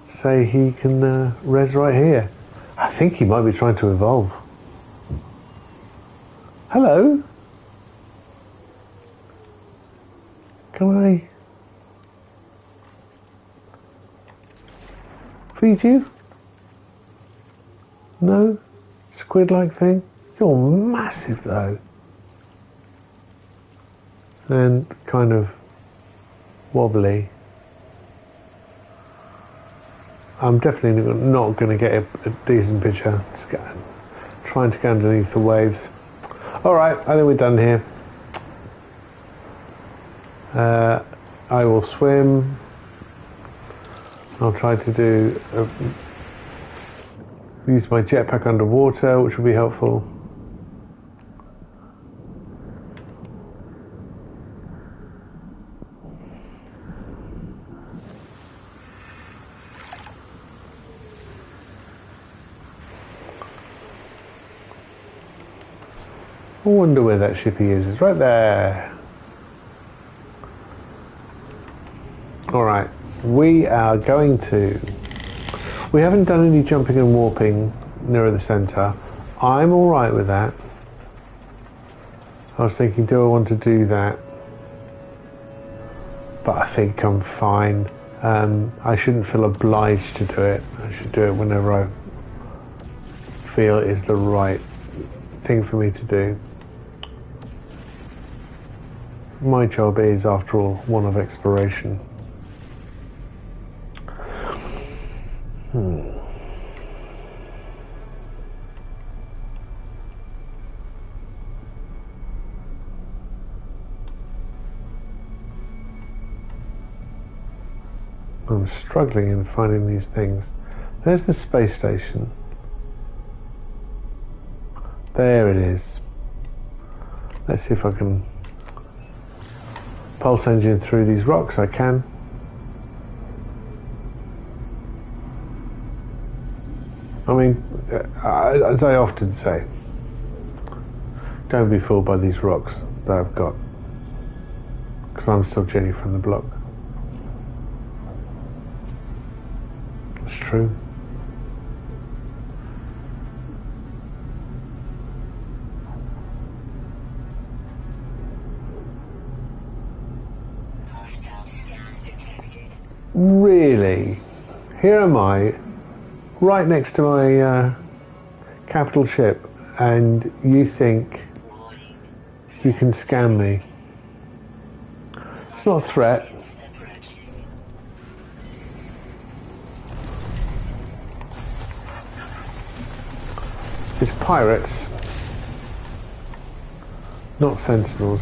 say he can res right here. I think he might be trying to evolve. Hello? Can I feed you? No? Squid-like thing? You're massive though. And kind of wobbly. I'm definitely not going to get a decent picture. Trying to go underneath the waves. Alright, I think we're done here. I will swim. I'll try to use my jetpack underwater, which will be helpful. I wonder where that ship he is. It's right there. Alright, we are going to... We haven't done any jumping and warping nearer the centre. I'm alright with that. I was thinking, do I want to do that? But I think I'm fine. I shouldn't feel obliged to do it. I should do it whenever I feel it is the right thing for me to do. My job is, after all, one of exploration. I'm struggling in finding these things. There's the space station. There it is. Let's see if I can pulse engine through these rocks. I can. I mean, as I often say, don't be fooled by these rocks that I've got, because I'm still Jenny from the block. It's true. Really? Here am I, right next to my capital ship, and you think you can scam me? It's not a threat. It's pirates, not sentinels.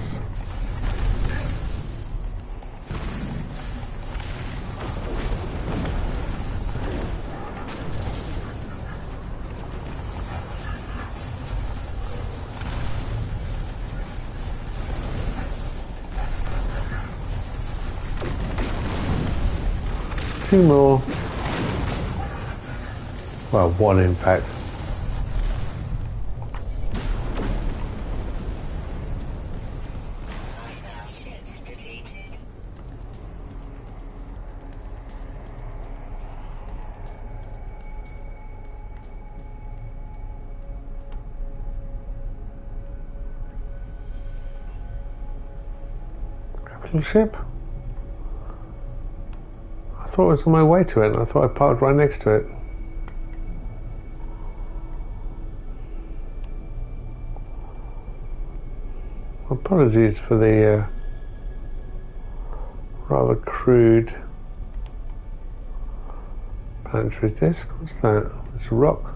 Two more. Well, one in fact. Capital ship? I thought I was on my way to it, and I thought I parked right next to it. I Apologies for the rather crude planetary disk. What's that? It's a rock.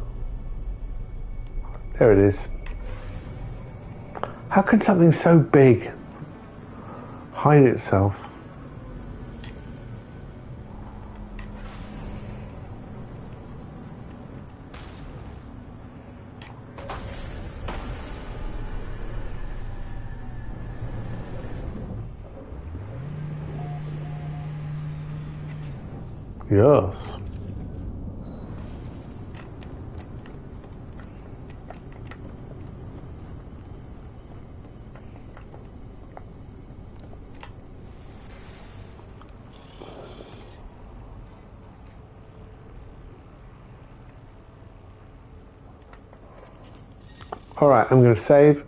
There it is. How can something so big hide itself? Yes. Alright, I'm going to save.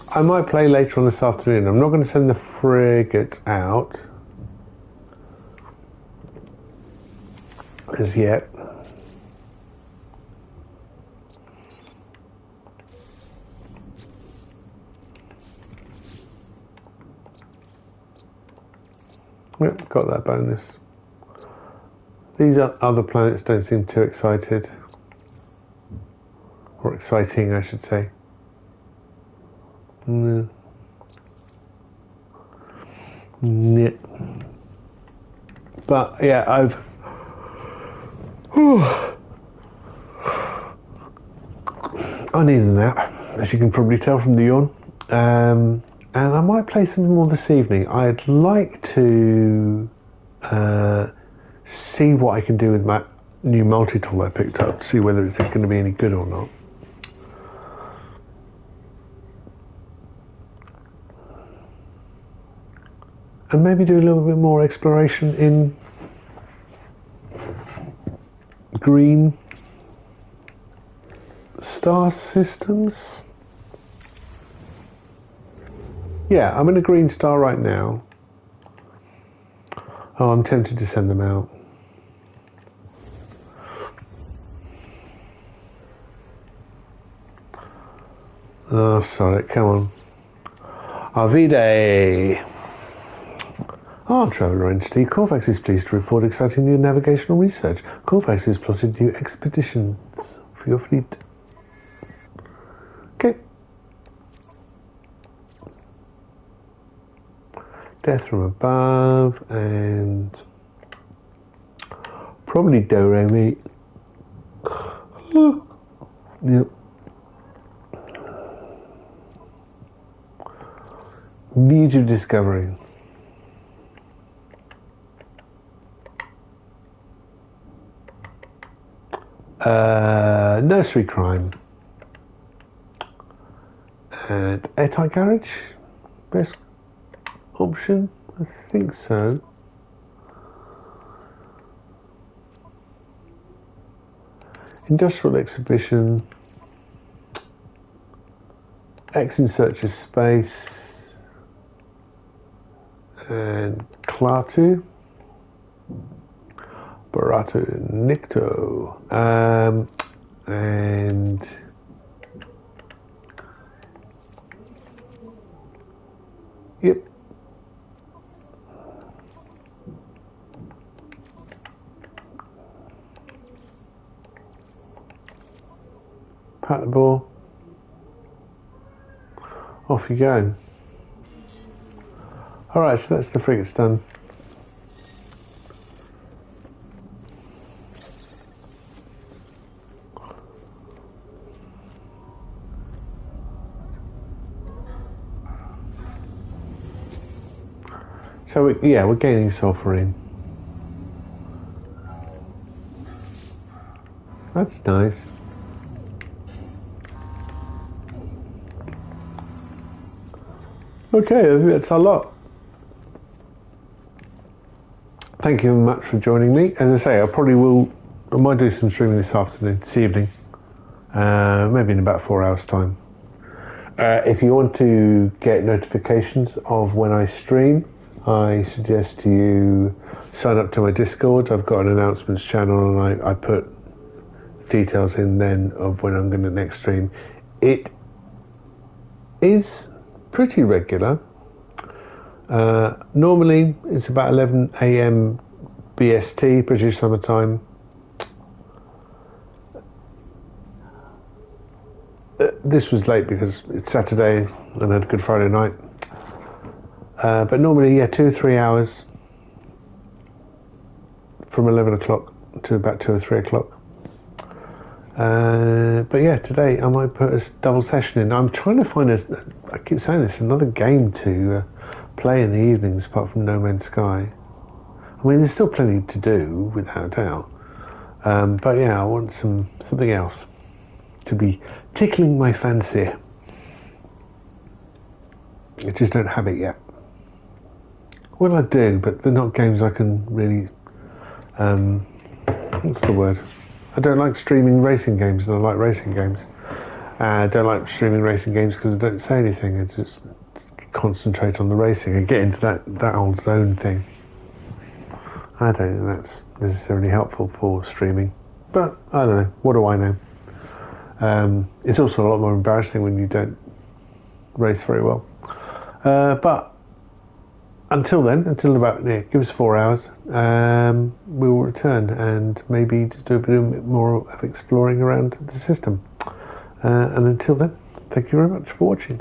I might play later on this afternoon. I'm not going to send the Frigate out as yet. Yep, got that bonus. These other planets don't seem too excited. Or exciting, I should say. Yeah. But yeah, I need a nap, as you can probably tell from the yawn. And I might play some more this evening. I'd like to see what I can do with my new multi-tool I picked up, see whether it's going to be any good or not. And maybe do a little bit more exploration in green star systems. Yeah, I'm in a green star right now. Oh, I'm tempted to send them out. Oh, sorry, come on. Avide. Ah, Traveller Entity, Corvax is pleased to report exciting new navigational research. Corvax has plotted new expeditions for your fleet. Okay. Death from above, and probably Do-Re-Mi. Yep. Fugitive discovery. Nursery crime. And airtight garage. Best option? I think so. Industrial exhibition. X in search of space. And Klaatu. Baratu Nikto. And yep. Pat the ball. Off you go. Alright, so that's the frigates done. So yeah, we're gaining sulfurine. That's nice. Okay, I think that's a lot. Thank you very much for joining me. As I say, I might do some streaming this evening, maybe in about 4 hours time. If you want to get notifications of when I stream, I suggest you sign up to my Discord. I've got an announcements channel, and I put details in then of when I'm going to next stream. It is pretty regular. Normally it's about 11 a.m. BST, British Summer Time. This was late because it's Saturday and I had Good Friday night. But normally, yeah, 2-3 hours from 11 o'clock to about 2 or 3 o'clock. But yeah, today I might put a double session in. I'm trying to find I keep saying this, another game to play in the evenings apart from No Man's Sky. I mean, there's still plenty to do, without a doubt. But yeah, I want something else to be tickling my fancy. I just don't have it yet. Well, I do, but they're not games I can really... what's the word? I don't like streaming racing games, and I like racing games. I don't like streaming racing games because I don't say anything. I just concentrate on the racing and get into that old zone thing. I don't think that's necessarily helpful for streaming. But, I don't know. What do I know? It's also a lot more embarrassing when you don't race very well. But until then, until about, give us 4 hours, we will return and maybe just do a bit more of exploring around the system. And until then, thank you very much for watching.